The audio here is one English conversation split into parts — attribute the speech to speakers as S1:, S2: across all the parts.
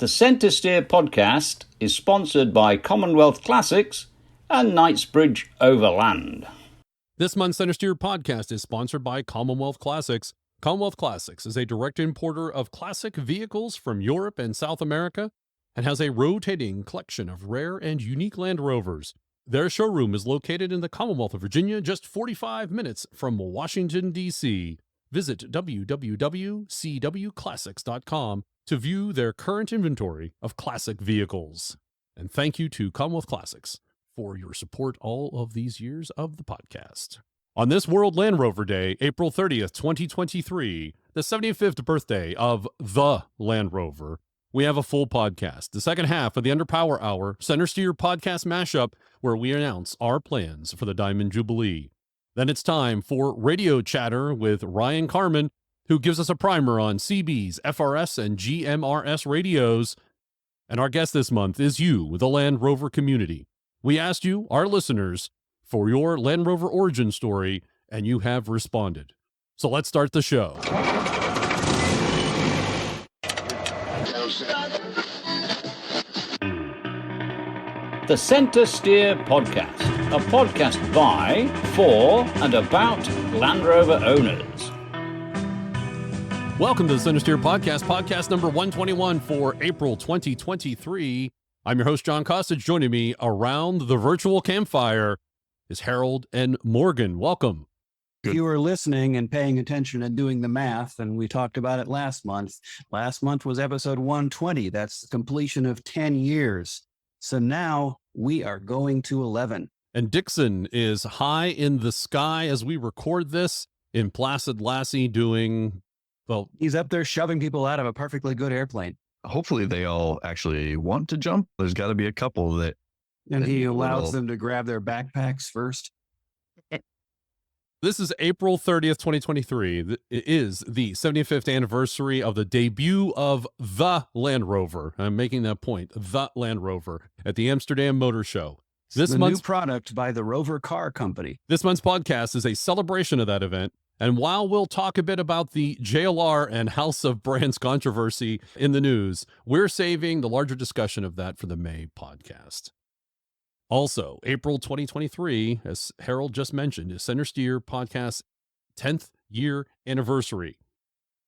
S1: The Centresteer podcast is sponsored by Commonwealth Classics and Knightsbridge Overland.
S2: This month's Centresteer podcast is sponsored by Commonwealth Classics. Commonwealth Classics is a direct importer of classic vehicles from Europe and South America and has a rotating collection of rare and unique Land Rovers. Their showroom is located in the Commonwealth of Virginia, just 45 minutes from Washington, D.C. Visit www.cwclassics.com to view their current inventory of classic vehicles. And thank you to Commonwealth Classics for your support all of these years of the podcast. On this World Land Rover Day, April 30th, 2023, the 75th birthday of the Land Rover, we have a full podcast, the second half of the Under Power Hour Centresteer podcast mashup, where we announce our plans for the Diamond Jubilee. Then it's time for Radio Chatter with Ryan Carman, who gives us a primer on CBs, FRS, and GMRS radios. And our guest this month is you, the Land Rover community. We asked you, our listeners, for your Land Rover origin story, and you have responded. So let's start the show.
S1: The Centresteer podcast, a podcast by, for, and about Land Rover owners.
S2: Welcome to the Centresteer podcast, podcast number 121 for April 2023. I'm your host, John Costage. Joining me around the virtual campfire is Harold and Morgan. Welcome.
S3: If you were listening and paying attention and doing the math, and we talked about it last month was episode 120. That's the completion of 10 years. So now we are going to 11.
S2: And Dixon is high in the sky as we record this in Placid Lassie doing, well,
S3: he's up there shoving people out of a perfectly good airplane.
S4: Hopefully they all actually want to jump. There's got to be a couple that.
S3: And he allows them to grab their backpacks first.
S2: This is April 30th, 2023. It is the 75th anniversary of the debut of the Land Rover. I'm making that point, the Land Rover, at the Amsterdam Motor Show.
S3: This month's new product by the Rover Car Company.
S2: This month's podcast is a celebration of that event. And while we'll talk a bit about the JLR and House of Brands controversy in the news, we're saving the larger discussion of that for the May podcast. Also, April 2023, as Harold just mentioned, is Centresteer Podcast's 10th year anniversary.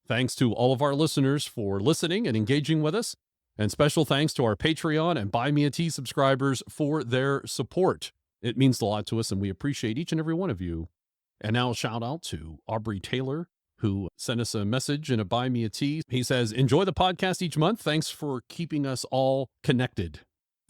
S2: Thanks to all of our listeners for listening and engaging with us, and special thanks to our Patreon and Buy Me a Tea subscribers for their support. It means a lot to us, and we appreciate each and every one of you. And now a shout out to Aubrey Taylor, who sent us a message in a Buy Me a Tea. He says, enjoy the podcast each month. Thanks for keeping us all connected.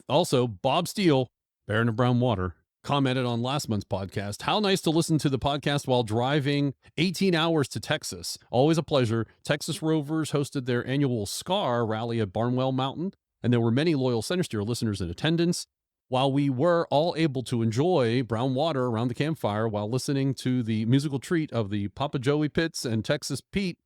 S2: Also, Bob Steele, Baron of Brown Water, commented on last month's podcast, how nice to listen to the podcast while driving 18 hours to Texas. Always a pleasure. Texas Rovers hosted their annual SCAR rally at Barnwell Mountain, and there were many loyal Centresteer listeners in attendance. While we were all able to enjoy brown water around the campfire while listening to the musical treat of the Papa Joey Pits and Texas Pete,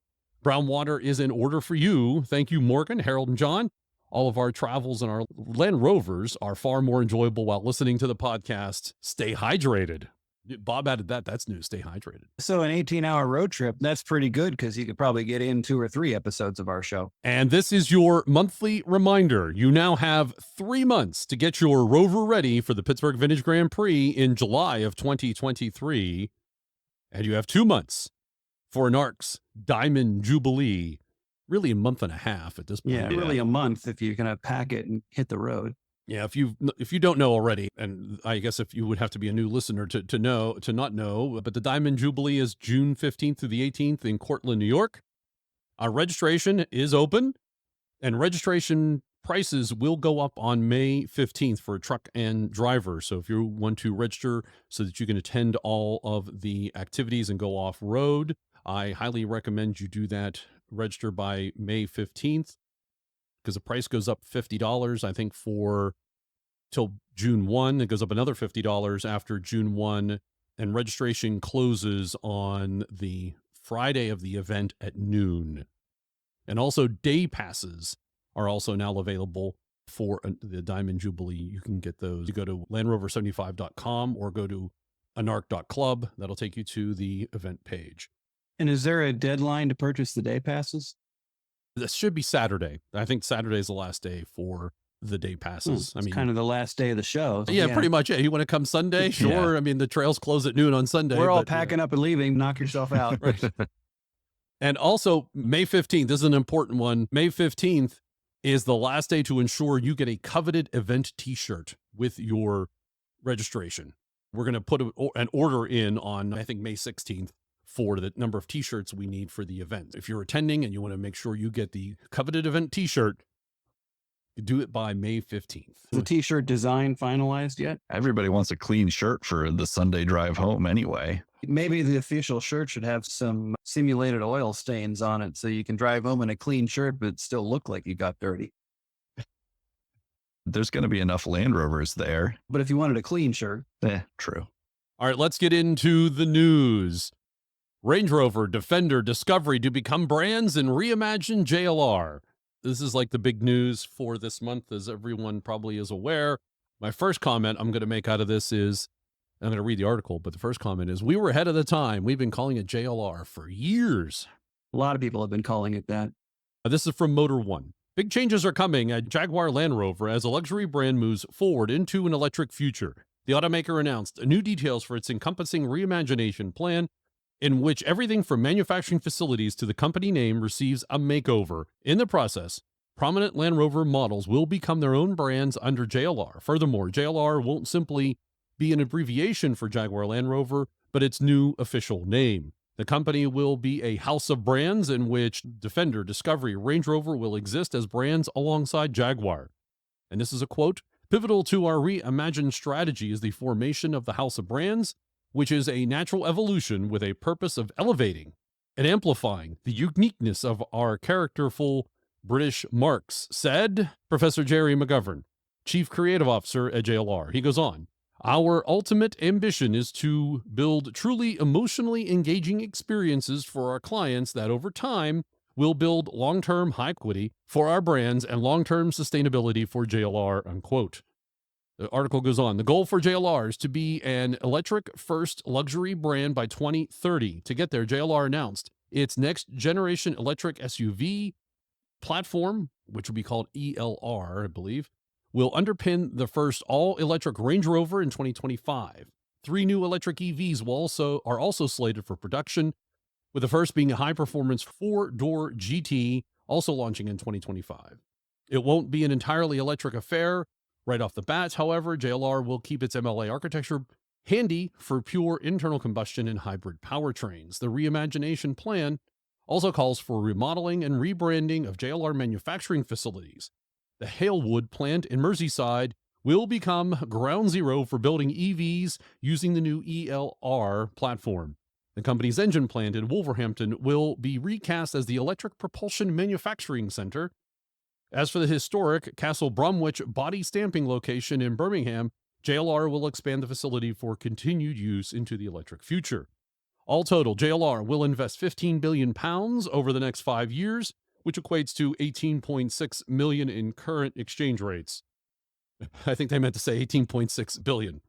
S2: brown water is in order for you. Thank you, Morgan, Harold, and John. All of our travels and our Land Rovers are far more enjoyable while listening to the podcast. Stay hydrated. Bob added that. That's new. Stay hydrated.
S3: So an 18-hour road trip, that's pretty good because you could probably get in 2 or 3 episodes of our show.
S2: And this is your monthly reminder. You now have 3 months to get your Rover ready for the Pittsburgh Vintage Grand Prix in July of 2023. And you have 2 months for an ARC's Diamond Jubilee. Really a month and a half at this point.
S3: Yeah, really a month if you're going to pack it and hit the road.
S2: Yeah, if you don't know already, and I guess if you would have to be a new listener to not know, but the Diamond Jubilee is June 15th through the 18th in Cortland, New York. Our registration is open, and registration prices will go up on May 15th for truck and driver. So if you want to register so that you can attend all of the activities and go off-road, I highly recommend you do that. Register by May 15th because the price goes up $50, I think, for till June 1. It goes up another $50 after June 1, and registration closes on the Friday of the event at noon. And also day passes are also now available for the Diamond Jubilee. You can get those. You go to landrover75.com or go to anarch.club. That'll take you to the event page.
S3: And is there a deadline to purchase the day passes?
S2: This should be Saturday. I think Saturday is the last day for the day passes.
S3: It's kind of the last day of the show.
S2: Yeah, pretty much. Yeah, you want to come Sunday? Sure.
S4: Yeah.
S2: I mean, the trails close at noon on Sunday.
S3: We're all
S2: but,
S3: packing up and leaving. Knock yourself out.
S2: Right. And also, May 15th, this is an important one. May 15th is the last day to ensure you get a coveted event t-shirt with your registration. We're going to put an order in on, I think, May 16th for the number of t-shirts we need for the event. If you're attending and you want to make sure you get the coveted event t-shirt, do it by May 15th.
S3: Is the t-shirt design finalized yet?
S4: Everybody wants a clean shirt for the Sunday drive home anyway.
S3: Maybe the official shirt should have some simulated oil stains on it so you can drive home in a clean shirt but still look like you got dirty.
S4: There's going to be enough Land Rovers there.
S3: But if you wanted a clean shirt.
S4: True.
S2: All right, let's get into the news. Range Rover Defender Discovery to become brands and Reimagined JLR. This is like the big news for this month, as everyone probably is aware. My first comment I'm going to make out of this is, I'm going to read the article, but the first comment is, we were ahead of the time. We've been calling it JLR for years.
S3: A lot of people have been calling it that.
S2: This is from Motor One. Big changes are coming at Jaguar Land Rover as a luxury brand moves forward into an electric future. The automaker announced new details for its encompassing reimagination plan, in which everything from manufacturing facilities to the company name receives a makeover. In the process, prominent Land Rover models will become their own brands under JLR. Furthermore, JLR won't simply be an abbreviation for Jaguar Land Rover, but its new official name. The company will be a house of brands in which Defender, Discovery, Range Rover will exist as brands alongside Jaguar. And this is a quote, "Pivotal to our reimagined strategy is the formation of the house of brands, which is a natural evolution with a purpose of elevating and amplifying the uniqueness of our characterful British marks," said Professor Jerry McGovern, Chief Creative Officer at JLR. He goes on, "Our ultimate ambition is to build truly emotionally engaging experiences for our clients that over time will build long-term high equity for our brands and long-term sustainability for JLR," unquote. The article goes on. The goal for JLR is to be an electric-first luxury brand by 2030. To get there, JLR announced its next-generation electric SUV platform, which will be called ELR, I believe, will underpin the first all-electric Range Rover in 2025. 3 new electric EVs are also slated for production, with the first being a high-performance 4-door GT, also launching in 2025. It won't be an entirely electric affair. Right off the bat, however, JLR will keep its MLA architecture handy for pure internal combustion and hybrid powertrains. The reimagination plan also calls for remodeling and rebranding of JLR manufacturing facilities. The Halewood plant in Merseyside will become ground zero for building EVs using the new ELR platform. The company's engine plant in Wolverhampton will be recast as the Electric Propulsion Manufacturing Center. As for the historic Castle Bromwich body stamping location in Birmingham, JLR will expand the facility for continued use into the electric future. All total, JLR will invest £15 billion over the next 5 years, which equates to 18.6 million in current exchange rates. I think they meant to say 18.6 billion.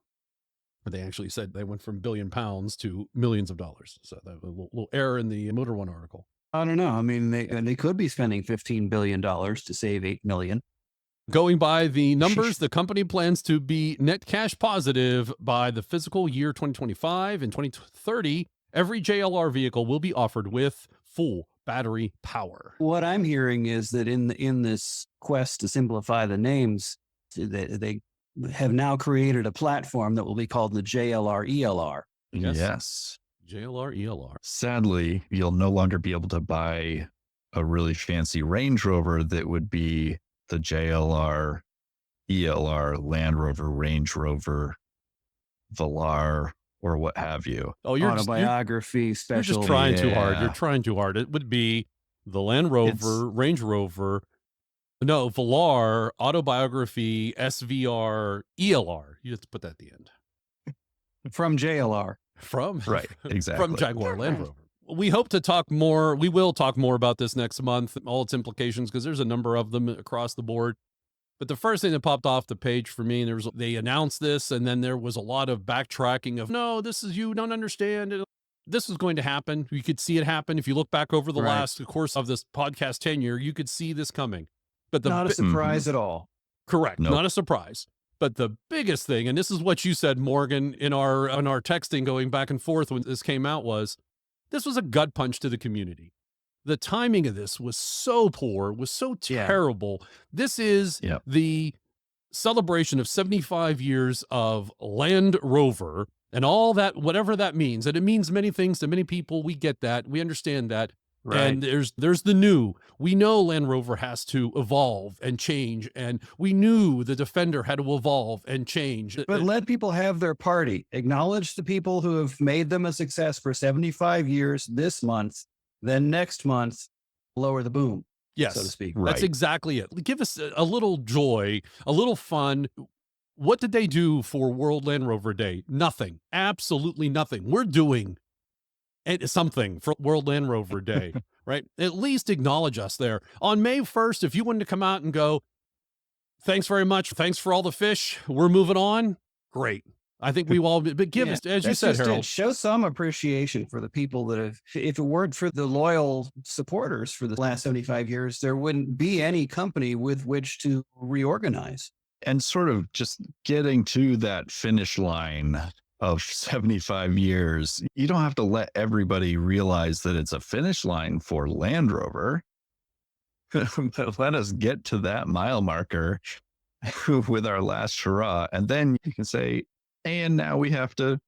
S2: But they actually said they went from £billion to millions of dollars. So that was a little error in the Motor One article.
S3: I don't know. I mean, they could be spending $15 billion to save $8 million.
S2: Going by the numbers, the company plans to be net cash positive by the fiscal year 2025. In 2030, every JLR vehicle will be offered with full battery power.
S3: What I'm hearing is that in this quest to simplify the names, they have now created a platform that will be called the JLR ELR.
S4: Yes.
S2: JLR ELR.
S4: Sadly, you'll no longer be able to buy a really fancy Range Rover that would be the JLR ELR Land Rover, Range Rover, Velar, or what have you.
S2: Oh,
S3: autobiography special.
S2: You're just trying too hard. You're trying too hard. It would be the Land Rover, Range Rover, Velar, autobiography, SVR, ELR. You have to put that at the end.
S3: From JLR.
S4: Right, exactly.
S2: From Jaguar Land Rover. We hope to talk more. We will talk more about this next month, all its implications, because there's a number of them across the board. But the first thing that popped off the page for me, they announced this, and then there was a lot of backtracking of, no, this is, you don't understand it. this was going to happen. You could see it happen. If you look back over the
S3: Right.
S2: last course of this podcast tenure, you could see this coming. But
S3: Not a surprise at all.
S2: correct,
S4: Nope.
S2: not a surprise. But the biggest thing, and this is what you said, Morgan, in our texting going back and forth when this came out, was this was a gut punch to the community. The timing of this was so poor, was so
S3: Yeah.
S2: terrible. This is
S4: Yep.
S2: the celebration of 75 years of Land Rover and all that, whatever that means. And it means many things to many people. We get that. We understand that.
S3: Right.
S2: And there's the new. We know Land Rover has to evolve and change. And we knew the Defender had to evolve and change.
S3: But let people have their party. Acknowledge the people who have made them a success for 75 years this month. Then next month, lower the boom,
S2: yes,
S3: so to speak.
S4: Right.
S2: that's exactly it. Give us a little joy, a little fun. What did they do for World Land Rover Day? Nothing. Absolutely nothing. We're doing something for World Land Rover Day, right? At least acknowledge us there. On May 1st, if you wanted to come out and go, thanks very much, thanks for all the fish, we're moving on, great. I think we all, but give us, as you
S3: That's
S2: said,
S3: just it.
S2: Harold.
S3: Show some appreciation for the people that have, if it weren't for the loyal supporters for the last 75 years, there wouldn't be any company with which to reorganize.
S4: And sort of just getting to that finish line of 75 years, you don't have to let everybody realize that it's a finish line for Land Rover. But let us get to that mile marker with our last hurrah. And then you can say, and now we have to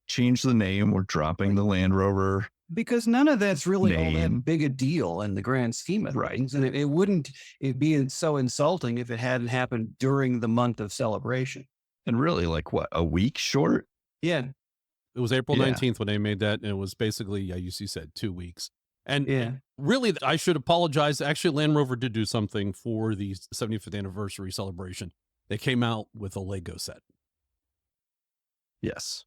S4: change the name. We're dropping the Land Rover.
S3: Because none of that's really all
S4: Name.
S3: that big a deal in the grand scheme of
S4: Right.
S3: things. And it'd be so insulting if it hadn't happened during the month of celebration.
S4: And really, like what, a week short?
S3: Yeah.
S2: It was April
S4: Yeah.
S2: 19th when they made that. And it was basically, yeah, you said 2 weeks. And
S3: Yeah.
S2: really, I should apologize. Actually, Land Rover did do something for the 75th anniversary celebration. They came out with a Lego set.
S4: Yes.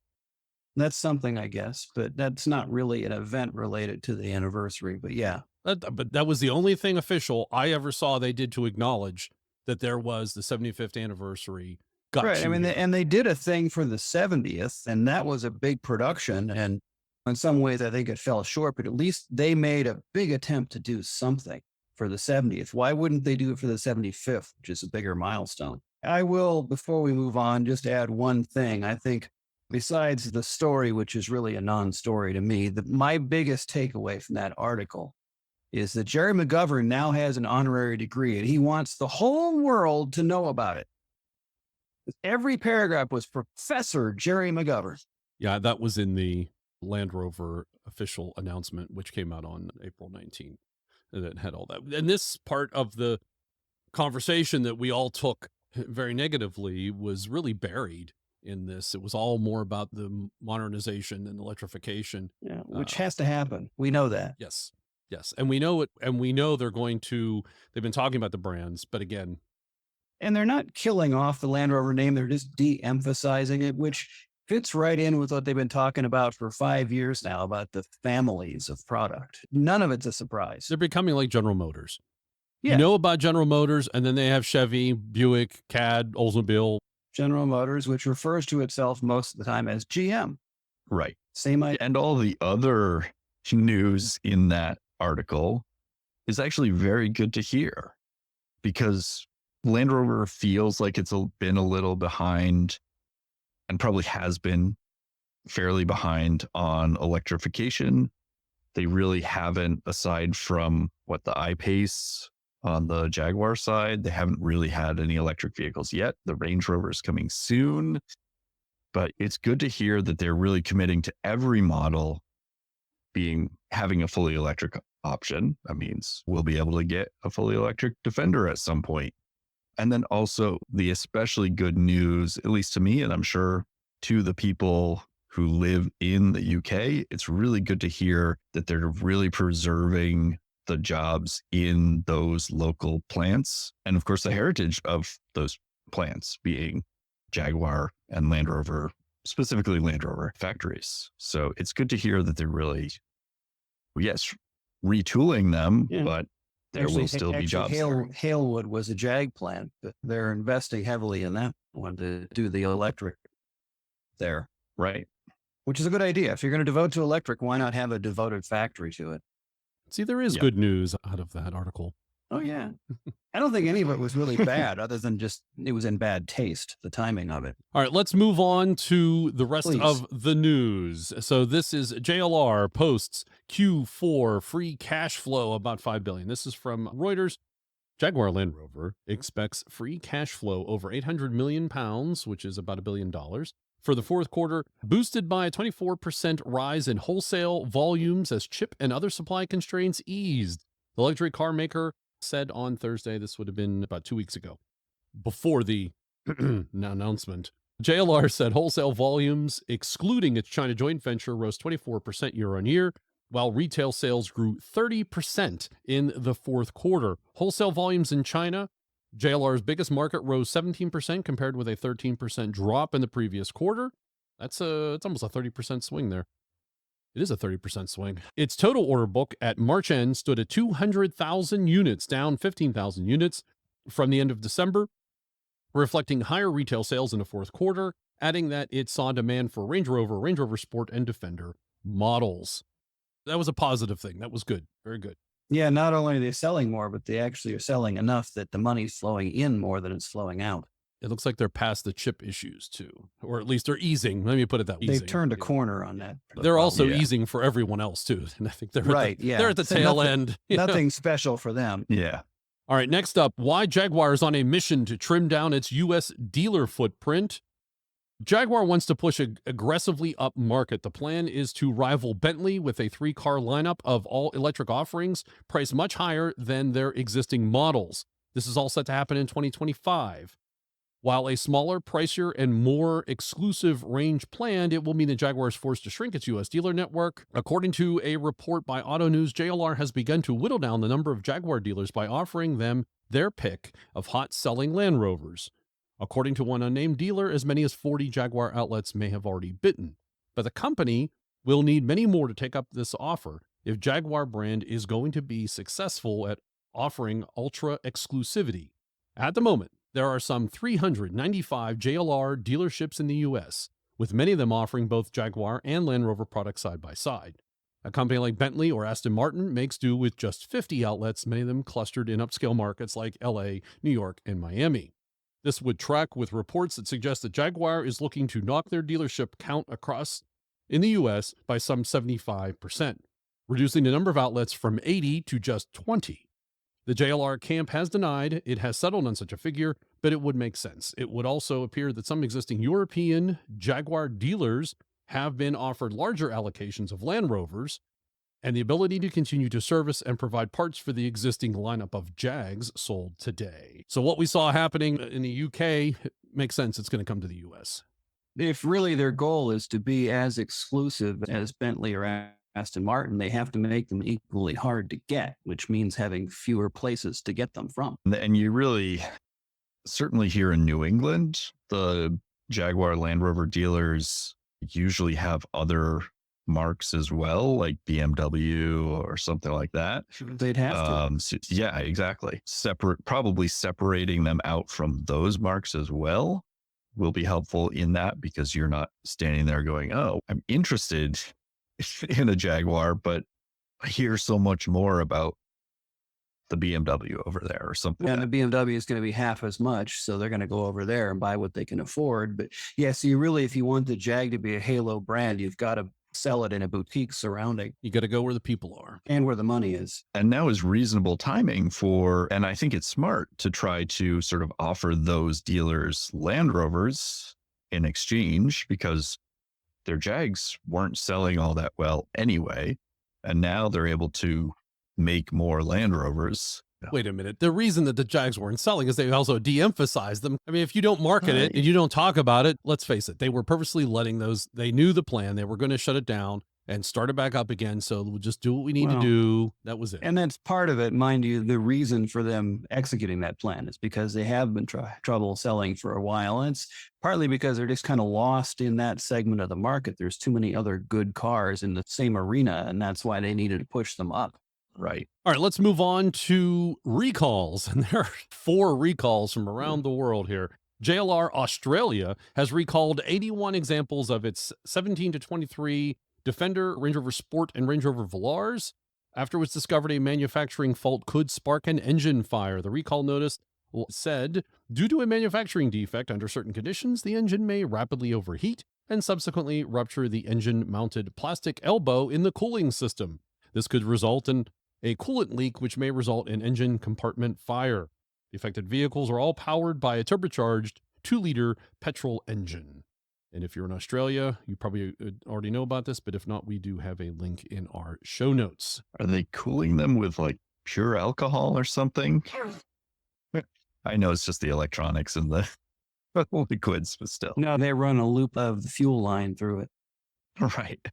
S3: That's something, I guess, but that's not really an event related to the anniversary. But yeah.
S2: But that was the only thing official I ever saw they did to acknowledge that there was the 75th anniversary.
S3: Right. I mean, and they did a thing for the 70th, and that was a big production. And in some ways, I think it fell short, but at least they made a big attempt to do something for the 70th. Why wouldn't they do it for the 75th, which is a bigger milestone? I will, before we move on, just add one thing. I think besides the story, which is really a non-story to me, my biggest takeaway from that article is that Jerry McGovern now has an honorary degree, and he wants the whole world to know about it. Every paragraph was Professor Jerry McGovern.
S2: Yeah, that was in the Land Rover official announcement, which came out on April 19th. And it had all that. And this part of the conversation that we all took very negatively was really buried in this. It was all more about the modernization and electrification.
S3: Yeah, which has to happen. We know that.
S2: Yes. Yes. And we know it. And we know they've been talking about the brands, but again.
S3: And they're not killing off the Land Rover name. They're just de-emphasizing it, which fits right in with what they've been talking about for 5 years now about the families of product. None of it's a surprise.
S2: They're becoming like General Motors.
S3: Yeah.
S2: You know about General Motors, and then they have Chevy, Buick, CAD, Oldsmobile.
S3: General Motors, which refers to itself most of the time as GM.
S4: Right.
S3: Same idea.
S4: And all the other news in that article is actually very good to hear, because Land Rover feels like it's been a little behind, and probably has been fairly behind on electrification. They really haven't, aside from the I-Pace on the Jaguar side, they haven't really had any electric vehicles yet. The Range Rover is coming soon, but it's good to hear that they're really committing to every model having a fully electric option. That means we'll be able to get a fully electric Defender at some point. And then also the especially good news, at least to me, and I'm sure to the people who live in the UK, it's really good to hear that they're really preserving the jobs in those local plants. And of course, the heritage of those plants being Jaguar and Land Rover, specifically Land Rover factories. So it's good to hear that they're really, yes, retooling them, but there will still be jobs.
S3: Halewood was a Jag plant, but they're investing heavily in that one to do the electric there.
S4: Right.
S3: which is a good idea. If you're going to devote to electric, why not have a devoted factory to it?
S2: See, there is good news out of that article.
S3: Oh, yeah. I don't think any of it was really bad other than just it was in bad taste, the timing of it.
S2: All right, let's move on to the rest
S3: Please.
S2: of the news. So this is JLR posts Q4 free cash flow about $5 billion. This is from Reuters. Jaguar Land Rover expects free cash flow over 800 million pounds, which is about $1 billion, for the fourth quarter, boosted by a 24% rise in wholesale volumes as chip and other supply constraints eased. The luxury car maker said on Thursday, this would have been about 2 weeks ago, before the announcement. JLR said wholesale volumes, excluding its China joint venture, rose 24% year on year, while retail sales grew 30% in the fourth quarter. Wholesale volumes in China, JLR's biggest market, rose 17% compared with a 13% drop in the previous quarter. It's almost a 30% swing there. It is a 30% swing. Its total order book at March end stood at 200,000 units, down 15,000 units from the end of December, reflecting higher retail sales in the fourth quarter, adding that it saw demand for Range Rover, Range Rover Sport, and Defender models. That was a positive thing. That was good. Very good.
S3: Yeah, not only are they selling more, but they actually are selling enough that the money's flowing in more than it's flowing out.
S2: It looks like they're past the chip issues too, or at least they're easing. Let me put it that way.
S3: They've turned a corner on that.
S2: They're also easing for everyone else too. And I think they're they're at the
S3: So
S2: tail end.
S3: Nothing special for them.
S4: Yeah.
S2: All right, next up, why Jaguar is on a mission to trim down its U.S. dealer footprint. Jaguar wants to push aggressively up market. The plan is to rival Bentley with a 3-car lineup of all-electric offerings priced much higher than their existing models. This is all set to happen in 2025. While a smaller, pricier, and more exclusive range planned, it will mean that Jaguar is forced to shrink its U.S. dealer network. According to a report by Auto News, JLR has begun to whittle down the number of Jaguar dealers by offering them their pick of hot-selling Land Rovers. According to one unnamed dealer, as many as 40 Jaguar outlets may have already bitten. But the company will need many more to take up this offer if Jaguar brand is going to be successful at offering ultra exclusivity. At the moment, there are some 395 JLR dealerships in the U.S., with many of them offering both Jaguar and Land Rover products side by side. A company like Bentley or Aston Martin makes do with just 50 outlets, many of them clustered in upscale markets like LA, New York, and Miami. This would track with reports that suggest that Jaguar is looking to knock their dealership count across in the U.S. by some 75%, reducing the number of outlets from 80 to just 20. The JLR camp has denied it has settled on such a figure, but it would make sense. It would also appear that some existing European Jaguar dealers have been offered larger allocations of Land Rovers and the ability to continue to service and provide parts for the existing lineup of Jags sold today. So what we saw happening in the UK makes sense. It's going to come to the US.
S3: If really their goal is to be as exclusive as Bentley or Aston Martin, they have to make them equally hard to get, which means having fewer places to get them from.
S4: And you really, certainly here in New England, the Jaguar Land Rover dealers usually have other marks as well, like BMW or something like that.
S3: They'd have to.
S4: So, yeah, exactly. Probably separating them out from those marks as well will be helpful in that, because you're not standing there going, oh, I'm interested in a Jaguar, but I hear so much more about the BMW over there or something.
S3: And the BMW is going to be half as much, so they're going to go over there and buy what they can afford. But yeah, so you really, if you want the Jag to be a halo brand, you've got to sell it in a boutique surrounding.
S2: You got to go where the people are.
S3: And where the money is.
S4: And now is reasonable timing and I think it's smart to try to sort of offer those dealers Land Rovers in exchange, because their Jags weren't selling all that well anyway. And now they're able to make more Land Rovers.
S2: Wait a minute. The reason that the Jags weren't selling is they also de-emphasized them. I mean, if you don't market it and you don't talk about it, let's face it, they were purposely letting they knew the plan. They were going to shut it down and start it back up again. So we'll just do what we need to do. That was it.
S3: And that's part of it. Mind you, the reason for them executing that plan is because they have been trouble selling for a while. And it's partly because they're just kind of lost in that segment of the market. There's too many other good cars in the same arena, and that's why they needed to push them up.
S4: Right.
S2: All right, let's move on to recalls. And there are 4 recalls from around the world here. JLR Australia has recalled 81 examples of its 17 to 23 Defender, Range Rover Sport, and Range Rover Velars. After it was discovered a manufacturing fault could spark an engine fire. The recall notice said, due to a manufacturing defect under certain conditions, the engine may rapidly overheat and subsequently rupture the engine-mounted plastic elbow in the cooling system. This could result in a coolant leak, which may result in engine compartment fire. The affected vehicles are all powered by a turbocharged 2-liter petrol engine. And if you're in Australia, you probably already know about this, but if not, we do have a link in our show notes.
S4: Are they cooling them with like pure alcohol or something? I know it's just the electronics and the liquids, but still.
S3: No, they run a loop of the fuel line through it.
S4: Right.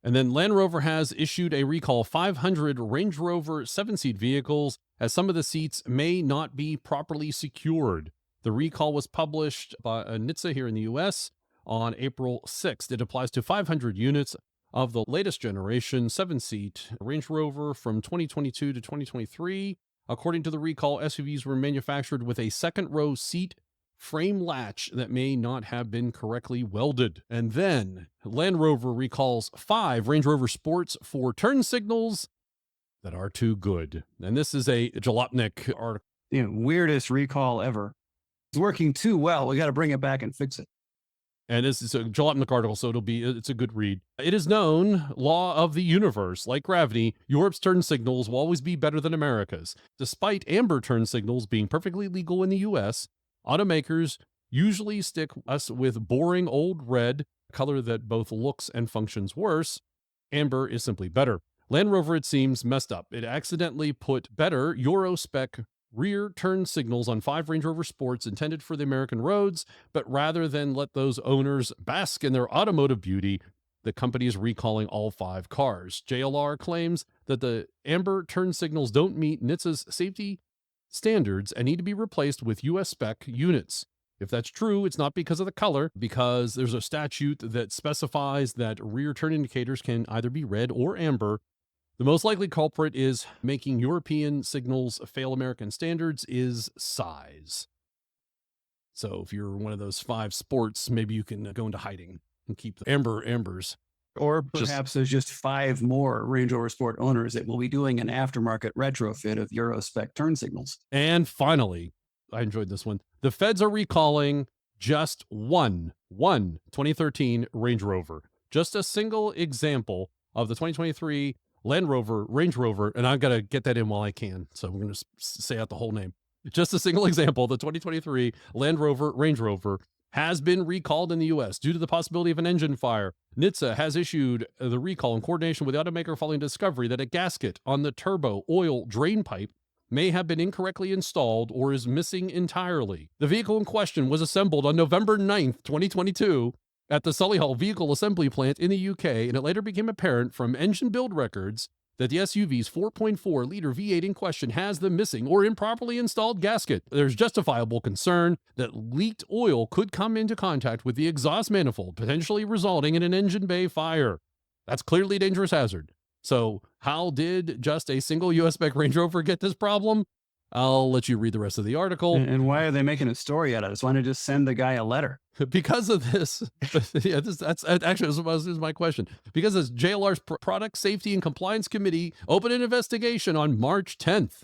S2: And then Land Rover has issued a recall 500 Range Rover 7-seat vehicles, as some of the seats may not be properly secured. The recall was published by NHTSA here in the U.S. on April 6th. It applies to 500 units of the latest generation 7-seat Range Rover from 2022 to 2023. According to the recall, SUVs were manufactured with a second-row seat frame latch that may not have been correctly welded. And then Land Rover recalls 5 Range Rover Sports for turn signals that are too good. And this is a Jalopnik article.
S3: Weirdest recall ever. It's working too well. We got to bring it back and fix it.
S2: And this is a Jalopnik article, so it's a good read. It is known, law of the universe, like gravity, Europe's turn signals will always be better than America's. Despite amber turn signals being perfectly legal in the U.S., automakers usually stick us with boring old red, color that both looks and functions worse. Amber is simply better. Land Rover, it seems, messed up. It accidentally put better Euro spec rear turn signals on 5 Range Rover Sports intended for the American roads, but rather than let those owners bask in their automotive beauty, the company is recalling all 5 cars. JLR claims that the amber turn signals don't meet NHTSA's safety standards and need to be replaced with US spec units. If that's true, it's not because of the color, because there's a statute that specifies that rear turn indicators can either be red or amber. The most likely culprit is making European signals fail American standards is size. So if you're one of those 5 sports, maybe you can go into hiding and keep the ambers.
S3: Or perhaps there's just 5 more Range Rover Sport owners that will be doing an aftermarket retrofit of Euro spec turn signals.
S2: And finally, I enjoyed this one. The feds are recalling just one 2013 Range Rover. Just a single example of the 2023 Land Rover, Range Rover, and I've got to get that in while I can. So we're going to say out the whole name. Just a single example, the 2023 Land Rover, Range Rover has been recalled in the U.S. due to the possibility of an engine fire. NHTSA has issued the recall in coordination with the automaker following discovery that a gasket on the turbo oil drain pipe may have been incorrectly installed or is missing entirely. The vehicle in question was assembled on November 9th, 2022 at the Solihull Vehicle Assembly Plant in the UK, and it later became apparent from engine build records that the SUV's 4.4-liter V8 in question has the missing or improperly installed gasket. There's justifiable concern that leaked oil could come into contact with the exhaust manifold, potentially resulting in an engine bay fire. That's clearly a dangerous hazard. So how did just a single US spec Range Rover get this problem? I'll let you read the rest of the article.
S3: And why are they making a story out of this? Why don't they just send the guy a letter?
S2: Because of this, yeah, that's actually this was my question. Because as JLR's Product Safety and Compliance Committee opened an investigation on March 10th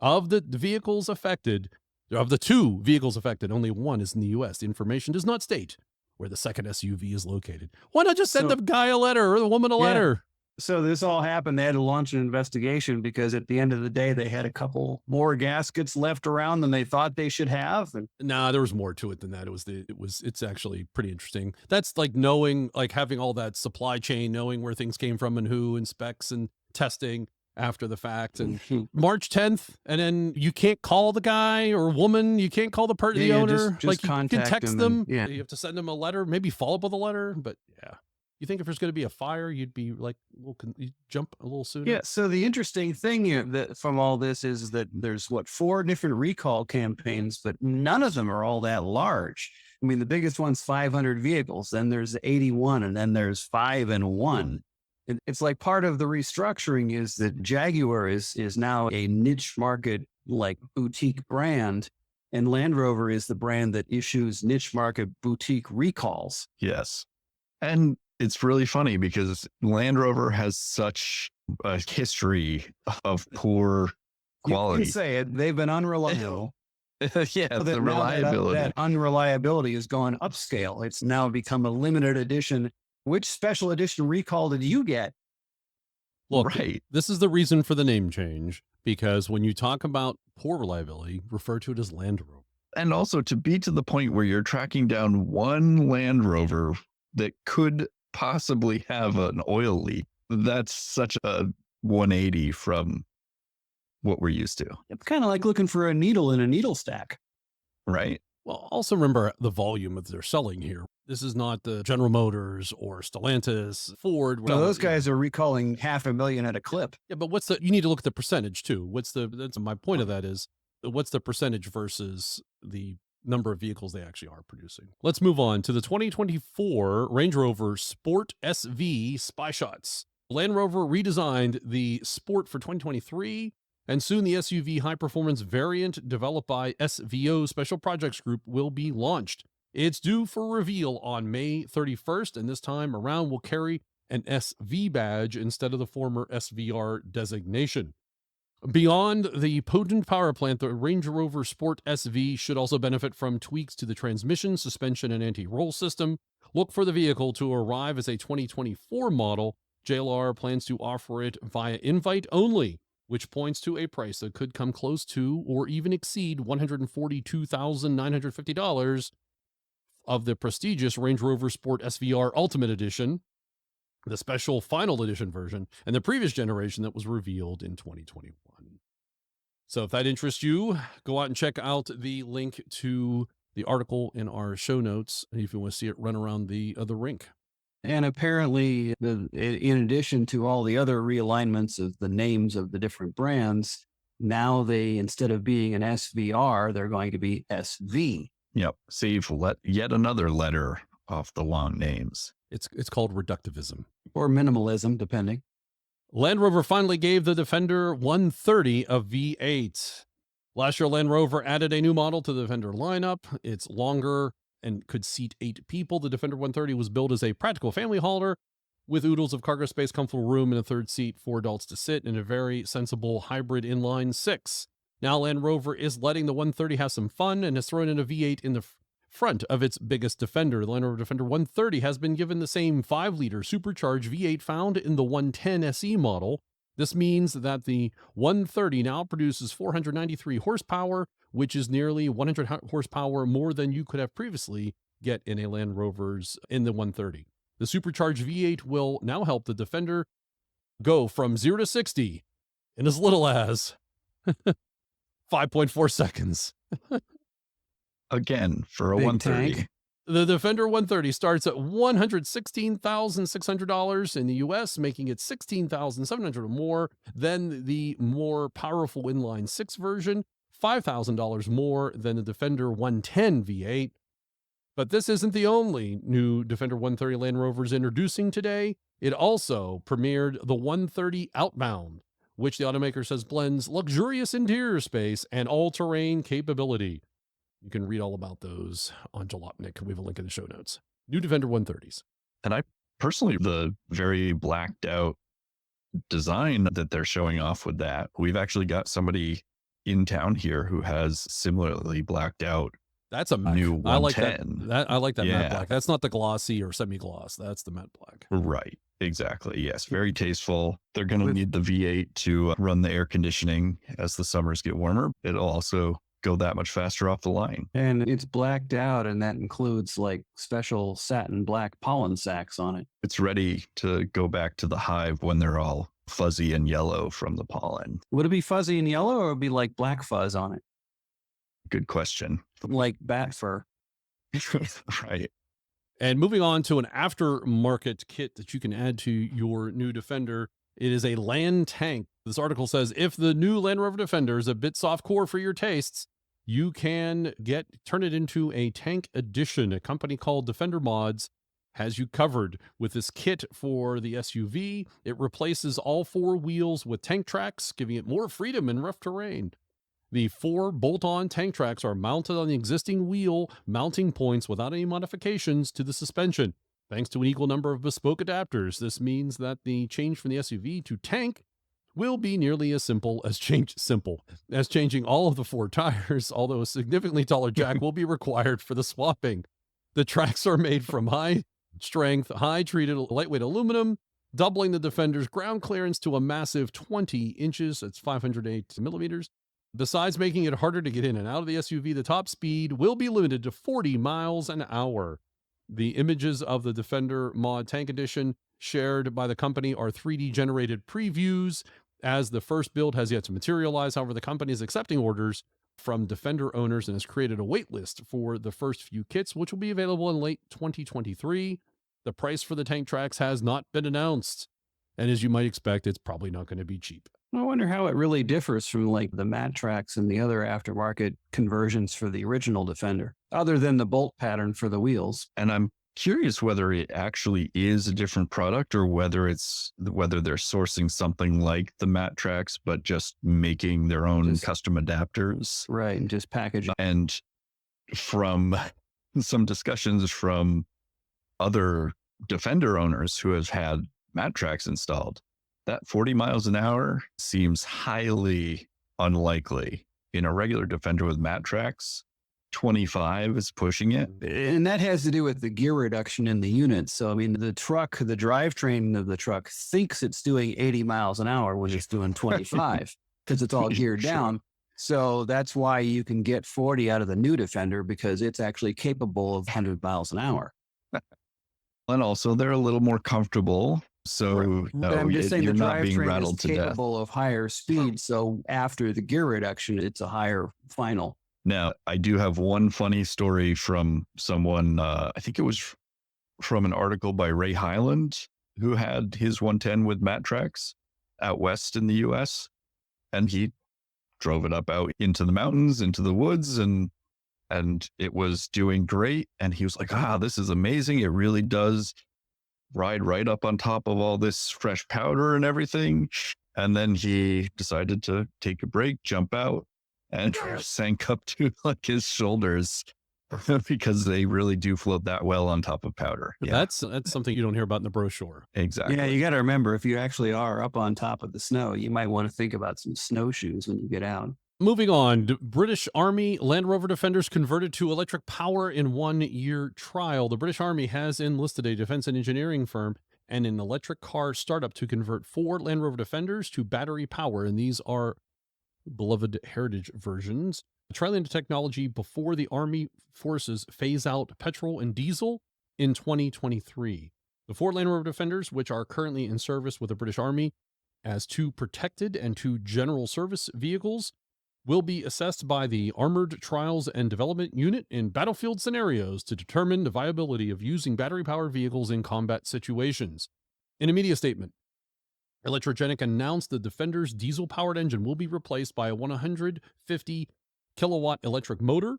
S2: of the vehicles affected, of the 2 vehicles affected, only one is in the U.S. The information does not state where the second SUV is located. Why not just send the guy a letter or the woman a letter?
S3: So this all happened. They had to launch an investigation because at the end of the day, they had a couple more gaskets left around than they thought they should have. And
S2: nah, there was more to it than that. It's actually pretty interesting. That's like knowing, like having all that supply chain, knowing where things came from and who, and specs and testing after the fact. And March 10th, and then you can't call the guy or woman. You can't call the owner.
S3: Just
S2: like you can text them.
S3: Yeah.
S2: You have to send them a letter, maybe follow up with a letter. But yeah. You think if there's going to be a fire, you'd be like, you'd jump a little sooner?
S3: Yeah. So the interesting thing from all this is that there's 4 different recall campaigns, but none of them are all that large. I mean, the biggest one's 500 vehicles, then there's 81, and then there's 5 and 1. It's like part of the restructuring is that Jaguar is now a niche market, like boutique brand. And Land Rover is the brand that issues niche market boutique recalls.
S4: Yes. And it's really funny because Land Rover has such a history of poor quality.
S3: You can say it. They've been unreliable.
S4: Yeah,
S3: So
S4: the reliability.
S3: that unreliability has gone upscale. It's now become a limited edition. Which special edition recall did you get?
S2: Look,
S4: Right.
S2: this is the reason for the name change, because when you talk about poor reliability, refer to it as Land Rover.
S4: And also to be to the point where you're tracking down one Land Rover that could possibly have an oil leak. That's such a 180 from what we're used to,
S3: It's kind of like looking for a needle in a needle stack.
S4: right?
S2: Well, also remember the volume that they're selling here. This is not the General Motors or Stellantis, Ford.
S3: So those guys are recalling 500,000 at a clip.
S2: Yeah, but you need to look at the percentage too. That's my point of that is, what's the percentage versus the number of vehicles they actually are producing. Let's move on to the 2024 Range Rover Sport SV Spy Shots. Land Rover redesigned the Sport for 2023, and soon the SUV high-performance variant developed by SVO Special Projects Group will be launched. It's due for reveal on May 31st, and this time around will carry an SV badge instead of the former SVR designation. Beyond the potent power plant, the Range Rover Sport SV should also benefit from tweaks to the transmission, suspension, and anti-roll system. Look for the vehicle to arrive as a 2024 model. JLR plans to offer it via invite only, which points to a price that could come close to or even exceed $142,950 of the prestigious Range Rover Sport SVR Ultimate Edition, the special final edition version, and the previous generation that was revealed in 2021. So if that interests you, go out and check out the link to the article in our show notes if you want to see it run around the rink.
S3: And apparently, in addition to all the other realignments of the names of the different brands, now instead of being an SVR, they're going to be SV.
S4: Yep. Save yet another letter off the long names.
S2: It's called reductivism.
S3: Or minimalism, depending.
S2: Land Rover finally gave the Defender 130 a V8. Last year, Land Rover added a new model to the Defender lineup. It's longer and could seat 8 people. The Defender 130 was built as a practical family hauler with oodles of cargo space, comfortable room, and a third seat for adults to sit in a very sensible hybrid inline 6. Now Land Rover is letting the 130 have some fun and has thrown in a V8 in the front of its biggest Defender. The Land Rover Defender 130 has been given the same 5-liter supercharged V8 found in the 110 SE model. This means that the 130 now produces 493 horsepower, which is nearly 100 horsepower more than you could have previously get in a Land Rover's in the 130. The supercharged V8 will now help the Defender go from 0 to 60 in as little as 5.4 seconds.
S4: Again, for a
S3: Big
S4: 130.
S3: tank.
S2: The Defender 130 starts at $116,600 in the US, making it $16,700 or more than the more powerful inline 6 version, $5,000 more than the Defender 110 V8. But this isn't the only new Defender 130 Land Rover's introducing today. It also premiered the 130 Outbound, which the automaker says blends luxurious interior space and all-terrain capability. You can read all about those on Jalopnik. We have a link in the show notes. New Defender 130s.
S4: And I personally, the very blacked out design that they're showing off with that, we've actually got somebody in town here who has similarly blacked out.
S2: That's a matte.
S4: New 110.
S2: I like that
S4: Yeah.
S2: matte black. That's not the glossy or semi-gloss. That's the matte black.
S4: Right. Exactly. Yes. Very tasteful. They're going to need the V8 to run the air conditioning as the summers get warmer. It'll also go that much faster off the line.
S3: And it's blacked out, and that includes like special satin black pollen sacks on it.
S4: It's ready to go back to the hive when they're all fuzzy and yellow from the pollen.
S3: Would it be fuzzy and yellow, or would it be like black fuzz on it?
S4: Good question.
S3: Like bat fur.
S4: Right.
S2: And moving on to an aftermarket kit that you can add to your new Defender. It is a land tank. This article says, if the new Land Rover Defender is a bit soft-core for your tastes, you can turn it into a tank edition. A company called Defender Mods has you covered with this kit for the SUV. It replaces all 4 wheels with tank tracks, giving it more freedom in rough terrain. The 4 bolt-on tank tracks are mounted on the existing wheel mounting points without any modifications to the suspension. Thanks to an equal number of bespoke adapters, this means that the change from the SUV to tank will be nearly as simple as changing all of the 4 tires, although a significantly taller jack will be required for the swapping. The tracks are made from high-strength, high-treated, lightweight aluminum, doubling the Defender's ground clearance to a massive 20 inches. That's 508 millimeters. Besides making it harder to get in and out of the SUV, the top speed will be limited to 40 miles an hour. The images of the Defender Mod Tank Edition shared by the company are 3D generated previews, as the first build has yet to materialize. However, the company is accepting orders from Defender owners and has created a wait list for the first few kits, which will be available in late 2023. The price for the tank tracks has not been announced, and as you might expect, it's probably not going to be cheap.
S3: I wonder how it really differs from like the mat tracks and the other aftermarket conversions for the original Defender, other than the bolt pattern for the wheels.
S4: And I'm curious whether it actually is a different product or whether they're sourcing something like the mat tracks, but just making their own custom adapters.
S3: Right. And just package.
S4: And from some discussions from other Defender owners who have had mat tracks installed, that 40 miles an hour seems highly unlikely. In a regular Defender with mat tracks, 25 is pushing it.
S3: And that has to do with the gear reduction in the unit. So, I mean, the drivetrain of the truck thinks it's doing 80 miles an hour when it's doing 25 because it's all geared down. So that's why you can get 40 out of the new Defender, because it's actually capable of 100 miles an hour.
S4: And also they're a little more comfortable. So
S3: I'm just saying
S4: you're
S3: the
S4: not being
S3: drivetrain
S4: rattled
S3: is
S4: to death.
S3: capable of higher speed. So after the gear reduction, it's a higher final.
S4: Now, I do have one funny story from someone, I think it was from an article by Ray Hyland, who had his 110 with mat tracks out west in the US. And he drove it up out into the mountains, into the woods, and it was doing great. And he was like, this is amazing. It really does ride right up on top of all this fresh powder and everything. And then he decided to take a break, jump out, and sank up to like his shoulders because they really do float that well on top of powder. Yeah.
S2: That's something you don't hear about in the brochure.
S4: Exactly.
S3: Yeah, you got to remember, if you actually are up on top of the snow, you might want to think about some snowshoes when you get out.
S2: Moving on, British Army Land Rover Defenders converted to electric power in 1-year trial. The British Army has enlisted a defense and engineering firm and an electric car startup to convert 4 Land Rover Defenders to battery power, and these are beloved heritage versions. Trialing the technology before the Army forces phase out petrol and diesel in 2023. The 4 Land Rover Defenders, which are currently in service with the British Army as 2 protected and 2 general service vehicles, will be assessed by the Armored Trials and Development Unit in battlefield scenarios to determine the viability of using battery-powered vehicles in combat situations. In a media statement, Electrogenic announced the Defender's diesel-powered engine will be replaced by a 150-kilowatt electric motor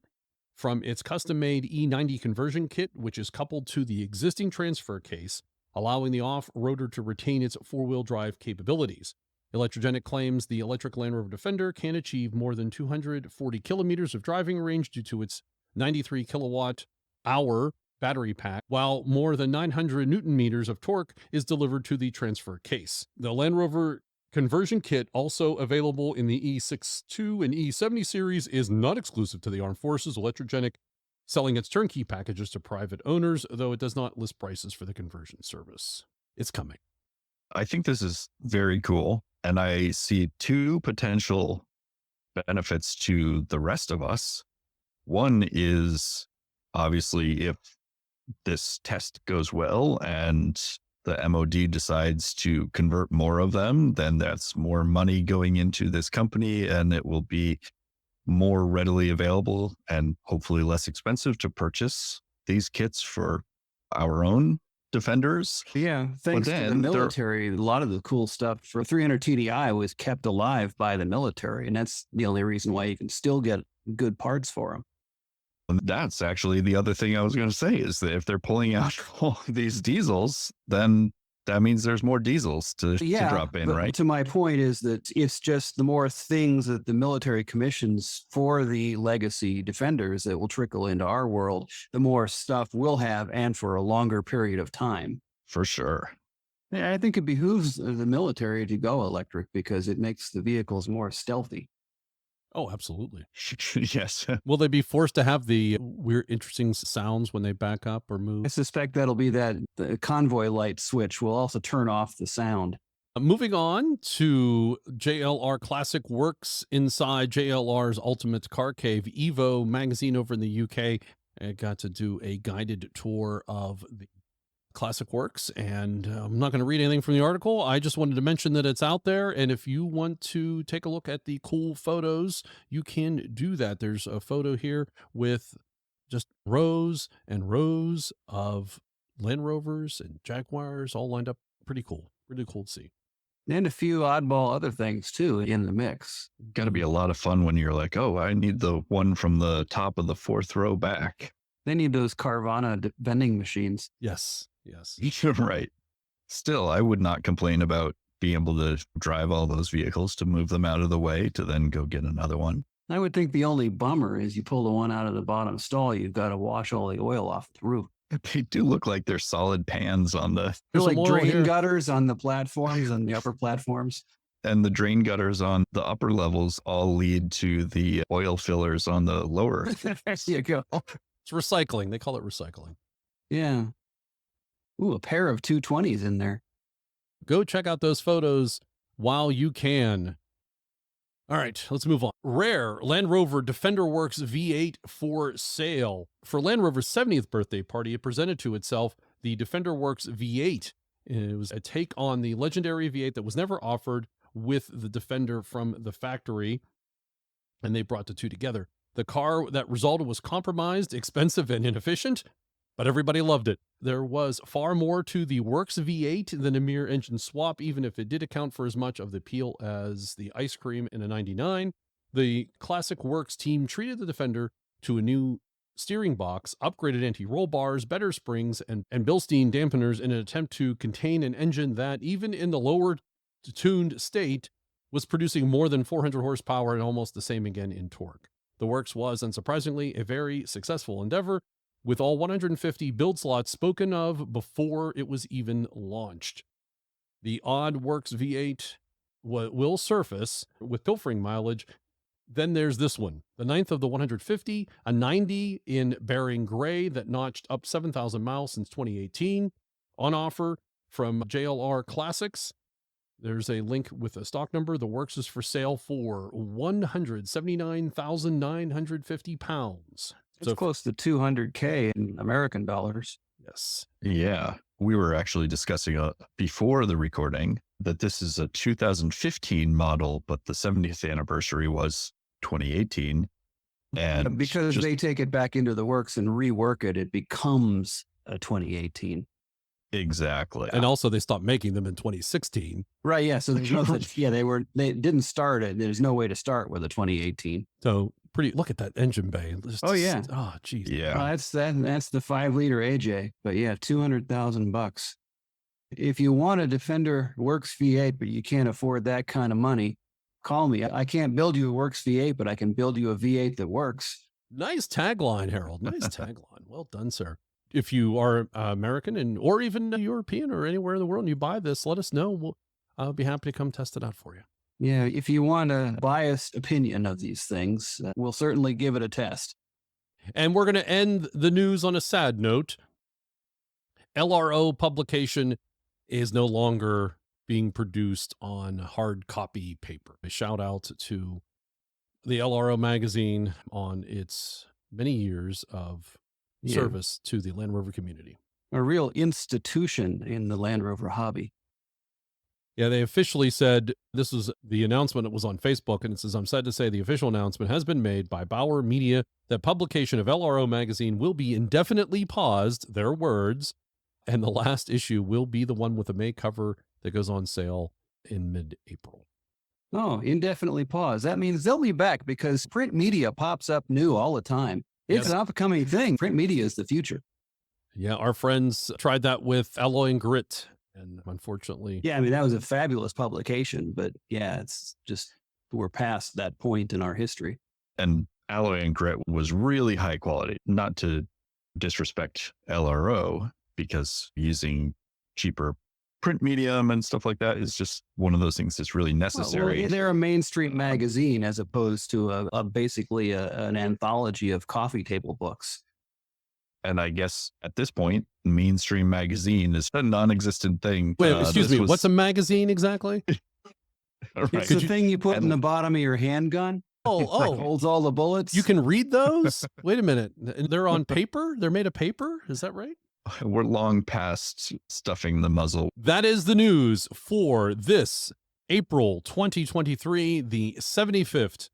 S2: from its custom-made E90 conversion kit, which is coupled to the existing transfer case, allowing the off-roader to retain its 4-wheel drive capabilities. Electrogenic claims the electric Land Rover Defender can achieve more than 240 kilometers of driving range due to its 93 kilowatt-hour battery pack, while more than 900 newton meters of torque is delivered to the transfer case. The Land Rover conversion kit, also available in the E62 and E70 series, is not exclusive to the Armed Forces. Electrogenic selling its turnkey packages to private owners, though it does not list prices for the conversion service. It's coming.
S4: I think this is very cool. And I see 2 potential benefits to the rest of us. One is obviously if this test goes well and the MOD decides to convert more of them, then that's more money going into this company and it will be more readily available and hopefully less expensive to purchase these kits for our own Defenders.
S3: Yeah, thanks to the military, a lot of the cool stuff for 300 TDI was kept alive by the military, and that's the only reason why you can still get good parts for them.
S4: And that's actually the other thing I was going to say, is that if they're pulling out all these diesels, then that means there's more diesels to drop in,
S3: but
S4: right?
S3: to my point is that it's just the more things that the military commissions for the legacy Defenders that will trickle into our world, the more stuff we'll have and for a longer period of time.
S4: For sure.
S3: Yeah, I think it behooves the military to go electric because it makes the vehicles more stealthy.
S2: Oh, absolutely.
S4: Yes.
S2: Will they be forced to have the weird, interesting sounds when they back up or move?
S3: I suspect that'll be that the convoy light switch will also turn off the sound.
S2: Moving on to JLR Classic Works inside JLR's Ultimate Car Cave Evo magazine over in the UK. I got to do a guided tour of the Classic Works, and I'm not going to read anything from the article. I just wanted to mention that it's out there, and if you want to take a look at the cool photos, you can do that. There's a photo here with just rows and rows of Land Rovers and Jaguars all lined up. Pretty cool. Really cool to see.
S3: And a few oddball other things too in the mix.
S4: Got to be a lot of fun when you're like, oh, I need the one from the top of the fourth row back.
S3: They need those Carvana vending machines.
S2: Yes. Yes.
S4: Right. Still, I would not complain about being able to drive all those vehicles to move them out of the way to then go get another one.
S3: I would think the only bummer is you pull the one out of the bottom stall, you've got to wash all the oil off the roof.
S4: They do look like they're solid pans on the...
S3: They're
S2: There's
S3: like
S2: some oil
S3: drain
S2: here.
S3: gutters on the platforms and the upper platforms.
S4: And the drain gutters on the upper levels all lead to the oil fillers on the lower.
S3: There you go.
S2: It's recycling. They call it recycling.
S3: Yeah. Ooh, a pair of 220s in there.
S2: Go check out those photos while you can. All right, let's move on. Rare Land Rover Defender Works V8 for sale. For Land Rover's 70th birthday party, it presented to itself the Defender Works V8. It was a take on the legendary V8 that was never offered with the Defender from the factory, and they brought the two together. The car that resulted was compromised, expensive, and inefficient, but everybody loved it. There was far more to the Works V8 than a mere engine swap, even if it did account for as much of the appeal as the ice cream in a 99. The Classic Works team treated the Defender to a new steering box, upgraded anti-roll bars, better springs, and Bilstein dampeners in an attempt to contain an engine that, even in the lower tuned state, was producing more than 400 horsepower and almost the same again in torque. The Works was, unsurprisingly, a very successful endeavor, with all 150 build slots spoken of before it was even launched. The odd Works V8 will surface with pilfering mileage. Then there's this one, the 9th of the 150, a 90 in Bearing Gray that notched up 7,000 miles since 2018, on offer from JLR Classics. There's a link with a stock number. The Works is for sale for £179,950.
S3: It's close to 200K in American dollars.
S2: Yes.
S4: Yeah. We were actually discussing before the recording that this is a 2015 model, but the 70th anniversary was 2018. And
S3: because they take it back into the Works and rework it, it becomes a 2018.
S4: Exactly.
S2: And also they stopped making them in 2016.
S3: Right. Yeah. So there's no, they didn't start it. There's no way to start with a 2018.
S2: So look at that engine bay.
S3: Oh, yeah.
S2: Oh, geez.
S4: Yeah.
S3: Well, that's the 5-liter AJ, but yeah, $200,000. If you want a Defender Works V8, but you can't afford that kind of money, call me. I can't build you a Works V8, but I can build you a V8 that works.
S2: Nice tagline, Harold. Nice tagline. Well done, sir. If you are American or even European or anywhere in the world and you buy this, let us know. I'll be happy to come test it out for you.
S3: Yeah, if you want a biased opinion of these things, we'll certainly give it a test.
S2: And we're going to end the news on a sad note. LRO publication is no longer being produced on hard copy paper. A shout out to the LRO magazine on its many years of service to the Land Rover community.
S3: A real institution in the Land Rover hobby.
S2: Yeah, they officially said, this was the announcement, it was on Facebook, and it says, I'm sad to say the official announcement has been made by Bauer Media that publication of LRO magazine will be indefinitely paused, their words, and the last issue will be the one with a May cover that goes on sale in mid-April.
S3: Oh, indefinitely paused. That means they'll be back because print media pops up new all the time. It's an upcoming thing. Print media is the future.
S2: Yeah, our friends tried that with Alloy and Grit, And unfortunately,
S3: Yeah, I mean, that was a fabulous publication, but yeah, it's just we're past that point in our history.
S4: And alloy and grit was really high quality, not to disrespect LRO, because using cheaper print medium and stuff like that is just one of those things that's really necessary.
S3: Well, they're a mainstream magazine as opposed to basically an anthology of coffee table books.
S4: And I guess at this point, mainstream magazine is a non-existent thing.
S2: wait, excuse me, what's a magazine exactly?
S4: Right.
S3: It's the thing you put in the bottom of your handgun.
S2: Oh,
S3: Holds all the bullets.
S2: you can read those? Wait a minute. They're on paper? They're made of paper? Is that right?
S4: We're long past stuffing the muzzle.
S2: That is the news for this April 2023, the 75th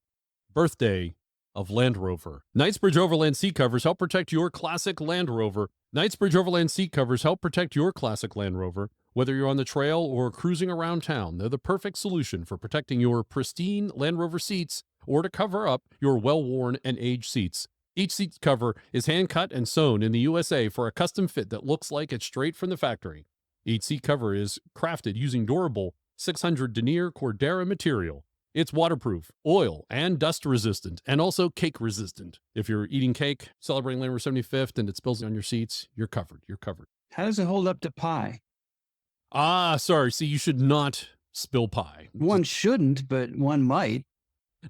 S2: birthday of Land Rover. Knightsbridge Overland seat covers help protect your classic Land Rover. Knightsbridge Overland seat covers help protect your classic Land Rover. Whether you're on the trail or cruising around town, they're the perfect solution for protecting your pristine Land Rover seats or to cover up your well-worn and aged seats. Each seat cover is hand-cut and sewn in the USA for a custom fit that looks like it's straight from the factory. Each seat cover is crafted using durable 600 denier Cordura material. It's waterproof, oil, and dust resistant, and also cake resistant. If you're eating cake, celebrating Land Rover 75th, and it spills on your seats, you're covered. You're covered.
S3: How does it hold up to pie?
S2: Sorry. See, you should not spill pie.
S3: One shouldn't, but one might.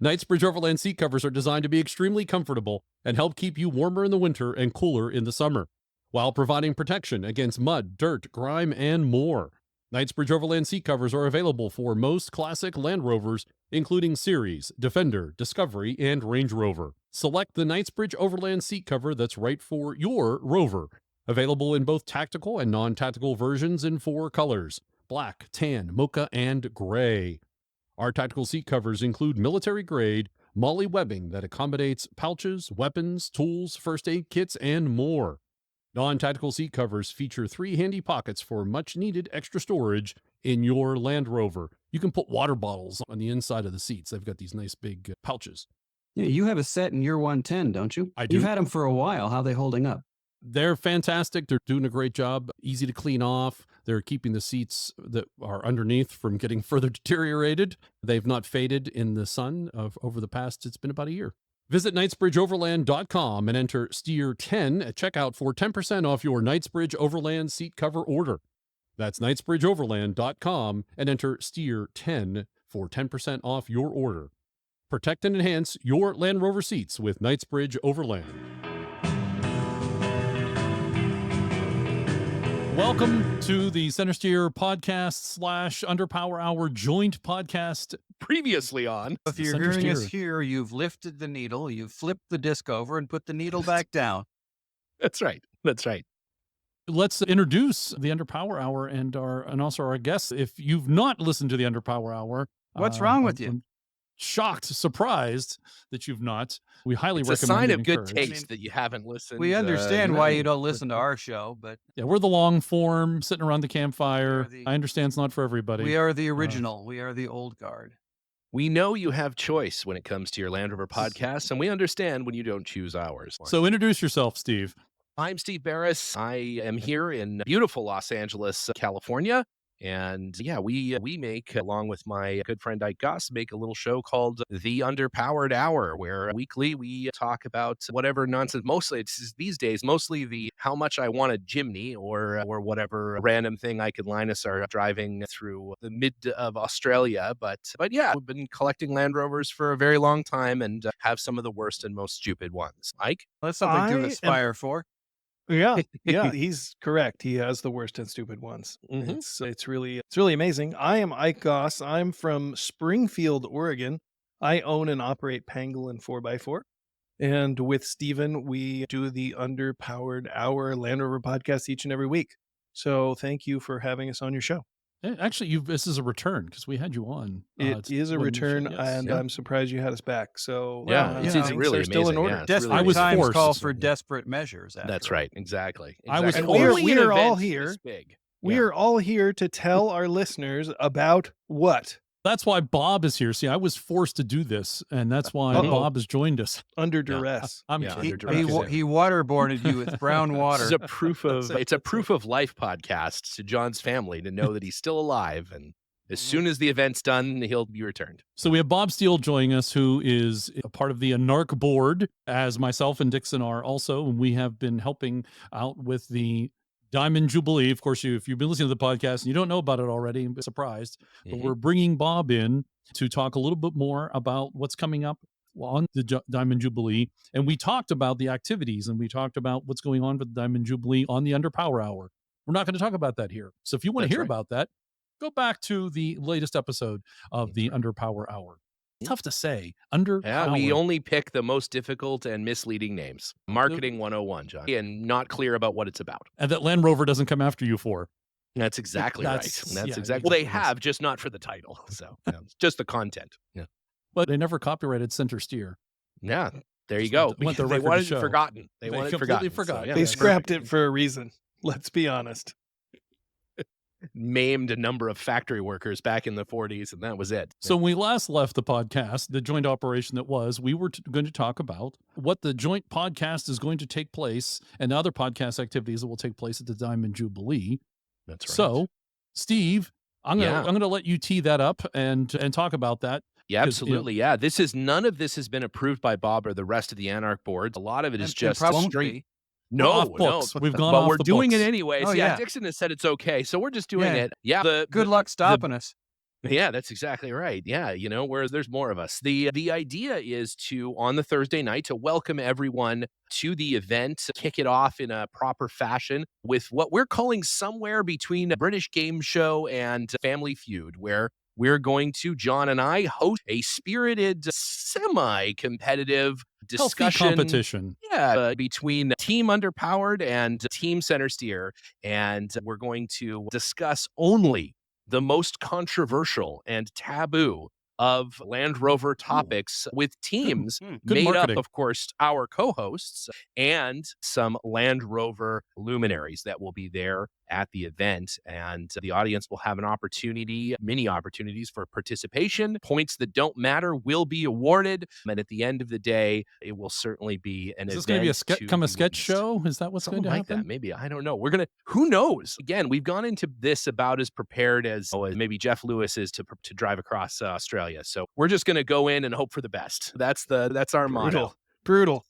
S2: Knightsbridge Overland seat covers are designed to be extremely comfortable and help keep you warmer in the winter and cooler in the summer, while providing protection against mud, dirt, grime, and more. Knightsbridge Overland seat covers are available for most classic Land Rovers, including Series, Defender, Discovery, and Range Rover. Select the Knightsbridge Overland seat cover that's right for your Rover. Available in both tactical and non-tactical versions in 4 colors: black, tan, mocha, and gray. Our tactical seat covers include military-grade MOLLE webbing that accommodates pouches, weapons, tools, first aid kits, and more. Non-tactical seat covers feature 3 handy pockets for much-needed extra storage in your Land Rover. You can put water bottles on the inside of the seats. They've got these nice big pouches.
S3: Yeah, you have a set in your 110, don't you?
S2: I do.
S3: You've had them for a while. How are they holding up?
S2: They're fantastic. They're doing a great job. Easy to clean off. They're keeping the seats that are underneath from getting further deteriorated. They've not faded in the sun over the past, it's been about a year. Visit knightsbridgeoverland.com and enter STEER10 at checkout for 10% off your Knightsbridge Overland seat cover order. That's knightsbridgeoverland.com and enter STEER10 for 10% off your order. Protect and enhance your Land Rover seats with Knightsbridge Overland. Welcome to the Centresteer podcast / Underpower Hour joint podcast.
S5: Previously on.
S3: If you're hearing us here, you've lifted the needle, you've flipped the disc over and put the needle back down.
S5: That's right. That's right.
S2: Let's introduce the Underpower Hour and also our guests. If you've not listened to the Underpower Hour,
S3: What's wrong with you?
S2: I'm shocked, surprised that you've not. We highly
S5: It's
S2: recommend.
S5: a sign
S2: and
S5: of good
S2: encourage.
S5: taste that you haven't listened.
S3: We understand why you don't listen to our show, but
S2: Yeah, we're the long form, sitting around the campfire.
S3: the-
S2: I understand it's not for everybody.
S3: we are the original. We are the old guard.
S5: We know you have choice when it comes to your Land Rover podcast, and we understand when you don't choose ours.
S2: So introduce yourself, Steve.
S5: I'm Steve Barris. I am here in beautiful Los Angeles, California. And yeah, we make, along with my good friend Ike Goss, make a little show called The Underpowered Hour, where weekly we talk about whatever nonsense. Mostly it's these days, mostly the how much I want a Jimny or whatever random thing Ike and Linus are driving through the mid of Australia. But yeah, we've been collecting Land Rovers for a very long time and have some of the worst and most stupid ones. Ike?
S3: That's something to
S6: I
S3: aspire for.
S6: Yeah, yeah, he's correct. He has the worst and stupid ones.
S5: Mhm.
S6: It's really amazing. I am Ike Goss. I'm from Springfield, Oregon. I own and operate Pangolin 4x4. And with Steven, we do the Underpowered Hour Land Rover podcast each and every week. So thank you for having us on your show.
S2: Actually, this is a return because we had you on.
S6: It is a
S2: when you
S6: return,
S2: should- yes.
S6: and
S5: Yeah.
S6: I'm surprised you had us back. So
S5: Yeah,
S6: things
S5: it's really
S6: are still in
S5: amazing,
S6: order.
S5: yeah. It's
S3: Desperate
S5: really
S2: I was
S3: times
S2: forced.
S3: call for desperate measures. after
S5: That's
S3: all.
S5: right. Exactly.
S2: I was
S5: Exactly.
S2: forced.
S5: Only
S6: We
S5: an
S6: are all
S5: event
S6: here.
S5: this big.
S6: We
S5: Yeah.
S6: are all here to tell our listeners about what?
S2: That's why Bob is here. See, I was forced to do this, and that's why Bob has joined us.
S6: Under duress.
S2: I'm
S5: Yeah,
S2: kidding.
S5: under duress.
S3: He waterboarded you with brown
S5: This
S3: water.
S5: is a proof of it's a proof of life podcast to John's family to know that he's still alive, and as soon as the event's done, he'll be returned.
S2: So we have Bob Steele joining us, who is a part of the ANARC board, as myself and Dixon are also, and we have been helping out with the Diamond Jubilee. Of course, if you've been listening to the podcast and you don't know about it already, I'm surprised, but we're bringing Bob in to talk a little bit more about what's coming up on the Diamond Jubilee. And we talked about the activities, and we talked about what's going on with the Diamond Jubilee on the Under Power Hour. We're not going to talk about that here. So if you want to hear about that, go back to the latest episode of the Under Power Hour. Tough to say. Under Power.
S5: We only pick the most difficult and misleading names. Marketing 101, John, and not clear about what it's about.
S2: And that Land Rover doesn't come after you for.
S5: That's exactly right. That's exactly. Well, they have, just not for the title. So just the content. Yeah.
S2: But they never copyrighted Centresteer.
S5: Yeah. There you go.
S2: Want the
S5: They
S2: record
S5: wanted
S2: to
S5: it
S2: show.
S5: forgotten. They wanted it
S2: completely
S5: forgotten.
S2: forgot.
S5: So,
S6: They scrapped it for a reason. Let's be honest.
S5: Maimed a number of factory workers back in the 40s, and that was it.
S2: So when we last left the podcast, the joint operation that was, we were going to talk about what the joint podcast is going to take place and other podcast activities that will take place at the Diamond Jubilee.
S5: That's right.
S2: So, Steve, I'm gonna let you tee that up and talk about that.
S5: Yeah, absolutely. Yeah, none of this has been approved by Bob or the rest of the ANARC board. A lot of it is just straight.
S2: No, we've gone
S5: but
S2: off
S5: we're
S2: the
S5: doing
S2: books.
S5: it anyways.
S3: Oh,
S5: yeah, Dixon has said it's okay, so we're just doing it. Yeah.
S3: Good luck stopping us.
S5: Yeah, that's exactly right. Yeah, whereas there's more of us. The idea is to, on the Thursday night, to welcome everyone to the event, kick it off in a proper fashion with what we're calling somewhere between a British game show and Family Feud, where we're going to, John and I, host a spirited, semi-competitive discussion.
S2: Healthy competition.
S5: Yeah, between Team Underpowered and Team Centresteer. And we're going to discuss only the most controversial and taboo of Land Rover topics with teams made
S2: marketing.
S5: up, of course, our co-hosts and some Land Rover luminaries that will be there at the event. And the audience will have an opportunity, many opportunities for participation. Points that don't matter will be awarded. And at the end of the day, it will certainly be an event.
S2: Is this going to be a sketch show? Is that what's going to happen?
S5: That, maybe. I don't know. Who knows? Again, we've gone into this about as prepared as maybe Jeff Lewis is to drive across Australia. So we're just going to go in and hope for the best. That's our motto.
S6: Brutal.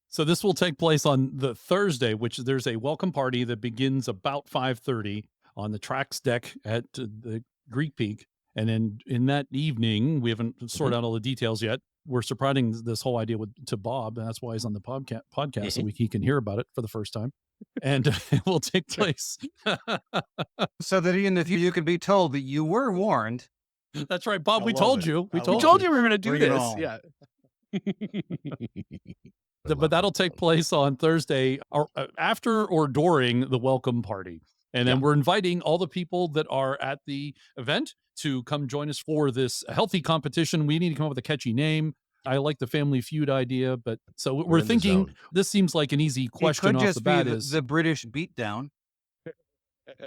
S2: So this will take place on the Thursday, which there's a welcome party that begins about 5:30 on the tracks deck at the Greek Peak. And then in that evening, we haven't sorted out all the details yet. We're spreading this whole idea to Bob, and that's why he's on the podcast so he can hear about it for the first time. And it will take place.
S3: So that in the future you can be told that you were warned.
S2: That's right, Bob. We told you. We told
S5: you we were going to do
S3: Bring it
S5: this.
S3: on.
S5: Yeah.
S2: But that'll take place on Thursday or after or during the welcome party. And then we're inviting all the people that are at the event to come join us for this healthy competition. We need to come up with a catchy name. I like the Family Feud idea, but so we're thinking this seems like an easy question off the bat. Is
S3: the British beatdown?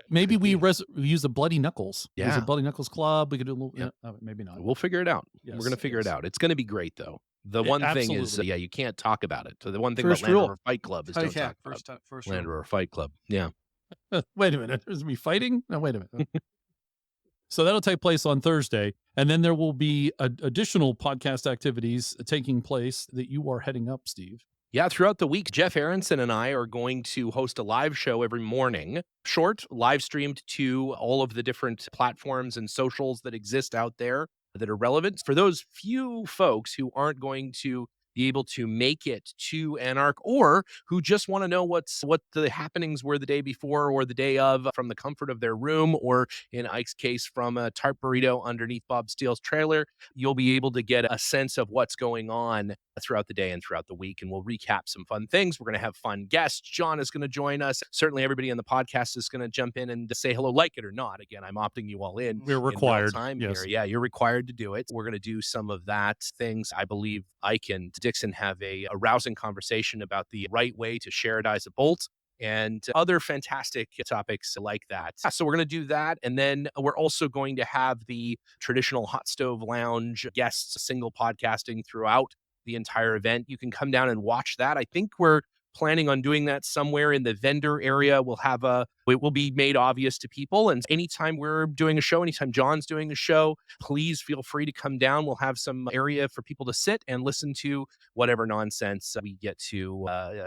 S2: Maybe we use the Bloody Knuckles.
S5: Yeah.
S2: Use a Bloody Knuckles Club. We could do a little, maybe not.
S5: We'll figure it out.
S2: Yes,
S5: we're going to figure it out. It's going to be great, though. The one thing is, you can't talk about it. So the one thing about Land Rover Fight Club is don't talk about Land Rover Fight Club. Yeah.
S2: Wait a minute. Is me fighting? No, wait a minute. So that'll take place on Thursday. And then there will be additional podcast activities taking place that you are heading up, Steve.
S5: Yeah, throughout the week, Jeff Aronson and I are going to host a live show every morning, short, live streamed to all of the different platforms and socials that exist out there that are relevant. For those few folks who aren't going to be able to make it to ANARC or who just want to know what the happenings were the day before or the day of from the comfort of their room, or in Ike's case, from a tarp burrito underneath Bob Steele's trailer, you'll be able to get a sense of what's going on throughout the day and throughout the week. And we'll recap some fun things. We're going to have fun guests. John is going to join us. Certainly everybody on the podcast is going to jump in and say hello, like it or not. Again, I'm opting you all in.
S2: We're required.
S5: Time
S2: yes.
S5: here. Yeah, you're required to do it. We're going to do some of that things. I believe Ike and Dixon have a rousing conversation about the right way to Sherrodize a bolt. and other fantastic topics like that. So we're going to do that. And then we're also going to have the traditional hot stove lounge guests, single podcasting throughout the entire event. You can come down and watch that. I think we're planning on doing that somewhere in the vendor area. It will be made obvious to people. And anytime we're doing a show, anytime John's doing a show, please feel free to come down. We'll have some area for people to sit and listen to whatever nonsense we get to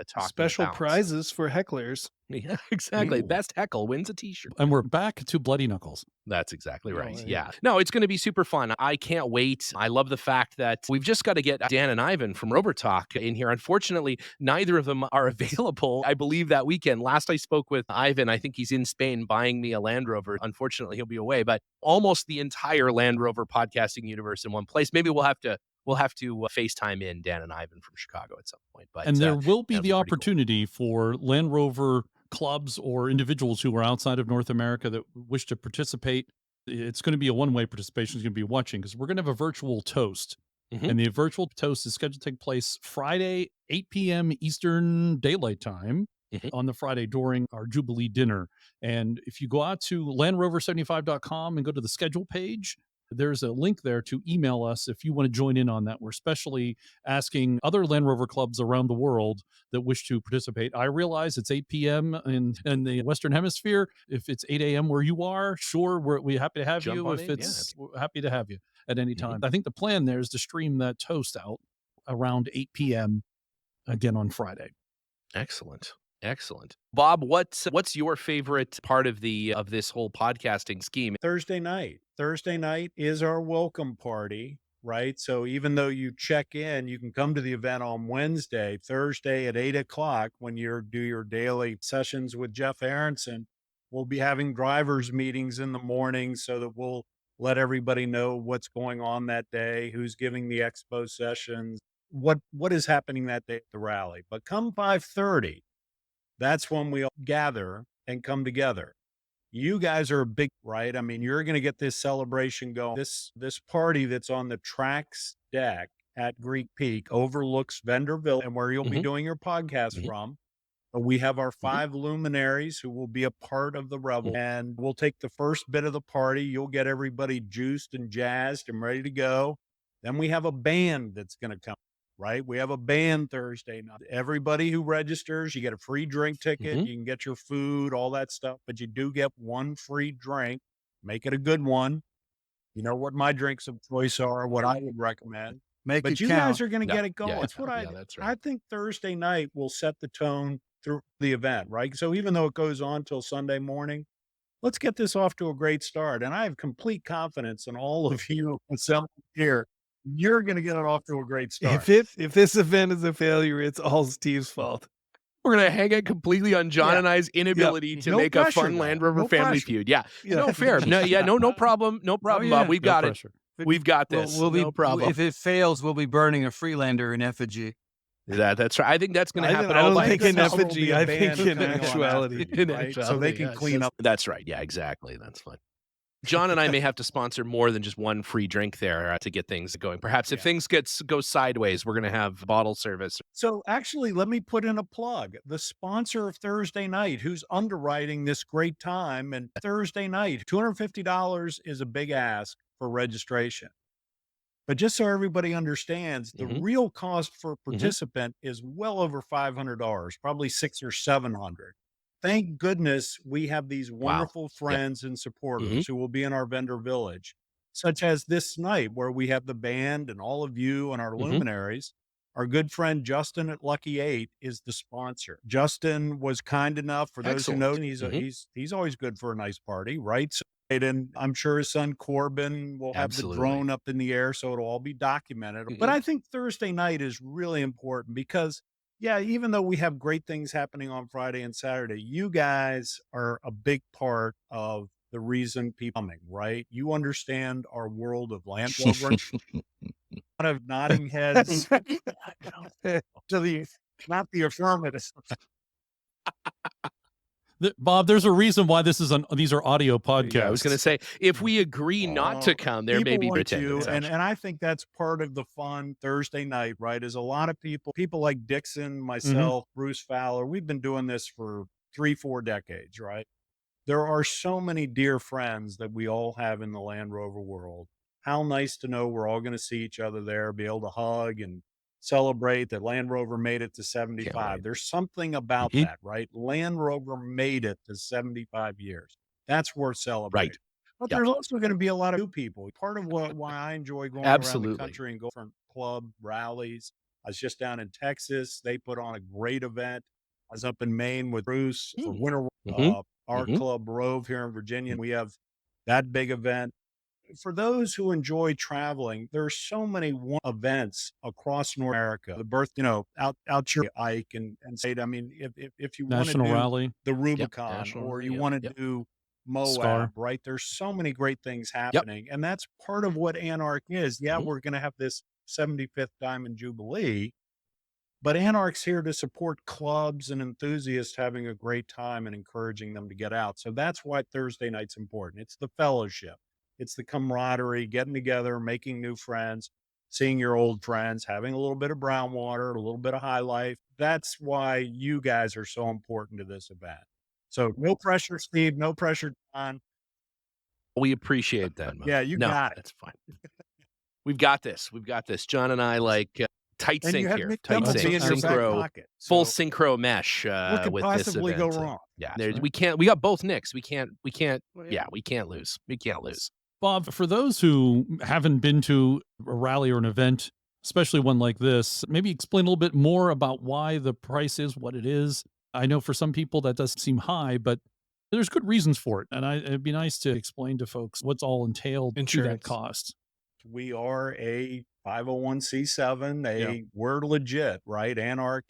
S5: talk
S6: Special
S5: about.
S6: prizes for hecklers.
S5: Yeah, exactly.
S2: Ooh.
S5: Best heckle wins a t-shirt.
S2: And we're back to Bloody Knuckles.
S5: That's exactly right.
S6: Oh,
S5: Yeah. No, it's going to be super fun. I can't wait. I love the fact that we've just got to get Dan and Ivan from Rover Talk in here. Unfortunately, neither of them are available, I believe, that weekend. Last I spoke with Ivan, I think he's in Spain buying me a Land Rover. Unfortunately, he'll be away, but almost the entire Land Rover podcasting universe in one place. Maybe we'll have to FaceTime in Dan and Ivan from Chicago at some point. But
S2: And there will be
S5: that'd
S2: the
S5: be pretty cool.
S2: opportunity for Land Rover clubs or individuals who are outside of North America that wish to participate. It's going to be a one-way participation. It's going to be watching because we're going to have a virtual toast.
S5: Mhm.
S2: And the virtual toast is scheduled to take place Friday, 8 p.m. Eastern Daylight Time on the Friday during our Jubilee dinner. And if you go out to landrover75.com and go to the schedule page, there's a link there to email us if you want to join in on that. We're especially asking other Land Rover clubs around the world that wish to participate. I realize it's 8 p.m. in the Western Hemisphere. If it's 8 a.m. where you are, sure, we're happy to have
S5: Jump
S2: you.
S5: on
S2: If
S5: in,
S2: it's we're happy to have you at any time. I think the plan there is to stream that toast out around 8 p.m. again on Friday.
S5: Excellent. Bob, what's your favorite part of this whole podcasting scheme?
S7: Thursday night. Thursday night is our welcome party, right? So even though you check in, you can come to the event on Wednesday. Thursday at 8:00, when you do your daily sessions with Jeff Aronson, we'll be having drivers meetings in the morning so that we'll let everybody know what's going on that day, who's giving the expo sessions, what is happening that day at the rally. But come 5:30, that's when we all gather and come together. You guys are big, right? I mean, you're going to get this celebration going. This party that's on the tracks deck at Greek Peak overlooks Vendor Village and where you'll be doing your podcast from. We have our 5 luminaries who will be a part of the revel, and we'll take the first bit of the party. You'll get everybody juiced and jazzed and ready to go. Then we have a band that's going to come. Right? We have a band Thursday night. Everybody who registers, you get a free drink ticket. You can get your food, all that stuff, but you do get one free drink. Make it a good one. You know what my drinks of choice are, what I would recommend. But you guys are going to get it going. That's right. I think Thursday night will set the tone through the event, right? So even though it goes on till Sunday morning, let's get this off to a great start. And I have complete confidence in all of you assembled here. You're going to get it off to a great start.
S6: If this event is a failure, it's all Steve's fault.
S5: We're going to hang it completely on John and I's inability to make a fun Land Rover family feud. Yeah. No, fair. No problem. No problem, Bob. We've got it. We've got this. No problem.
S3: If it fails, we'll be burning a Freelander in effigy.
S5: That's right. I think that's going to happen.
S6: I don't think in effigy. I think in actuality.
S7: So they can clean up.
S5: That's right. Yeah, exactly. That's fine. John and I may have to sponsor more than just one free drink there to get things going. Perhaps if things go sideways, we're going to have bottle service.
S7: So actually, let me put in a plug. The sponsor of Thursday night, who's underwriting this great time, and Thursday night, $250 is a big ask for registration. But just so everybody understands, the real cost for a participant is well over $500, probably $600 or $700. Thank goodness we have these wonderful friends and supporters who will be in our vendor village, such as this night where we have the band and all of you and our luminaries. Our good friend Justin at Lucky 8 is the sponsor. Justin was kind enough, for those who know, he's always good for a nice party, right? So, and I'm sure his son Corbin will have the drone up in the air, so it'll all be documented. But I think Thursday night is really important because even though we have great things happening on Friday and Saturday, you guys are a big part of the reason people are coming, right? You understand our world of Land Rover. A lot of nodding heads to not the affirmative.
S2: Bob, there's a reason why these are audio podcasts.
S5: Yeah, I was going to say, if we agree not to come, there may be pretenders.
S7: And I think that's part of the fun Thursday night, right? Is a lot of people like Dixon, myself, Bruce Fowler, we've been doing this for 3-4 decades, right? There are so many dear friends that we all have in the Land Rover world. How nice to know we're all going to see each other there, be able to hug and celebrate that Land Rover made it to 75. There's something about
S2: Mhm.
S7: that, right? Land Rover made it to 75 years. That's worth celebrating.
S5: Right.
S7: But
S5: Yep.
S7: there's also going to be a lot of new people. Part of why I enjoy going around the
S5: Absolutely.
S7: country and go from club rallies. I was just down in Texas. They put on a great event. I was up in Maine with Bruce for Winter.
S5: Mm-hmm.
S7: Our club Rove here in Virginia. We have that big event. For those who enjoy traveling, there's so many events across North America. The birth, out your Ike and say, I mean, if you want to
S2: National
S7: do
S2: Rally,
S7: the Rubicon
S5: National
S7: or
S5: Rally,
S7: you
S5: yep,
S7: want to
S5: yep.
S7: do Moab,
S2: Scar.
S7: right? There's so many great things happening. And that's part of what Anarch is. Yeah,
S5: Mhm.
S7: we're going to have this 75th Diamond Jubilee, but Anarch's here to support clubs and enthusiasts having a great time and encouraging them to get out. So that's why Thursday night's important. It's the fellowship. It's the camaraderie, getting together, making new friends, seeing your old friends, having a little bit of brown water, a little bit of high life. That's why you guys are so important to this event. So no pressure, Steve. No pressure, John.
S5: We appreciate that, Mo.
S7: Yeah, you
S5: No,
S7: got it.
S5: that's fine. We've got this. We've got this. John and I tight
S7: And you
S5: sync
S7: have
S5: here.
S7: Nick
S5: Tight
S7: Dumba
S5: sync.
S7: in your back
S5: Synchro.
S7: pocket.
S5: Full
S7: So
S5: synchro mesh
S7: what could
S5: with this
S7: possibly go
S5: event.
S7: wrong?
S5: Yeah,
S2: That's right.
S5: we can't. We got both Nicks. We can't. Yeah, we can't lose. We can't lose.
S2: Bob, for those who haven't been to a rally or an event, especially one like this, maybe explain a little bit more about why the price is what it is. I know for some people that does seem high, but there's good reasons for it. And it'd be nice to explain to folks what's all entailed to that
S6: Insurance.
S2: cost.
S7: We are a 501c7. We're legit, right? Anarch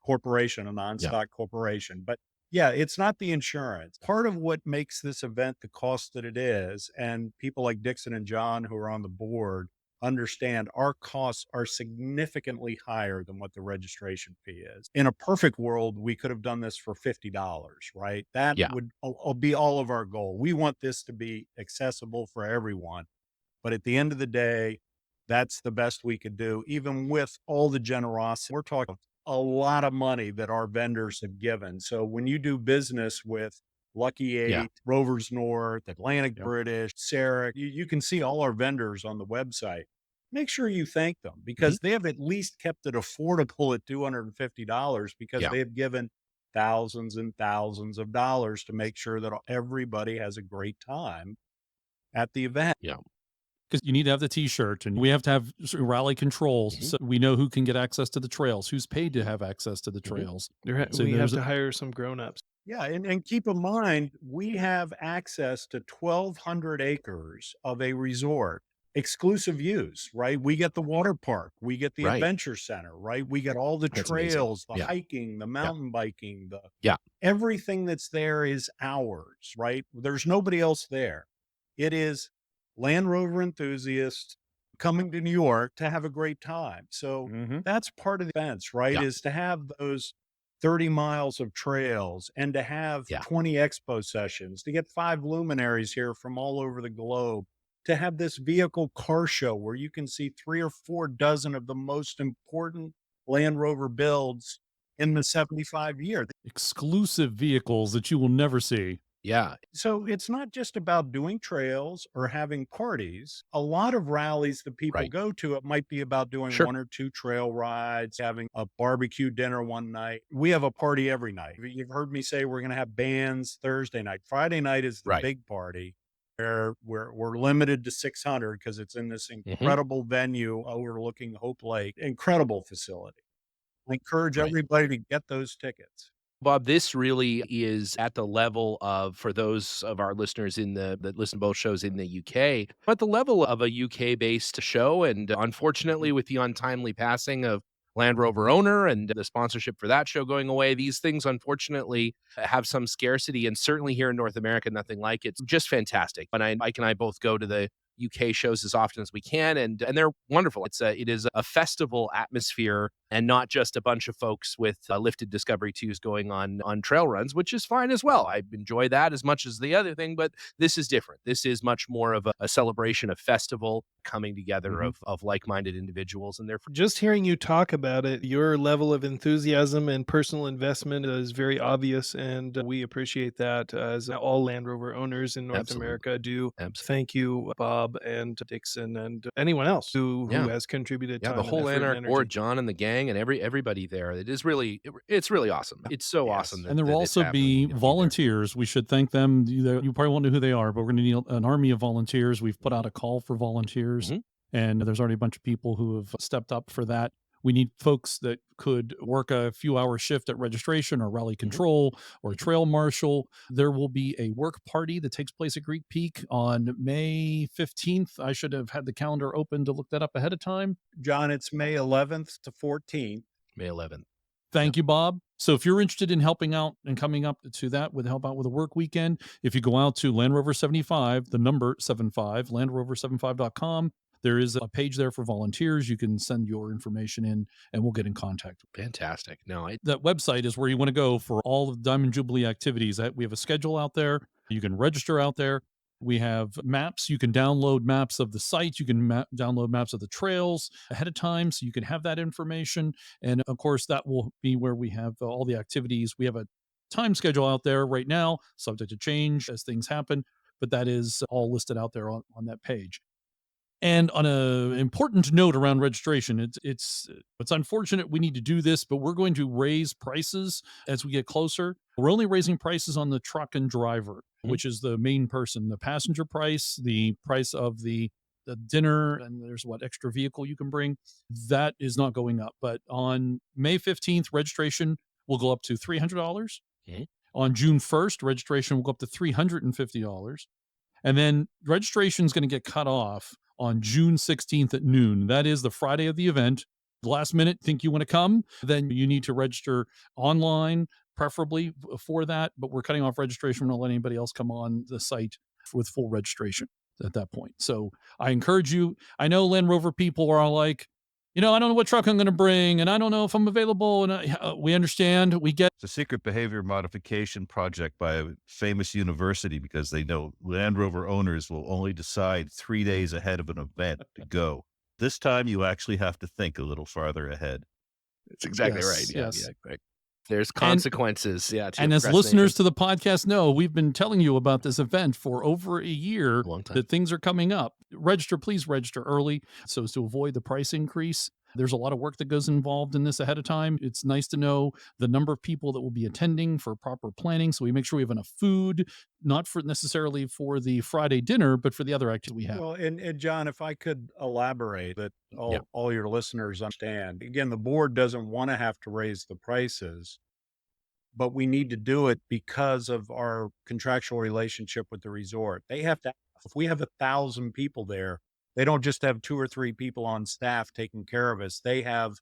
S7: Corporation, a non-stock corporation. But yeah, it's not the insurance. Part of what makes this event the cost that it is, and people like Dixon and John who are on the board understand our costs are significantly higher than what the registration fee is. In a perfect world, we could have done this for $50, right? That
S5: Yeah.
S7: would be all of our goal. We want this to be accessible for everyone. But at the end of the day, that's the best we could do, even with all the generosity. We're talking a lot of money that our vendors have given. So when you do business with Lucky 8,
S5: Yeah.
S7: Rovers North, Atlantic
S2: Yep.
S7: British, Sarah, you can see all our vendors on the website. Make sure you thank them because they have at least kept it affordable at $250 because
S5: Yeah.
S7: they have given thousands and thousands of dollars to make sure that everybody has a great time at the event.
S5: Yeah.
S2: Because you need to have the T-shirt, and we have to have certain rally controls, so we know who can get access to the trails, who's paid to have access to the trails. So
S6: We have
S2: there's
S6: to hire some grown-ups.
S7: Yeah, and keep in mind, we have access to 1,200 acres of a resort, exclusive use, right? We get the water park, we get the
S5: Right.
S7: adventure center, right? We get all the
S5: That's amazing.
S7: trails, the
S5: Yeah.
S7: hiking, the mountain biking,
S5: Yeah.
S7: everything that's there is ours, right? There's nobody else there. It is Land Rover enthusiasts coming to New York to have a great time. So that's part of the events, right?
S5: Yeah.
S7: Is to have those 30 miles of trails and to have 20 expo sessions, to get 5 luminaries here from all over the globe, to have this vehicle car show where you can see 3 or 4 dozen of the most important Land Rover builds in the 75 year.
S2: exclusive vehicles that you will never see.
S5: Yeah.
S7: So it's not just about doing trails or having parties. A lot of rallies that people
S5: Right.
S7: go to, it might be about doing
S5: Sure.
S7: 1 or 2 trail rides, having a barbecue dinner one night. We have a party every night. You've heard me say we're going to have bands Thursday night. Friday night is the
S5: Right.
S7: big party where we're limited to 600 because it's in this incredible venue overlooking Hope Lake. Incredible facility. I encourage
S5: Right.
S7: everybody to get those tickets.
S5: Bob, this really is at the level of, for those of our listeners that listen to both shows in the UK, at the level of a UK-based show. And unfortunately, with the untimely passing of Land Rover owner and the sponsorship for that show going away, these things unfortunately have some scarcity. And certainly here in North America, nothing like it. It's just fantastic. And Mike and I both go to the UK shows as often as we can, and they're wonderful. It is a festival atmosphere, and not just a bunch of folks with lifted Discovery 2s going on trail runs, which is fine as well. I enjoy that as much as the other thing, but this is different. This is much more of a celebration, a festival coming together of like-minded individuals, and they're
S6: Just hearing you talk about it, your level of enthusiasm and personal investment is very obvious, and we appreciate that, as all Land Rover owners in North
S5: Absolutely.
S6: America do.
S5: Absolutely.
S6: Thank you, Bob and Dixon, and anyone else who has contributed time
S5: the
S6: and
S5: whole
S6: effort and
S5: Anarch
S6: energy.
S5: board, John and the gang, and everybody there. It's really awesome. It's so awesome.
S2: And there will
S5: that it's
S2: also be
S5: happening.
S2: volunteers. We should thank them. You probably won't know who they are, but we're going to need an army of volunteers. We've put out a call for volunteers, and there's already a bunch of people who have stepped up for that. We need folks that could work a few-hour shift at registration or rally control or trail marshal. There will be a work party that takes place at Greek Peak on May 15th. I should have had the calendar open to look that up ahead of time.
S7: John, it's May 11th to 14th.
S5: May 11th.
S2: Thank you, Bob. So if you're interested in helping out and coming up to that with help out with a work weekend, if you go out to Land Rover 75, the number 75, landrover75.com, there is a page there for volunteers. You can send your information in and we'll get in contact.
S5: Fantastic.
S2: That website is where you want to go for all of Diamond Jubilee activities. We have a schedule out there. You can register out there. We have maps. You can download maps of the site. You can download maps of the trails ahead of time, so you can have that information. And of course, that will be where we have all the activities. We have a time schedule out there right now, subject to change as things happen, but that is all listed out there on that page. And on an important note around registration, it's unfortunate we need to do this, but we're going to raise prices as we get closer. We're only raising prices on the truck and driver, which is the main person. The passenger price, the price of the dinner, and there's extra vehicle you can bring, that is not going up. But on May 15th, registration will go up to $300. On June 1st, registration will go up to $350. And then registration is going to get cut off on June 16th at noon. That is the Friday of the event. Last minute, think you want to come? Then you need to register online, preferably for that. But we're cutting off registration. We're not letting anybody else come on the site with full registration at that point. So I encourage you. I know Land Rover people are all like, I don't know what truck I'm going to bring, and I don't know if I'm available. And we understand. We get
S4: It's a secret behavior modification project by a famous university, because they know Land Rover owners will only decide 3 days ahead of an event to go. This time, you actually have to think a little farther ahead.
S5: That's exactly right.
S2: Yes.
S5: Yeah. There's consequences.
S2: And as listeners to the podcast know, we've been telling you about this event for over a year,
S5: long time.
S2: that things are coming up. Please register early so as to avoid the price increase. There's a lot of work that goes involved in this ahead of time. It's nice to know the number of people that will be attending for proper planning. So we make sure we have enough food, not for necessarily for the Friday dinner, but for the other activity we have.
S7: Well, and John, if I could elaborate that all your listeners understand. Again, the board doesn't want to have to raise the prices, but we need to do it because of our contractual relationship with the resort. They have to, if we have 1,000 people there, they don't just have 2 or 3 people on staff taking care of us. They have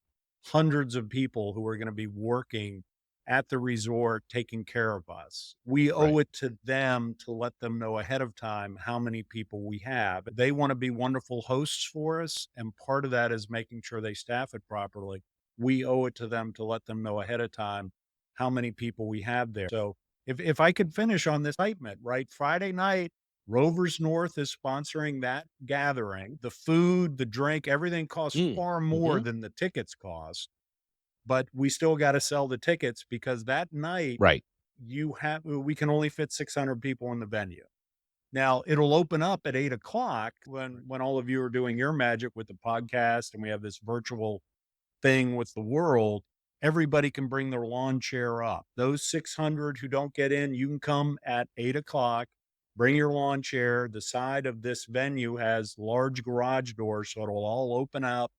S7: hundreds of people who are going to be working at the resort taking care of us. We owe it to them to let them know ahead of time how many people we have. They want to be wonderful hosts for us, and part of that is making sure they staff it properly. We owe it to them to let them know ahead of time how many people we have there. So if I could finish on this excitement, right? Friday night, Rovers North is sponsoring that gathering. The food, the drink, everything costs far more than the tickets cost. But we still got to sell the tickets, because that night, we can only fit 600 people in the venue. Now, it'll open up at 8:00 when all of you are doing your magic with the podcast and we have this virtual thing with the world. Everybody can bring their lawn chair up. Those 600 who don't get in, you can come at 8:00. Bring your lawn chair. The side of this venue has large garage doors, so it'll all open up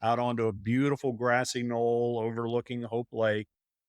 S7: out onto a beautiful grassy knoll overlooking Hope Lake.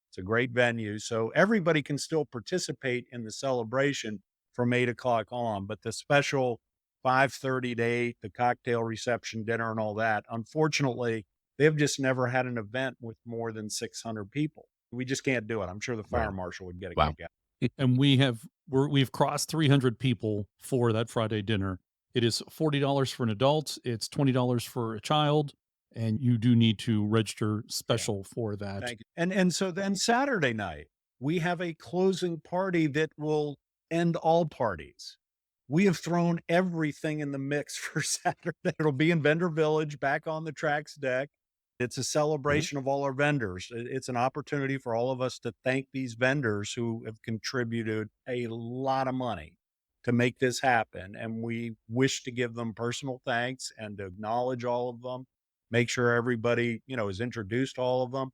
S7: It's a great venue. So everybody can still participate in the celebration from 8:00 on, but the special 5:30 to 8, the cocktail reception, dinner, and all that, unfortunately, they've just never had an event with more than 600 people. We just can't do it. I'm sure the fire marshal would get a kick out.
S2: And we've crossed 300 people for that Friday dinner. It is $40 for an adult. It's $20 for a child. And you do need to register special for that.
S7: Thank you. And so then Saturday night, we have a closing party that will end all parties. We have thrown everything in the mix for Saturday. It'll be in Vendor Village, back on the tracks deck. It's a celebration of all our vendors. It's an opportunity for all of us to thank these vendors who have contributed a lot of money to make this happen. And we wish to give them personal thanks and to acknowledge all of them, make sure everybody, is introduced to all of them.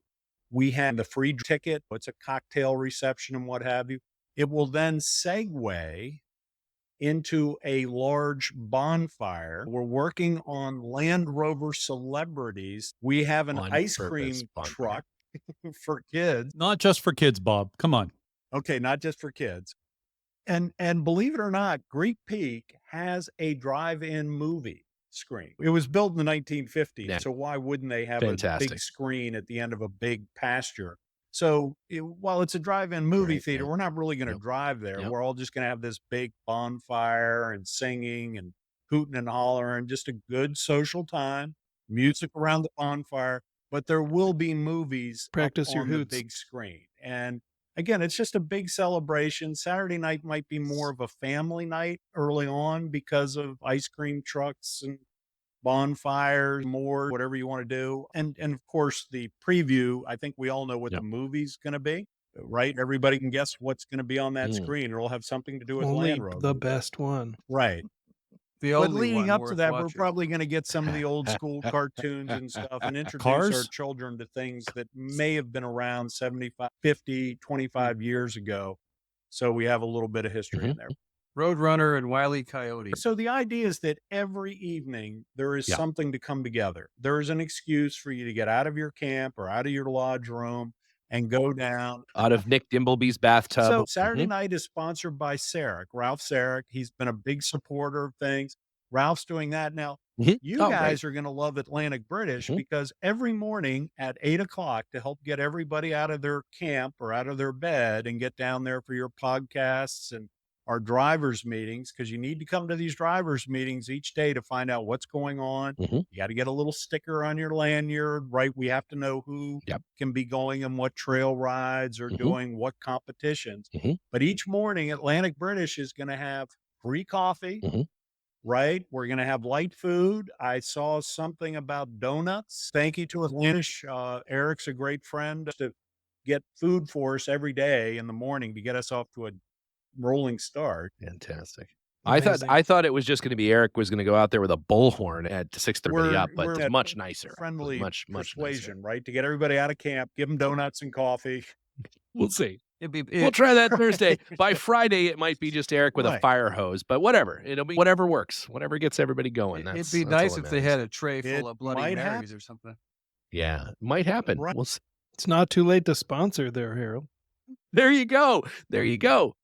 S7: We have the free ticket. It's a cocktail reception and what have you. It will then segue into a large bonfire. We're working on Land Rover celebrities. We have an ice cream truck for kids.
S2: Not just for kids, Bob. Come on.
S7: Okay, not just for kids. And believe it or not, Greek Peak has a drive-in movie screen. It was built in the 1950s, so why wouldn't they have a big screen at the end of a big pasture? So while it's a drive-in movie theater, we're not really going to drive there. We're all just going to have this big bonfire and singing and hooting and hollering, just a good social time, music around the bonfire. But there will be movies
S6: Practice your
S7: on the
S6: hoots.
S7: big screen. And again, it's just a big celebration. Saturday night might be more of a family night early on because of ice cream trucks and bonfires, more, whatever you want to do. And of course, the preview, I think we all know what the movie's going to be, right? Everybody can guess what's going to be on that screen. It'll have something to do with
S6: Only
S7: Land Rover.
S6: the best one.
S7: Right.
S3: The
S7: But
S3: only
S7: leading
S3: one
S7: up
S3: worth
S7: to that,
S3: watching.
S7: we're probably going to get some of the old school cartoons and stuff and introduce
S2: Cars?
S7: our children to things that may have been around 75, 50, 25 years ago. So we have a little bit of history in there.
S3: Roadrunner and Wile E. Coyote.
S7: So the idea is that every evening there is something to come together. There is an excuse for you to get out of your camp or out of your lodge room and go down.
S5: Out of Nick Dimbleby's bathtub.
S7: So Saturday night is sponsored by Sarek, Ralph Sarek. He's been a big supporter of things. Ralph's doing that now. You guys are going to love Atlantic British because every morning at 8:00 to help get everybody out of their camp or out of their bed and get down there for your podcasts and our drivers meetings, because you need to come to these drivers meetings each day to find out what's going on. You got to get a little sticker on your lanyard, right? We have to know who can be going and what trail rides or doing what competitions. But each morning, Atlantic British is going to have free coffee, right? We're going to have light food. I saw something about donuts. Thank you to Atlantic. Eric's a great friend to get food for us every day in the morning to get us off to a rolling start.
S5: Fantastic.
S6: Amazing.
S5: I thought it was just going to be Eric was going to go out there with a bullhorn at 6:30 up, but
S7: we're
S5: it's
S7: at
S5: much nicer.
S7: Friendly
S5: much
S7: persuasion,
S5: nicer.
S7: right? To get everybody out of camp, give them donuts and coffee.
S5: We'll see.
S3: We'll
S5: We'll try that Thursday. By Friday, it might be just Eric with a fire hose, but whatever. It'll be whatever works, whatever gets everybody going.
S3: It'd be nice if they had a tray full of Bloody Marys or something.
S5: Yeah, might happen.
S7: Right.
S5: We'll see.
S6: It's not too late to sponsor there, Harold.
S5: There you go. There you go.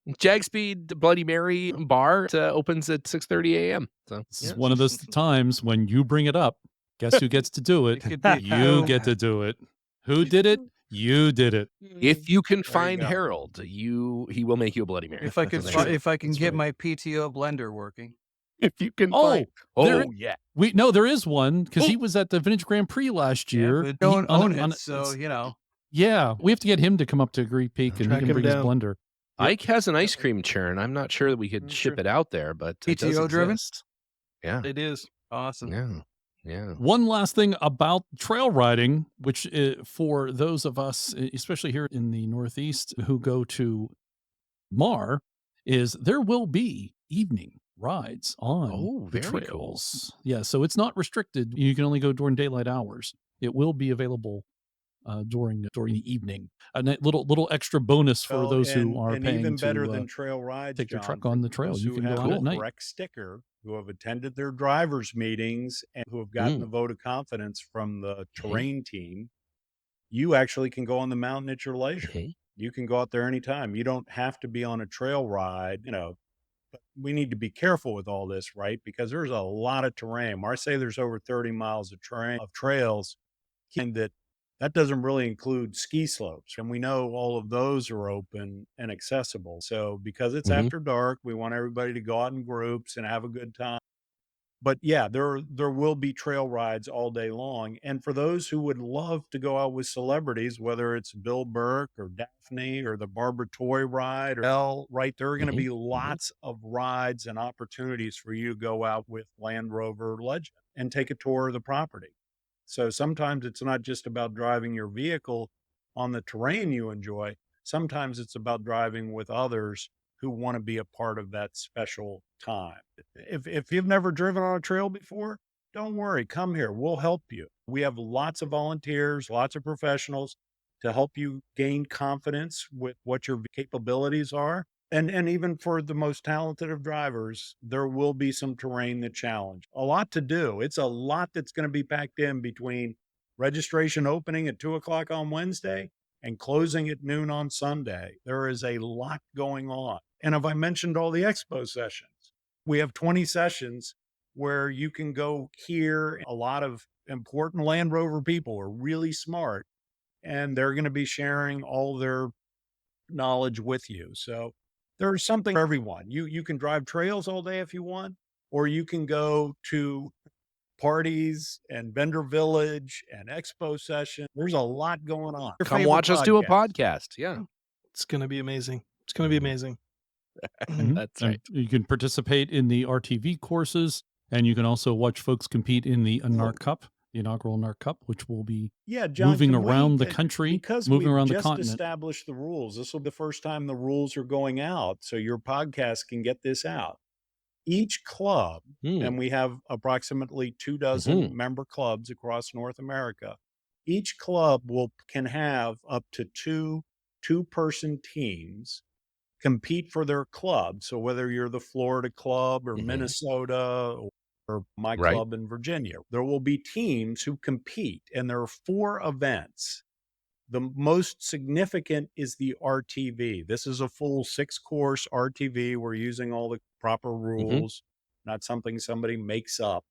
S5: Jagspeed Bloody Mary bar opens at 6:30 a.m. So
S2: This is one of those times when you bring it up. Guess who gets to do it? You get to do it. Who did it? You did it.
S5: If you can find Harold, he will make you a Bloody Mary.
S3: If I can get my PTO blender working.
S5: If you can
S2: Oh,
S5: find.
S2: yeah. There is one because he was at the Vintage Grand Prix last year.
S3: Yeah, but don't own it, so you know.
S2: Yeah, we have to get him to come up to Greek Peak and he can bring his blender.
S5: Ike has an ice cream churn. I'm not sure that we could ship it out there, but it does
S3: PTO driven?
S5: exist. Yeah.
S6: It is.
S3: Awesome.
S5: Yeah.
S2: One last thing about trail riding, which for those of us, especially here in the Northeast, who go to Mar, is there will be evening rides on the trails. Cool. Yeah, so it's not restricted. You can only go during daylight hours. It will be available during the evening. A little extra bonus for those who are paying
S7: even better
S2: to
S7: than trail rides.
S2: take their
S7: John,
S2: truck on the trail. You can go out at night.
S7: Correct sticker, who have attended their drivers meetings and who have gotten a vote of confidence from the terrain team. You actually can go on the mountain at your leisure. You can go out there anytime. You don't have to be on a trail ride, But we need to be careful with all this, right? Because there's a lot of terrain. Marseille, there's over 30 miles of trails, and that doesn't really include ski slopes. And we know all of those are open and accessible. So because it's after dark, we want everybody to go out in groups and have a good time. But yeah, there will be trail rides all day long. And for those who would love to go out with celebrities, whether it's Bill Burke or Daphne or the Barbara Toy ride or right, there are going to be lots of rides and opportunities for you to go out with Land Rover Legend and take a tour of the property. So sometimes it's not just about driving your vehicle on the terrain you enjoy. Sometimes it's about driving with others who want to be a part of that special time. If you've never driven on a trail before, don't worry, come here. We'll help you. We have lots of volunteers, lots of professionals to help you gain confidence with what your capabilities are. And even for the most talented of drivers, there will be some terrain that challenge. A lot to do. It's a lot that's going to be packed in between registration opening at 2:00 on Wednesday and closing at noon on Sunday. There is a lot going on. And have I mentioned all the expo sessions? We have 20 sessions where you can go hear a lot of important Land Rover people are really smart, and they're going to be sharing all their knowledge with you. So there's something for everyone. You can drive trails all day if you want, or you can go to parties and vendor village and expo session. There's a lot going on.
S5: Come watch us do a podcast. Yeah.
S6: It's going to be amazing. It's going to be amazing.
S5: That's right.
S2: And you can participate in the RTV courses, and you can also watch folks compete in the NARC Cup, the inaugural NARC Cup, which will be
S7: John,
S2: moving around the country,
S7: because
S2: moving around the
S7: just
S2: continent.
S7: Established the rules. This will be the first time the rules are going out, so your podcast can get this out. Each club, and we have approximately 24 member clubs across North America. Each club can have up to two-person teams compete for their club. So whether you're the Florida club or Minnesota or my club in Virginia, there will be teams who compete, and there are 4 events. The most significant is the RTV. This is a full 6-course RTV. We're using all the proper rules, not something somebody makes up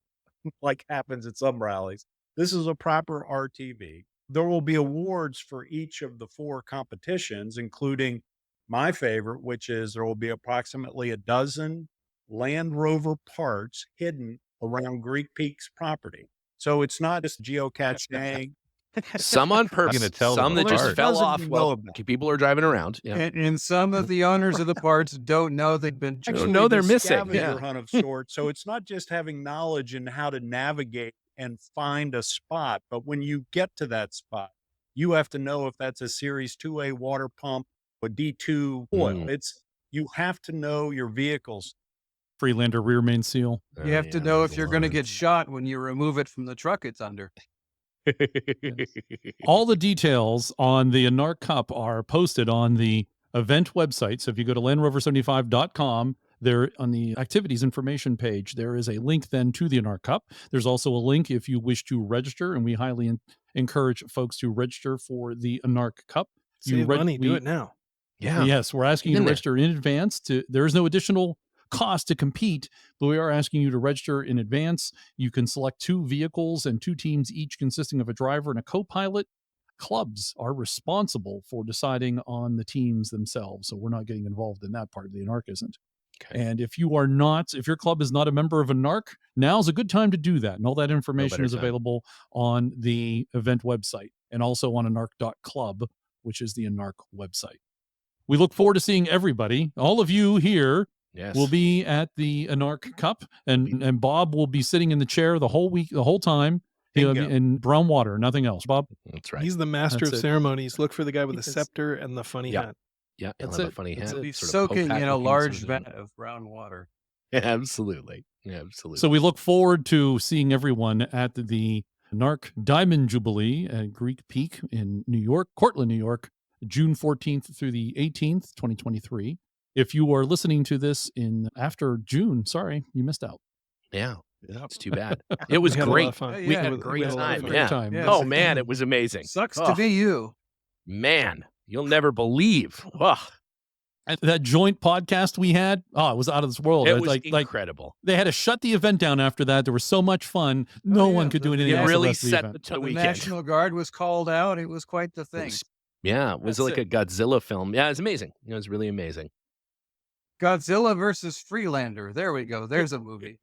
S7: like happens at some rallies. This is a proper RTV. There will be awards for each of the 4 competitions, including my favorite, which is there will be approximately a dozen Land Rover parts hidden around Greek Peak's property. So it's not just geocaching.
S5: Some on purpose,
S4: gonna tell
S5: some
S4: them
S5: that just
S4: apart.
S5: fell
S3: Doesn't
S5: off
S3: know
S5: while
S3: about.
S5: people are driving around. Yeah.
S3: And some of the owners of the parts don't know they've been
S5: Actually,
S3: chosen.
S5: no, they're
S7: the
S5: missing.
S7: scavenger
S5: Yeah.
S7: hunt of sorts. So it's not just having knowledge in how to navigate and find a spot, but when you get to that spot, you have to know if that's a Series 2A water pump, a D2 oil. You have to know your vehicles.
S2: Freelander rear main seal.
S3: You have to know if you're going to get shot when you remove it from the truck it's under.
S2: All the details on the NARC Cup are posted on the event website. So if you go to landrover75.com, there on the activities information page, there is a link then to the NARC Cup. There's also a link if you wish to register, and we highly encourage folks to register for the NARC Cup.
S6: Save money. Do it now.
S5: Yeah.
S2: Yes, we're asking you to register in advance. There is no additional cost to compete, but we are asking you to register in advance. You can select 2 vehicles and 2 teams, each consisting of a driver and a co-pilot. Clubs are responsible for deciding on the teams themselves, so we're not getting involved in that part. The NARC isn't.
S5: Okay.
S2: And if your club is not a member of a NARC, now's a good time to do that. And all that information is available on the event website and also on anarc.club, which is the NARC website. We look forward to seeing everybody. All of you here will be at the NARC Cup, and Bob will be sitting in the chair the whole week, the whole time. He'll be in brown water, nothing else. Bob?
S5: That's right.
S6: He's the master
S2: That's
S6: of
S2: it.
S6: ceremonies. Look for the guy with the scepter and the funny hat.
S5: Yeah,
S2: That's
S5: he'll have
S2: it.
S5: a funny
S2: That's
S5: hat.
S2: it.
S3: Be
S5: sort of
S3: soaking
S5: Pope
S3: in
S5: hat
S3: a
S5: looking
S3: large
S5: something.
S3: vat of brown water.
S5: Yeah, absolutely.
S2: So we look forward to seeing everyone at the NARC Diamond Jubilee at Greek Peak in New York, Cortland, New York, June 14th through the 18th, 2023. If you are listening to this after June, sorry, you missed out.
S5: Yeah. It's too bad. It was
S6: We had a lot
S5: great.
S6: of fun.
S5: We
S3: Yeah,
S5: had a
S3: we
S5: great
S6: had a lot of
S5: time.
S6: fun.
S5: Yeah.
S3: Yeah.
S5: Oh, man, it was amazing.
S3: Sucks
S5: Oh,
S3: to be you.
S5: Man, you'll never believe. Oh,
S2: And that joint podcast we had, it was out of this world.
S5: it was
S2: like
S5: incredible.
S2: they had to shut the event down after that. There was so much fun. No one could do anything
S5: It
S2: else.
S5: really
S2: the rest of the
S5: set
S2: event.
S5: the
S3: The
S5: weekend.
S3: National Guard was called out. It was quite the
S5: It
S3: thing.
S5: was- yeah, it was
S2: That's
S5: like a Godzilla film. Yeah, it was amazing. It was really amazing.
S8: Godzilla versus Freelander. There we go. There's a movie.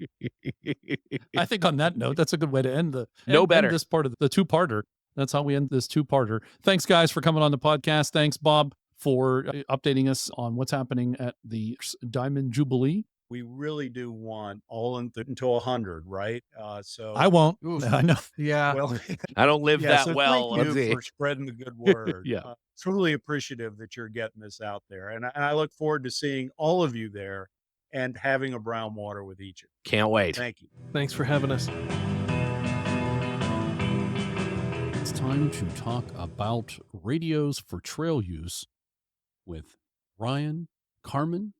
S2: I think on that note, that's a good way to end
S5: No better.
S2: end this part of the two-parter. That's how we end this two-parter. Thanks, guys, for coming on the podcast. Thanks, Bob, for updating us on what's happening at the Diamond Jubilee.
S7: We really do want all until 100, right? So
S2: I won't.
S8: Oof.
S2: I know.
S8: Yeah.
S7: well,
S5: I don't live that
S7: so
S5: well.
S7: Thank
S5: Let's
S7: you
S5: see.
S7: for spreading the good word.
S2: Yeah.
S7: Truly appreciative that you're getting this out there, and I look forward to seeing all of you there and having a brown water with each of you.
S5: Can't wait.
S7: Thank you.
S6: Thanks for having us.
S2: It's time to talk about radios for trail use with Ryan Carmen.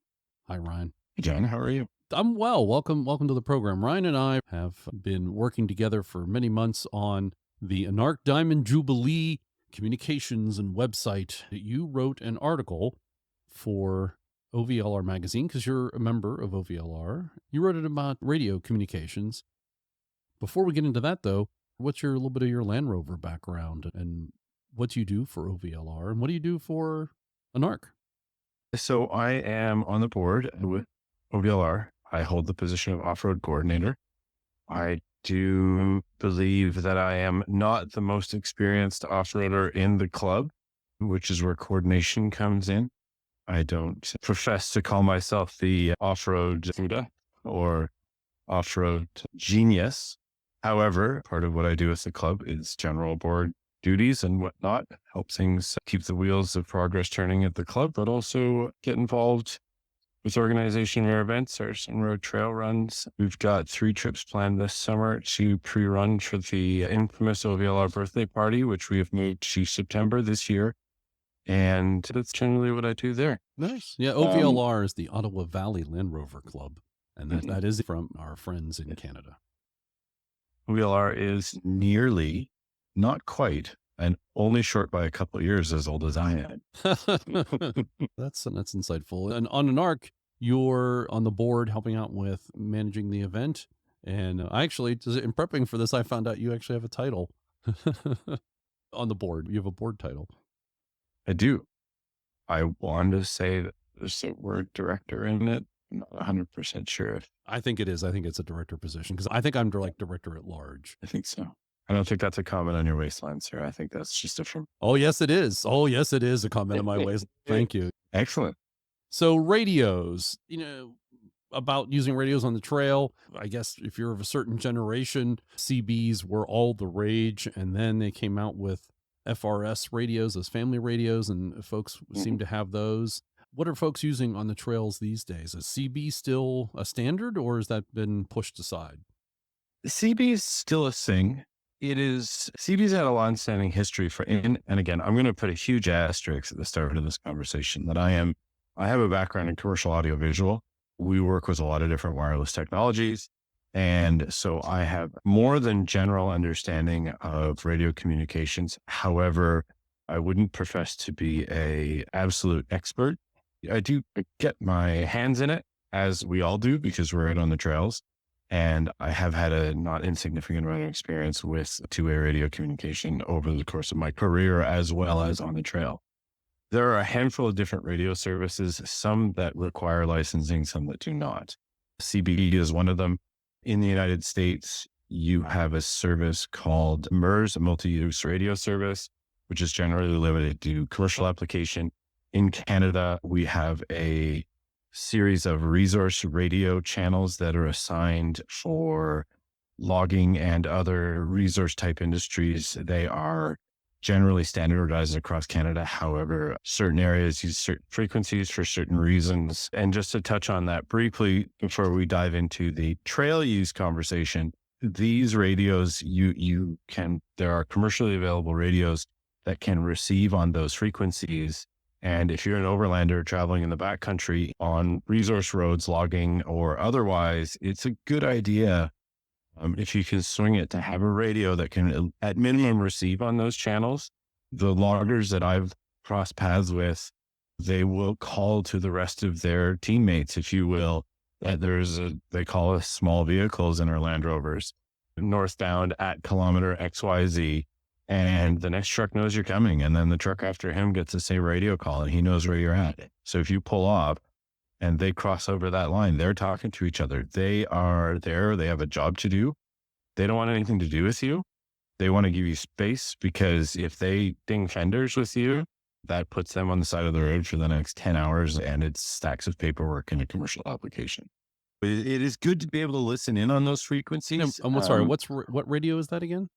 S2: Hi, Ryan.
S4: Hey, John, how are you?
S2: I'm well. Welcome to the program. Ryan and I have been working together for many months on the Anarch Diamond Jubilee communications and website. You wrote an article for OVLR magazine because you're a member of OVLR. You wrote it about radio communications. Before we get into that, though, what's a little bit of your Land Rover background and what do you do for OVLR and what do you do for Anarch?
S9: So I am on the board with OVLR. I hold the position of off-road coordinator. I do believe that I am not the most experienced off-roader in the club, which is where coordination comes in. I don't profess to call myself the off-road Buddha or off-road genius. However, part of what I do with the club is general board duties and whatnot, help things keep the wheels of progress turning at the club, but also get involved with organization of our events or some road trail runs. We've got 3 trips planned this summer to pre-run for the infamous OVLR birthday party, which we have moved to September this year. And that's generally what I do there.
S2: Nice. Yeah, OVLR is the Ottawa Valley Land Rover Club, and that is from our friends in Canada.
S9: OVLR is nearly, not quite, and only short by a couple of years as old as I am.
S2: That's insightful. And on Anarch, you're on the board helping out with managing the event. And I actually, in prepping for this, I found out you actually have a title on the board. You have a board title.
S9: I do. I want to say that there's the word director in it. I'm not 100% sure.
S2: I think it is. I think it's a director position because I think I'm like director at large.
S9: I think so. I don't think that's a comment on your waistline, sir. I think that's just a from.
S2: Oh, yes, it is. Oh, yes, it is a comment on my waist. Thank you.
S9: Excellent.
S2: So radios, about using radios on the trail. I guess if you're of a certain generation, CBs were all the rage. And then they came out with FRS radios as family radios, and folks seem to have those. What are folks using on the trails these days? Is CB still a standard or has that been pushed aside?
S9: CB is still a thing. It is, CB's had a long-standing history and again, I'm going to put a huge asterisk at the start of this conversation that I have a background in commercial audiovisual. We work with a lot of different wireless technologies. And so I have more than general understanding of radio communications. However, I wouldn't profess to be a absolute expert. I do get my hands in it, as we all do, because we're out on the trails. And I have had a not insignificant amount of experience with two-way radio communication over the course of my career, as well as on the trail. There are a handful of different radio services, some that require licensing, some that do not. CBE is one of them. In the United States, you have a service called MERS, a multi-use radio service, which is generally limited to commercial application. In Canada, we have a series of resource radio channels that are assigned for logging and other resource type industries. They are generally standardized across Canada. However, certain areas use certain frequencies for certain reasons. And just to touch on that briefly before we dive into the trail use conversation, these radios, there are commercially available radios that can receive on those frequencies. And if you're an overlander traveling in the backcountry on resource roads, logging or otherwise, it's a good idea if you can swing it to have a radio that can at minimum receive on those channels. The loggers that I've crossed paths with, they will call to the rest of their teammates, if you will, that they call us small vehicles in our Land Rovers, northbound at kilometer XYZ. And the next truck knows you're coming. And then the truck after him gets the same radio call and he knows where you're at. So if you pull off, and they cross over that line. They're talking to each other. They are there. They have a job to do. They don't want anything to do with you. They want to give you space, because if they ding fenders with you, that puts them on the side of the road for the next 10 hours, and it's stacks of paperwork in a commercial application. But it is good to be able to listen in on those frequencies.
S2: Sorry, what radio is that again?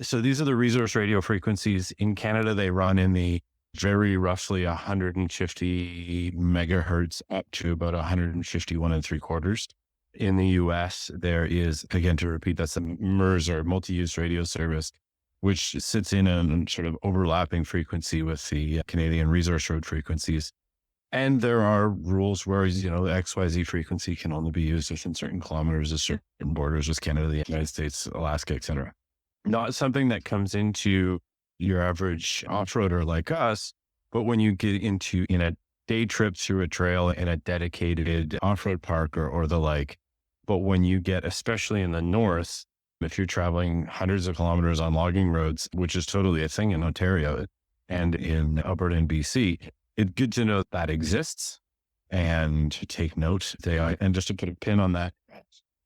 S9: So these are the resource radio frequencies. In Canada, they run in the very roughly 150 megahertz up to about 151 and 3/4. In the US, there is, again, to repeat, that's the MERS, or multi-use radio service, which sits in a sort of overlapping frequency with the Canadian resource road frequencies. And there are rules where, the XYZ frequency can only be used within certain kilometers of certain borders with Canada, the United States, Alaska, etc. Not something that comes into your average off-roader like us, but when you get into in a day trip through a trail in a dedicated off-road park or the like. But when you get, especially in the north, if you're traveling hundreds of kilometers on logging roads, which is totally a thing in Ontario and in Alberta and BC, it's good to know that exists and to take note. And just to put a pin on that,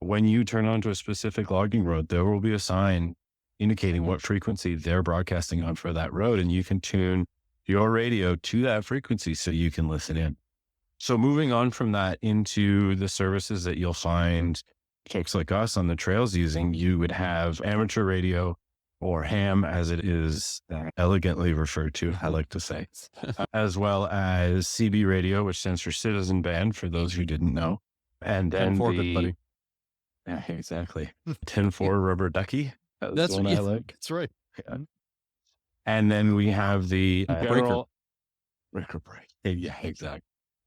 S9: when you turn onto a specific logging road, there will be a sign indicating what frequency they're broadcasting on for that road, and you can tune your radio to that frequency so you can listen in. So moving on from that into the services that you'll find folks like us on the trails using, you would have amateur radio, or ham as it is elegantly referred to, I like to say, as well as CB radio, which stands for Citizen Band, for those who didn't know. And then
S2: 10-4, good buddy.
S9: Yeah, exactly. 10-4 rubber ducky.
S2: That's
S9: what I like.
S2: That's right.
S9: Yeah. And then we have the
S2: Breaker
S9: break. Yeah, exactly.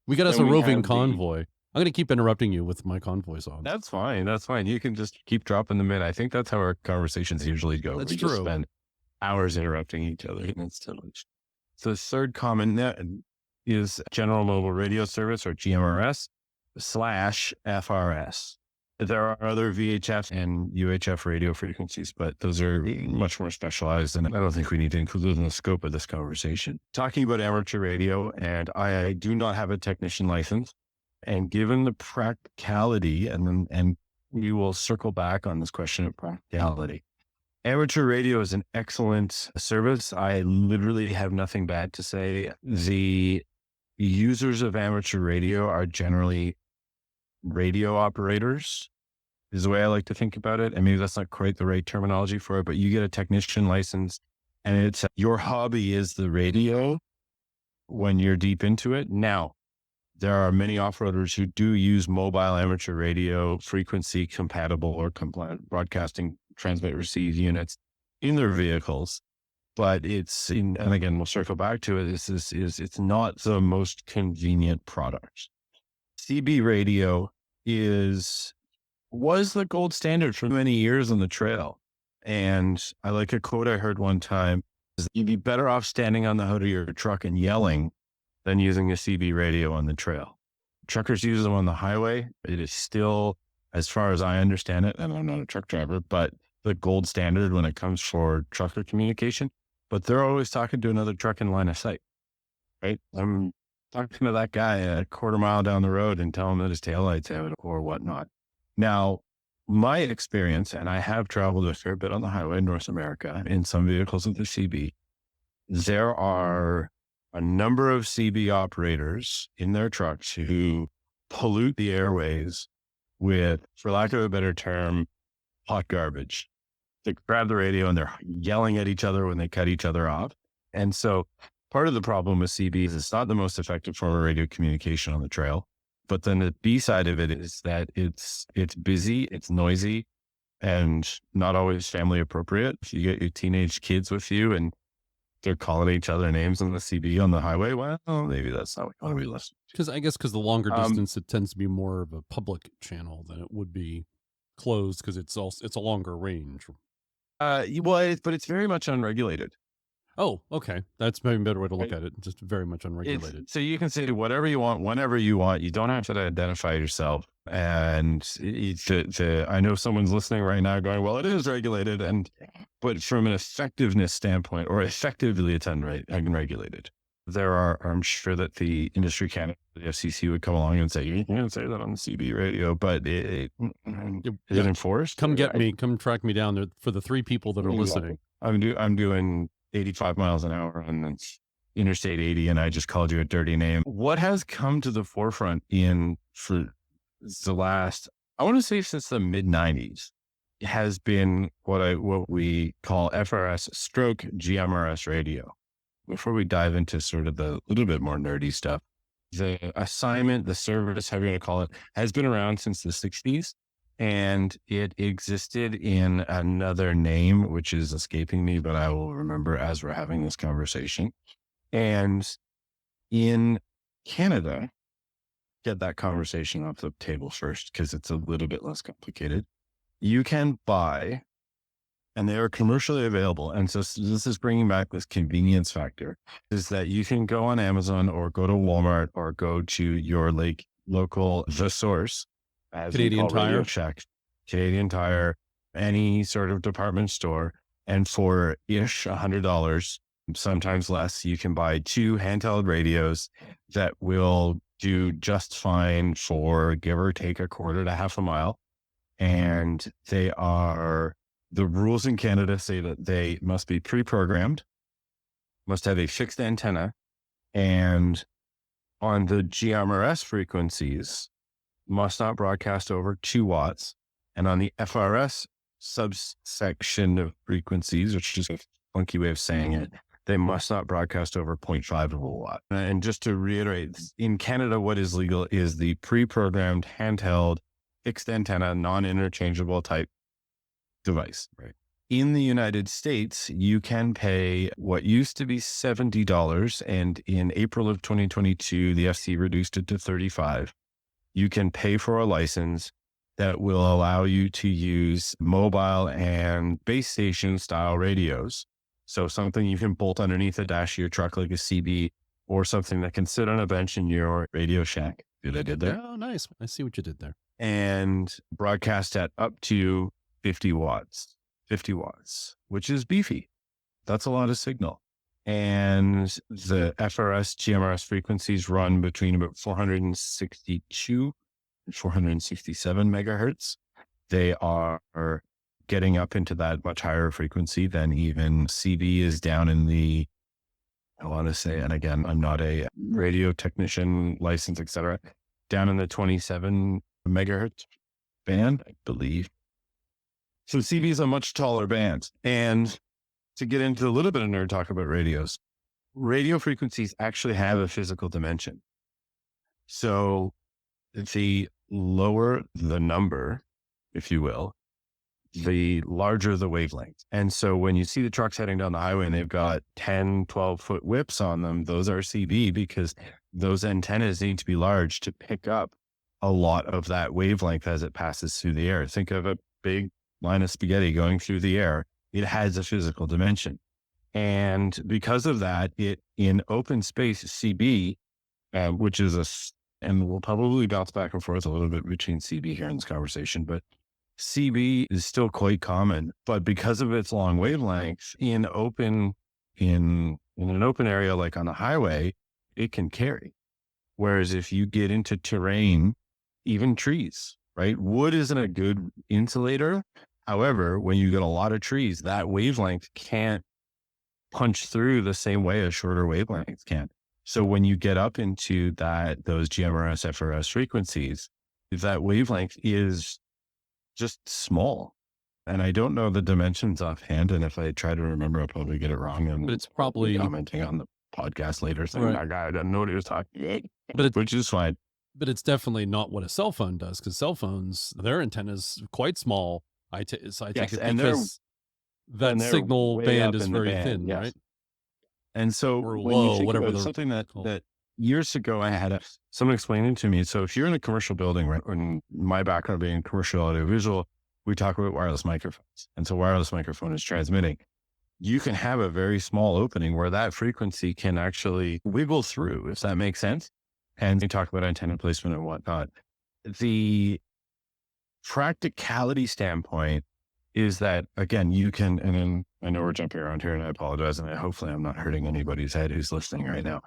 S2: We got us
S9: Then
S2: a
S9: we
S2: roving
S9: have the-
S2: convoy. I'm going to keep interrupting you with my convoy songs.
S9: That's fine. That's fine. You can just keep dropping them in. I think that's how our conversations usually go.
S2: That's
S9: We just
S2: true.
S9: spend hours interrupting each other. And it's still. So the third common net is General Mobile Radio Service, or GMRS / FRS. There are other VHF and UHF radio frequencies, but those are much more specialized, and I don't think we need to include those in the scope of this conversation. Talking about amateur radio, and I do not have a technician license, and given the practicality, and we will circle back on this question of practicality. Amateur radio is an excellent service. I literally have nothing bad to say. The users of amateur radio are generally radio operators, is the way I like to think about it. And maybe that's not quite the right terminology for it, but you get a technician license, and it's your hobby is the radio when you're deep into it. Now, there are many off-roaders who do use mobile amateur radio frequency compatible or compliant broadcasting transmit receive units in their vehicles, but and again, we'll circle back to it. It's not the most convenient product. CB radio was the gold standard for many years on the trail. And I like a quote I heard one time, is you'd be better off standing on the hood of your truck and yelling than using a CB radio on the trail. Truckers use them on the highway. It is still, as far as I understand it, and I'm not a truck driver, but the gold standard when it comes for trucker communication. But they're always talking to another truck in line of sight, right? I'm talking to that guy a quarter mile down the road and tell him that his taillight's out or whatnot. Now, my experience, and I have traveled a fair bit on the highway in North America in some vehicles with the CB, there are a number of CB operators in their trucks who pollute the airways with, for lack of a better term, hot garbage. They grab the radio and they're yelling at each other when they cut each other off. And so part of the problem with CB is it's not the most effective form of radio communication on the trail. But then the B side of it is that it's busy, it's noisy, and not always family appropriate. If you get your teenage kids with you and they're calling each other names on the CB on the highway, well, maybe that's not what you want to be listening to.
S2: Because the longer distance, it tends to be more of a public channel than it would be closed, because it's a longer range.
S9: But it's very much unregulated.
S2: Oh, okay. That's maybe a better way to look at it. Just very much unregulated.
S9: So you can say whatever you want, whenever you want. You don't have to identify yourself. And I know someone's listening right now going, well, it is regulated. But from an effectiveness standpoint, or effectively, it's unregulated. I'm sure that the industry candidate, the FCC would come along and say, you can't say that on the CB radio, but is it enforced?
S2: Come get me, come track me down there for the 3 people that are listening.
S9: I'm doing 85 miles an hour on Interstate 80, and I just called you a dirty name. What has come to the forefront for the last, I want to say since the mid 90s, has been what we call FRS stroke GMRS radio. Before we dive into sort of the little bit more nerdy stuff, the assignment, the service, however you want to call it, has been around since the 60s, and it existed in another name, which is escaping me, but I will remember as we're having this conversation. And in Canada, get that conversation off the table first, because it's a little bit less complicated. You can buy, and they are commercially available. And so this is bringing back this convenience factor, is that you can go on Amazon or go to Walmart or go to your local The Source, as
S2: Canadian Tire,
S9: Radio Shack, Canadian Tire, any sort of department store. And for $100, sometimes less, you can buy 2 handheld radios that will do just fine for give or take a quarter to half a mile. And the rules in Canada say that they must be pre-programmed, must have a fixed antenna, and on the GMRS frequencies, must not broadcast over 2 watts. And on the FRS subsection of frequencies, which is a funky way of saying it, they must not broadcast over 0.5 of a watt. And just to reiterate, in Canada, what is legal is the pre-programmed handheld fixed antenna, non-interchangeable type device. Right. In the United States, you can pay what used to be $70, and in April of 2022, the FCC reduced it to $35. You can pay for a license that will allow you to use mobile and base station style radios. So something you can bolt underneath the dash of your truck like a CB, or something that can sit on a bench in your Radio Shack. I did there?
S2: Oh, nice. I see what you did there.
S9: And broadcast at up to 50 watts, which is beefy. That's a lot of signal. And the FRS GMRS frequencies run between about 462 and 467 megahertz. They are getting up into that much higher frequency than even CB is down in the, I want to say, and again, I'm not a radio technician license, etc., down in the 27 megahertz band, I believe. So CB is a much taller band. And to get into a little bit of nerd talk about radios, radio frequencies actually have a physical dimension. So the lower the number, if you will, the larger the wavelength. And so when you see the trucks heading down the highway and they've got 10, 12-foot whips on them, those are CB, because those antennas need to be large to pick up a lot of that wavelength as it passes through the air. Think of a big line of spaghetti going through the air. It has a physical dimension. And because of that, it in open space CB, which is and we'll probably bounce back and forth a little bit between CB here in this conversation, but CB is still quite common. But because of its long wavelength in an open area like on the highway, it can carry. Whereas if you get into terrain, even trees, right? Wood isn't a good insulator. However, when you get a lot of trees, that wavelength can't punch through the same way a shorter wavelength can. So when you get up into those GMRS FRS frequencies, that wavelength is just small. And I don't know the dimensions offhand. And if I try to remember, I'll probably get it wrong. And
S2: but it's probably
S9: commenting on the podcast later saying,
S2: right,
S9: that guy doesn't know what he was talking about,
S2: but
S9: which is fine.
S2: But it's definitely not what a cell phone does, because cell phones, their antenna's quite small. I take it because that signal band is very thin, yes, right?
S9: And so
S2: or
S9: when
S2: low,
S9: you think
S2: whatever
S9: about something that years ago I had someone explaining to me. So if you're in a commercial building, right, and my background being commercial audiovisual, we talk about wireless microphones. And so wireless microphone is transmitting. You can have a very small opening where that frequency can actually wiggle through, if that makes sense. And we talk about antenna placement and whatnot. The practicality standpoint is that, again, you can, and then I know we're jumping around here and I apologize, and hopefully I'm not hurting anybody's head who's listening right now.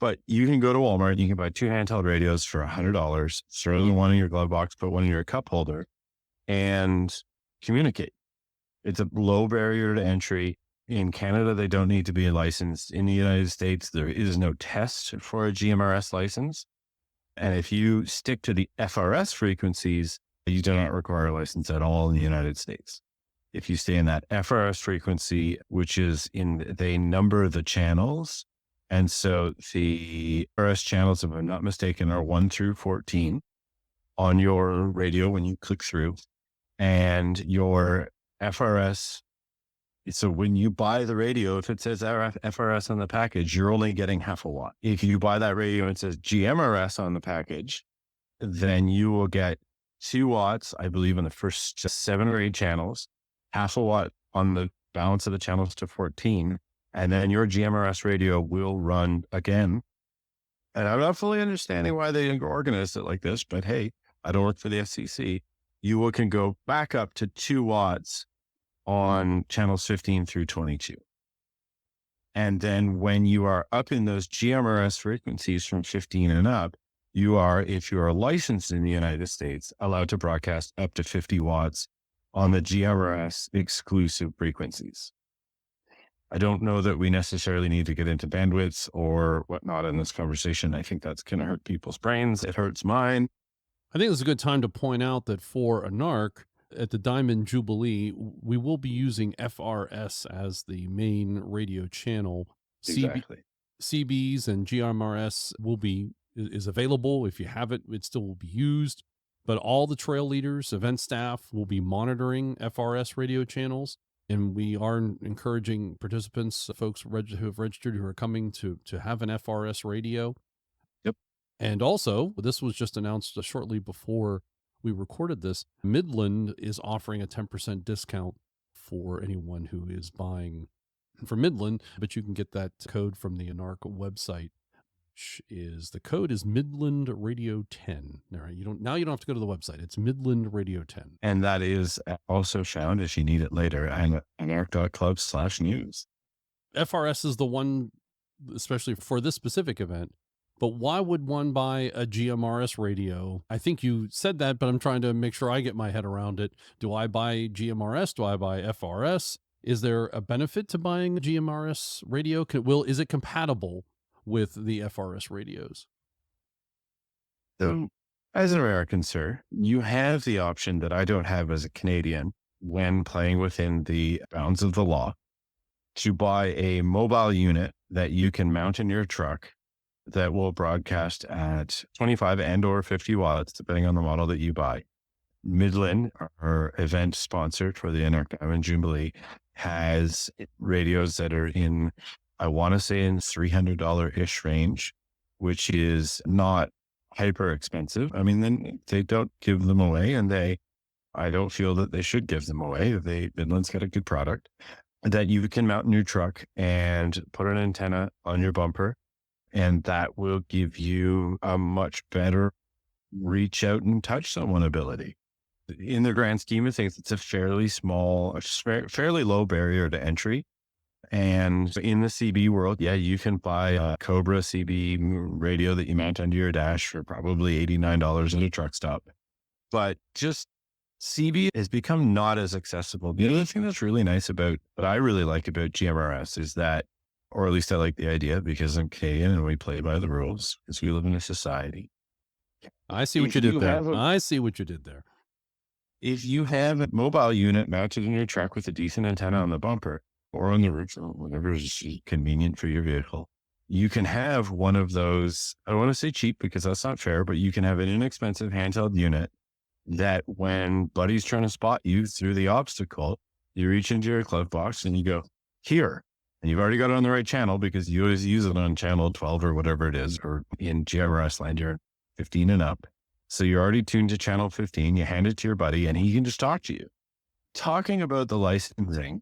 S9: But you can go to Walmart, you can buy 2 handheld radios for $100, throw one in your glove box, put one in your cup holder, and communicate. It's a low barrier to entry. In Canada, they don't need to be licensed. In the United States, there is no test for a GMRS license. And if you stick to the FRS frequencies, you do not require a license at all in the United States. If you stay in that FRS frequency, which is they number the channels. And so the FRS channels, if I'm not mistaken, are 1 through 14 on your radio when you click through. And your FRS, so when you buy the radio, if it says FRS on the package, you're only getting half a watt. If you buy that radio and it says GMRS on the package, then you will get 2 watts, I believe, on the first 7 or 8 channels, half a watt on the balance of the channels to 14. And then your GMRS radio will run again. And I'm not fully understanding why they organized it like this, but hey, I don't work for the FCC. You can go back up to 2 watts on channels 15 through 22. And then when you are up in those GMRS frequencies from 15 and up, you are, if you are licensed in the United States, allowed to broadcast up to 50 watts on the GMRS exclusive frequencies. I don't know that we necessarily need to get into bandwidths or whatnot in this conversation. I think that's going to hurt people's brains. It hurts mine.
S2: I think it's a good time to point out that for a NARC, at the Diamond Jubilee, we will be using FRS as the main radio channel.
S9: Exactly.
S2: CBs and GMRS is available. If you have it, it still will be used. But all the trail leaders, event staff will be monitoring FRS radio channels. And we are encouraging participants, folks who have registered, who are coming to have an FRS radio.
S9: Yep.
S2: And also, this was just announced shortly before we recorded this, Midland is offering a 10% discount for anyone who is buying from Midland, but you can get that code from the ANARC website, which is, the code is Midland Radio 10. All right, you don't have to go to the website. It's Midland Radio 10.
S9: And that is also found, if you need it later, at anarc.club/news.
S2: FRS is the one, especially for this specific event. But why would one buy a GMRS radio? I think you said that, but I'm trying to make sure I get my head around it. Do I buy GMRS? Do I buy FRS? Is there a benefit to buying a GMRS radio? Is it compatible with the FRS radios?
S9: So, as an American, sir, you have the option that I don't have as a Canadian when playing within the bounds of the law to buy a mobile unit that you can mount in your truck that will broadcast at 25 and or 50 watts, depending on the model that you buy. Midland, our event sponsor for the ANARC Diamond Jubilee, has radios that are in, I want to say, in $300-ish range, which is not hyper expensive. I mean, then they don't give them away, and I don't feel that they should give them away. Midland's got a good product that you can mount in your truck and put an antenna on your bumper. And that will give you a much better reach out and touch someone ability. In the grand scheme of things, it's a fairly small, fairly low barrier to entry. And in the CB world, yeah, you can buy a Cobra CB radio that you mount under your dash for probably $89 at a truck stop. But just CB has become not as accessible. The other thing that's really nice about, what I really like about GMRS is that, or at least I like the idea because I'm Canadian and we play by the rules because we live in a society.
S2: I see what you did there. I see what you did there.
S9: If you have a mobile unit mounted in your truck with a decent antenna on the bumper or on the roof or whatever is convenient for your vehicle, you can have one of those. I don't want to say cheap because that's not fair, but you can have an inexpensive handheld unit that when buddy's trying to spot you through the obstacle, you reach into your glove box and you go, here. And you've already got it on the right channel because you always use it on channel 12 or whatever it is, or in GMRS land, you're 15 and up. So you're already tuned to channel 15. You hand it to your buddy and he can just talk to you. Talking about the licensing,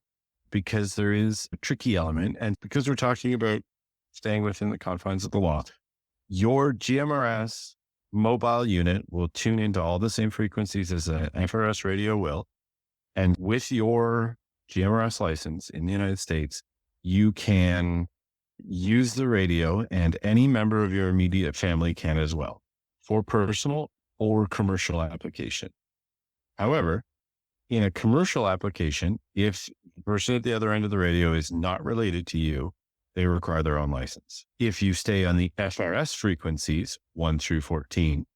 S9: because there is a tricky element, and because we're talking about staying within the confines of the law, your GMRS mobile unit will tune into all the same frequencies as an FRS radio will. And with your GMRS license in the United States, you can use the radio, and any member of your immediate family can as well, for personal or commercial application. However, in a commercial application, if the person at the other end of the radio is not related to you, they require their own license. If you stay on the FRS frequencies 1 through 14,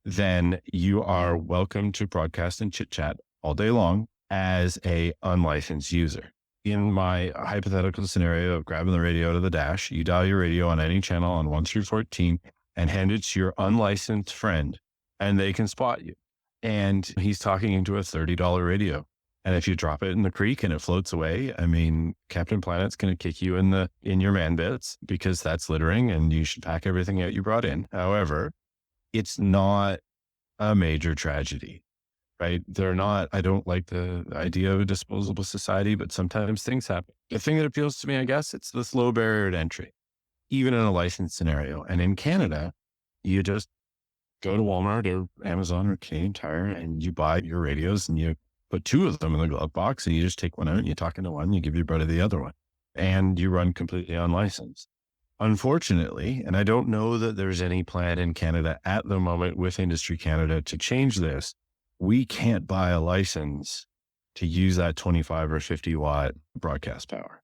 S9: then you are welcome to broadcast and chit chat all day long as a unlicensed user. In my hypothetical scenario of grabbing the radio out of the dash, you dial your radio on any channel on 1 through 14 and hand it to your unlicensed friend, and they can spot you. And he's talking into a $30 radio. And if you drop it in the creek and it floats away, I mean, Captain Planet's going to kick you in your man bits, because that's littering and you should pack everything out you brought in. However, it's not a major tragedy, right? I don't like the idea of a disposable society, but sometimes things happen. The thing that appeals to me, I guess, it's this low barrier to entry, even in a licensed scenario. And in Canada, you just go to Walmart or Amazon or Canadian Tire and you buy your radios and you put 2 of them in the glove box, and you just take one out and you talk into one, and you give your brother the other one, and you run completely unlicensed. Unfortunately, and I don't know that there's any plan in Canada at the moment with Industry Canada to change this, we can't buy a license to use that 25 or 50 watt broadcast power,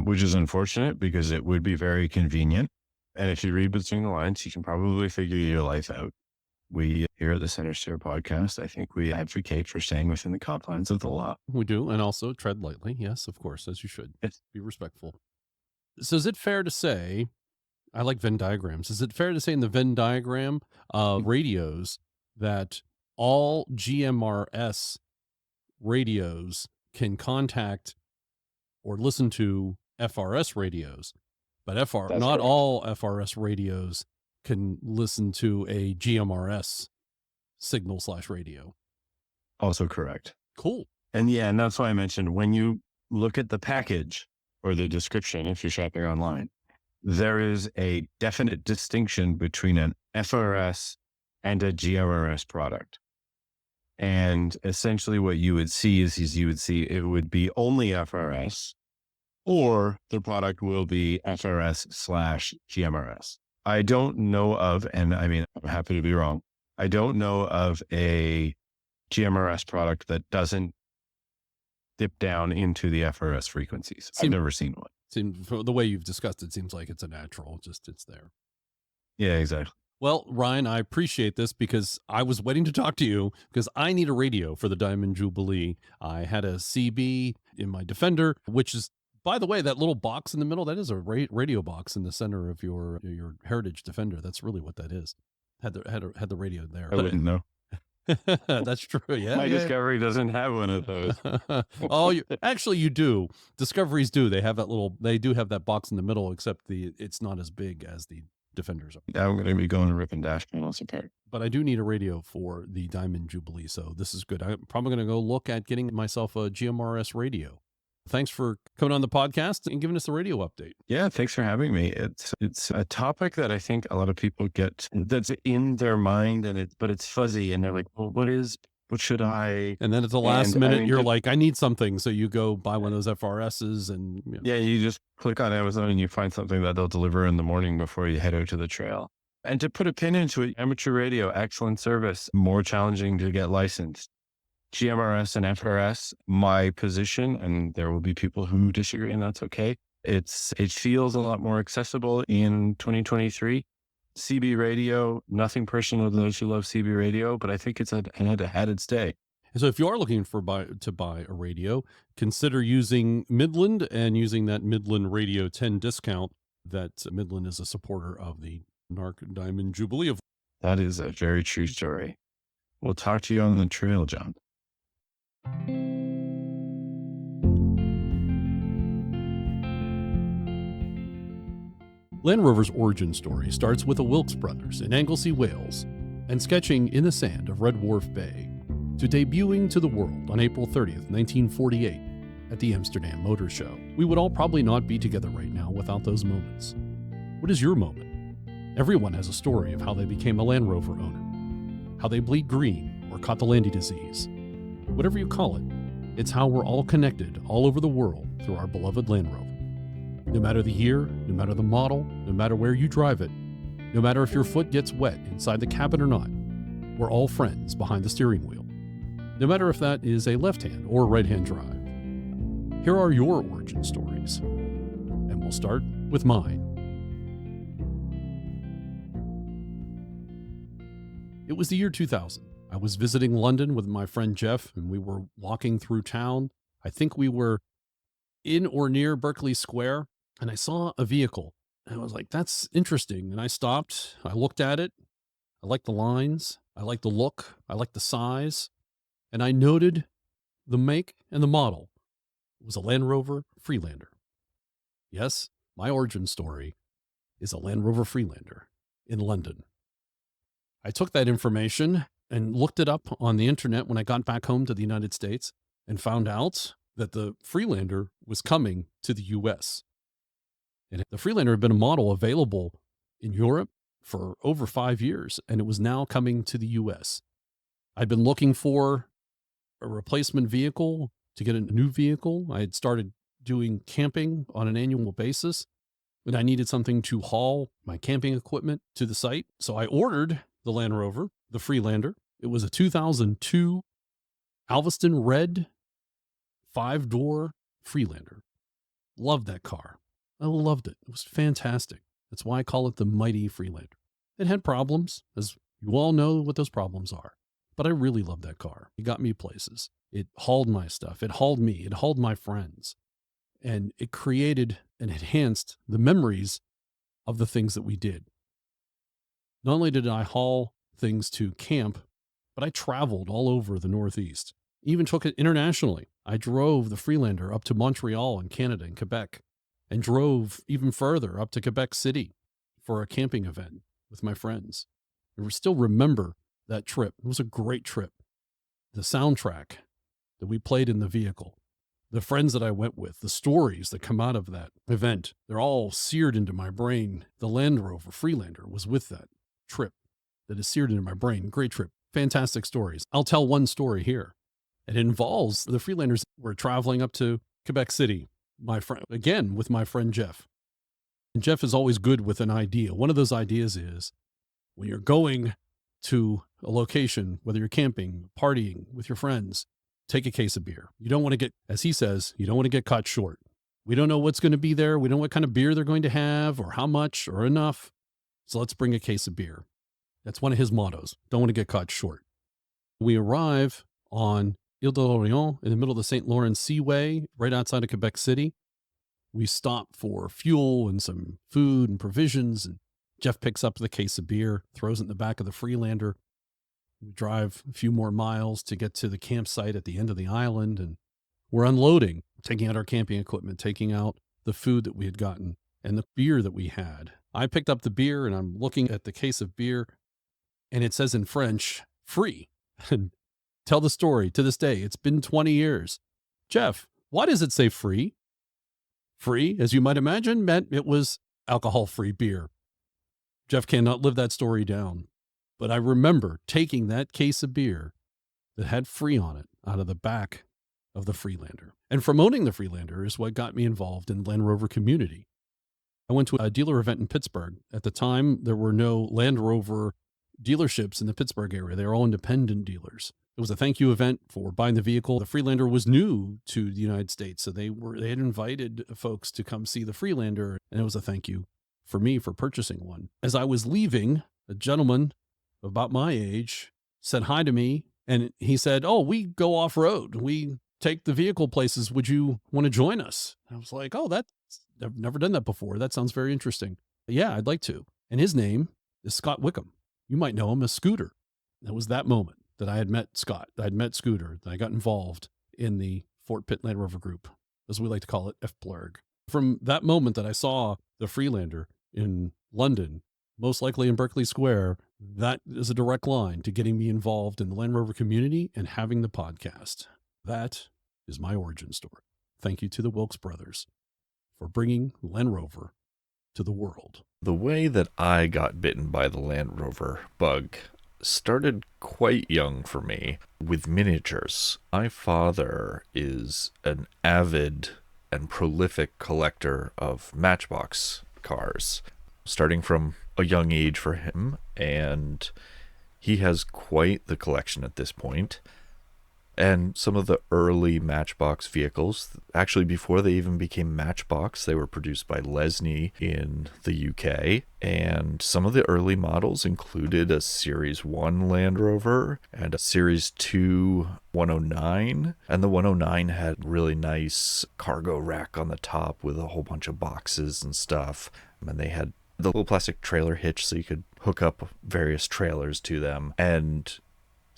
S9: which is unfortunate because it would be very convenient. And if you read between the lines, you can probably figure your life out. We here at the Centresteer podcast, I think we advocate for staying within the confines of the law.
S2: We do. And also tread lightly. Yes, of course, as you should.
S9: Yes.
S2: Be respectful. So is it fair to say, I like Venn diagrams. Is it fair to say in the Venn diagram of radios that all GMRS radios can contact or listen to FRS radios, but
S9: That's
S2: not
S9: correct.
S2: all FRS radios can listen to a GMRS signal/radio?
S9: Also correct.
S2: Cool.
S9: And yeah, and that's why I mentioned when you look at the package or the description, if you're shopping online, there is a definite distinction between an FRS and a GMRS product. And essentially what you would see is it would be only FRS, or the product will be FRS/GMRS. I don't know of, and I mean, I'm happy to be wrong, I don't know of a GMRS product that doesn't dip down into the FRS frequencies. I've never seen one.
S2: For the way you've discussed it, seems like it's a natural, just it's there.
S9: Yeah, exactly.
S2: Well, Ryan, I appreciate this because I was waiting to talk to you because I need a radio for the Diamond Jubilee. I had a CB in my Defender, which is, by the way, that little box in the middle, that is a radio box in the center of your Heritage Defender. That's really what that is. Had the radio there.
S9: I wouldn't know.
S2: That's true. Yeah.
S9: My Discovery doesn't have one of those.
S2: Oh, actually you do. Discoveries do. They do have that box in the middle, except it's not as big as the Defenders are.
S9: I'm going to be going to ripping dash panels apart.
S2: But I do need a radio for the Diamond Jubilee, so this is good. I'm probably going to go look at getting myself a GMRS radio. Thanks for coming on the podcast and giving us the radio update.
S9: Yeah, thanks for having me. It's a topic that I think a lot of people get that's in their mind, but it's fuzzy, and they're like, well, what should I?
S2: And then at the last minute, you're like, I need something. So you go buy one of those FRSs and... You know.
S9: Yeah, you just click on Amazon and you find something that they'll deliver in the morning before you head out to the trail. And to put a pin into it, amateur radio, excellent service, more challenging to get licensed. GMRS and FRS, my position, and there will be people who disagree, and that's okay. It feels a lot more accessible in 2023. CB radio, nothing personal to those who love CB radio, but I think it's had its day.
S2: So if you are looking to buy a radio, consider using Midland and using that Midland Radio 10 discount. That Midland is a supporter of the NARC Diamond Jubilee.
S9: That is a very true story. We'll talk to you on the trail, John.
S2: Land Rover's origin story starts with the Wilkes brothers in Anglesey, Wales, and sketching in the sand of Red Wharf Bay, to debuting to the world on April 30th, 1948, at the Amsterdam Motor Show. We would all probably not be together right now without those moments. What is your moment? Everyone has a story of how they became a Land Rover owner, how they bleed green or caught the Landy disease. Whatever you call it, it's how we're all connected all over the world through our beloved Land Rover. No matter the year, no matter the model, no matter where you drive it, no matter if your foot gets wet inside the cabin or not, we're all friends behind the steering wheel. No matter if that is a left-hand or right-hand drive. Here are your origin stories, and we'll start with mine. It was the year 2000. I was visiting London with my friend Jeff, and we were walking through town. I think we were in or near Berkeley Square, and I saw a vehicle. And I was like, that's interesting. And I stopped. I looked at it. I liked the lines. I liked the look. I liked the size. And I noted the make and the model. It was a Land Rover Freelander. Yes, my origin story is a Land Rover Freelander in London. I took that information and looked it up on the internet when I got back home to the United States and found out that the Freelander was coming to the US. And the Freelander had been a model available in Europe for over 5 years, and it was now coming to the US. I'd been looking for a replacement vehicle to get a new vehicle. I had started doing camping on an annual basis, and I needed something to haul my camping equipment to the site. So I ordered the Land Rover, the Freelander. It was a 2002 Galveston red 5-door Freelander. Loved that car. I loved it. It was fantastic. That's why I call it the mighty Freelander. It had problems, as you all know what those problems are. But I really loved that car. It got me places. It hauled my stuff. It hauled me. It hauled my friends. And it created and enhanced the memories of the things that we did. Not only did I haul things to camp, but I traveled all over the Northeast. Even took it internationally. I drove the Freelander up to Montreal in Canada and Quebec, and drove even further up to Quebec City for a camping event with my friends. I still remember that trip. It was a great trip. The soundtrack that we played in the vehicle, the friends that I went with, the stories that come out of that event, they're all seared into my brain. The Land Rover Freelander was with that trip that is seared into my brain. Great trip. Fantastic stories. I'll tell one story here. It involves the Freelanders. We're traveling up to Quebec City, my friend, again, with my friend Jeff. And Jeff is always good with an idea. One of those ideas is when you're going to a location, whether you're camping, partying with your friends, take a case of beer. You don't want to get, as he says, you don't want to get caught short. We don't know what's going to be there. We don't know what kind of beer they're going to have or how much or enough. So let's bring a case of beer. That's one of his mottos. Don't want to get caught short. We arrive on Ile de l'Orient in the middle of the St. Lawrence Seaway, right outside of Quebec City. We stop for fuel and some food and provisions, and Jeff picks up the case of beer, throws it in the back of the Freelander. We drive a few more miles to get to the campsite at the end of the island, and we're unloading, taking out our camping equipment, taking out the food that we had gotten and the beer that we had. I picked up the beer, and I'm looking at the case of beer, and it says in French, free. And tell the story to this day. It's been 20 years. Jeff, why does it say free? Free, as you might imagine, meant it was alcohol-free beer. Jeff cannot live that story down. But I remember taking that case of beer that had free on it out of the back of the Freelander. And from owning the Freelander is what got me involved in the Land Rover community. I went to a dealer event in Pittsburgh. At the time, there were no Land Rover dealerships in the Pittsburgh area. They were all independent dealers. It was a thank you event for buying the vehicle. The Freelander was new to the United States, so they had invited folks to come see the Freelander, and it was a thank you for me for purchasing one. As I was leaving, a gentleman about my age said hi to me, and he said, "Oh, we go off-road. We take the vehicle places. Would you want to join us?" I was like, "Oh, I've never done that before. That sounds very interesting. Yeah, I'd like to." And his name is Scott Wickham. You might know him as Scooter. That was that moment that I had met Scott. I'd met Scooter. That I got involved in the Fort Pitt Land Rover Group, as we like to call it, FPLRG. From that moment that I saw the Freelander in London, most likely in Berkeley Square, that is a direct line to getting me involved in the Land Rover community and having the podcast. That is my origin story. Thank you to the Wilkes brothers for bringing Land Rover to the world.
S4: The way that I got bitten by the Land Rover bug started quite young for me with miniatures. My father is an avid
S10: and prolific collector of Matchbox cars, starting from a young age for him, and he has quite the collection at this point. And some of the early Matchbox vehicles, actually before they even became Matchbox, they were produced by Lesney in the UK. And some of the early models included a Series 1 Land Rover and a Series 2 109. And the 109 had really nice cargo rack on the top with a whole bunch of boxes and stuff. And they had the little plastic trailer hitch so you could hook up various trailers to them. And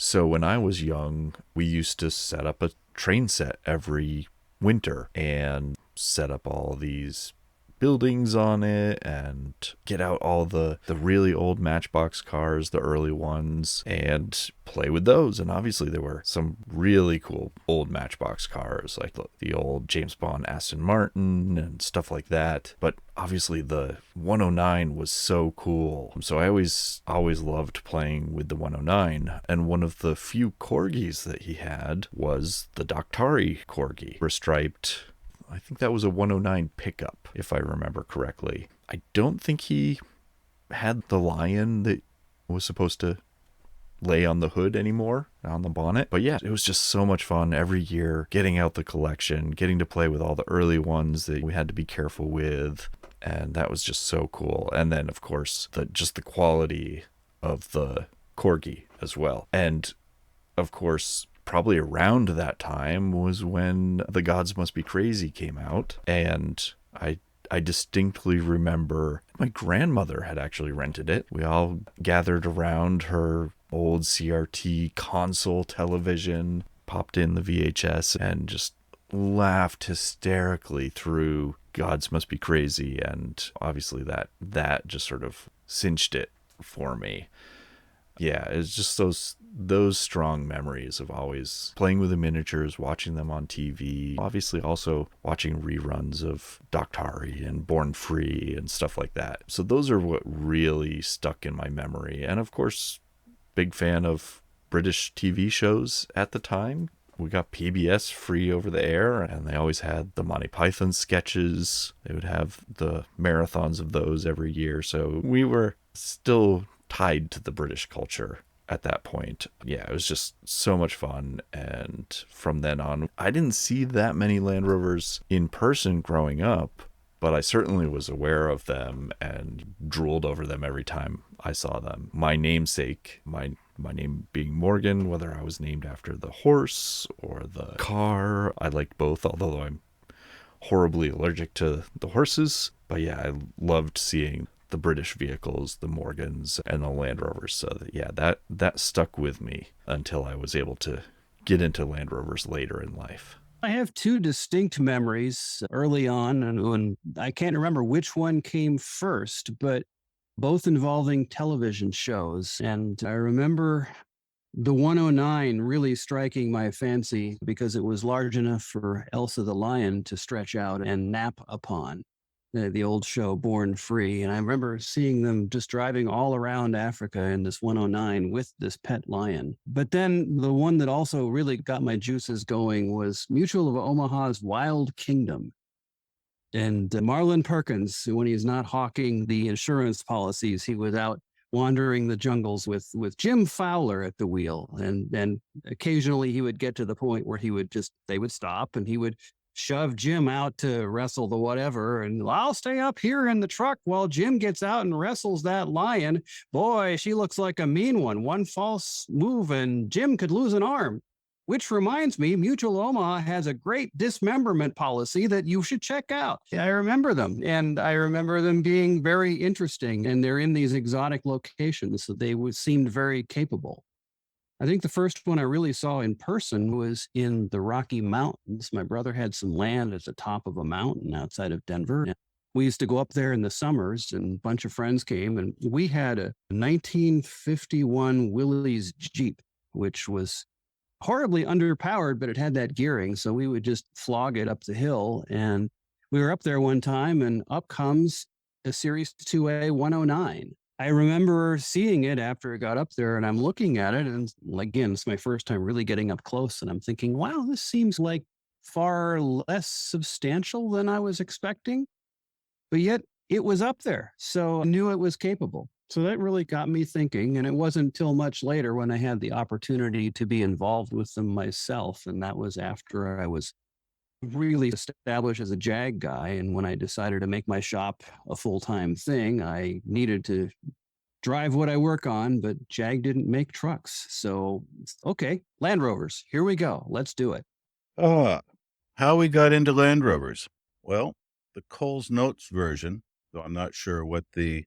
S10: so when I was young, we used to set up a train set every winter and set up all these buildings on it and get out all the really old Matchbox cars, the early ones, and play with those. And obviously there were some really cool old Matchbox cars, like the old James Bond Aston Martin and stuff like that. But obviously the 109 was so cool. So I always loved playing with the 109. And one of the few corgis that he had was the Daktari corgi, striped. I think that was a 109 pickup, if I remember correctly. I don't think he had the lion that was supposed to lay on the hood anymore, on the bonnet. But yeah, it was just so much fun every year, getting out the collection, getting to play with all the early ones that we had to be careful with. And that was just so cool. And then, of course, the quality of the corgi as well. And, of course, probably around that time was when The Gods Must Be Crazy came out. And I distinctly remember my grandmother had actually rented it. We all gathered around her old CRT console television, popped in the VHS, and just laughed hysterically through Gods Must Be Crazy. And obviously that just sort of cinched it for me. Yeah, it's just those strong memories of always playing with the miniatures, watching them on TV, obviously also watching reruns of Daktari and Born Free and stuff like that. So those are what really stuck in my memory. And of course, big fan of British TV shows at the time. We got PBS free over the air, and they always had the Monty Python sketches. They would have the marathons of those every year. So we were still tied to the British culture at that point. Yeah, it was just so much fun. And from then on, I didn't see that many Land Rovers in person growing up, but I certainly was aware of them and drooled over them every time I saw them. My namesake, my name being Morgan, whether I was named after the horse or the car, I liked both, although I'm horribly allergic to the horses. But yeah, I loved seeing the British vehicles, the Morgans, and the Land Rovers. So that stuck with me until I was able to get into Land Rovers later in life.
S3: I have two distinct memories early on, and I can't remember which one came first, but both involving television shows. And I remember the 109 really striking my fancy because it was large enough for Elsa the lion to stretch out and nap upon. The old show Born Free. And I remember seeing them just driving all around Africa in this 109 with this pet lion. But then the one that also really got my juices going was Mutual of Omaha's Wild Kingdom. And Marlon Perkins, when he's not hawking the insurance policies, he was out wandering the jungles with Jim Fowler at the wheel. And then occasionally he would get to the point where they would stop and he would shove Jim out to wrestle the whatever, and I'll stay up here in the truck while Jim gets out and wrestles that lion. Boy, she looks like a mean one. One false move and Jim could lose an arm. Which reminds me, Mutual Omaha has a great dismemberment policy that you should check out. I remember them, and I remember them being very interesting, and they're in these exotic locations, so they seemed very capable. I think the first one I really saw in person was in the Rocky Mountains. My brother had some land at the top of a mountain outside of Denver. And we used to go up there in the summers, and a bunch of friends came, and we had a 1951 Willys Jeep, which was horribly underpowered, but it had that gearing. So we would just flog it up the hill. And we were up there one time, and up comes a Series 2A 109. I remember seeing it after it got up there, and I'm looking at it, and again, it's my first time really getting up close, and I'm thinking, wow, this seems like far less substantial than I was expecting, but yet it was up there. So I knew it was capable. So that really got me thinking. And it wasn't until much later when I had the opportunity to be involved with them myself. And that was after I was really established as a Jag guy. And when I decided to make my shop a full-time thing, I needed to drive what I work on, but Jag didn't make trucks. So, okay, Land Rovers, here we go. Let's do it.
S11: How we got into Land Rovers? Well, the Coles Notes version, though I'm not sure what the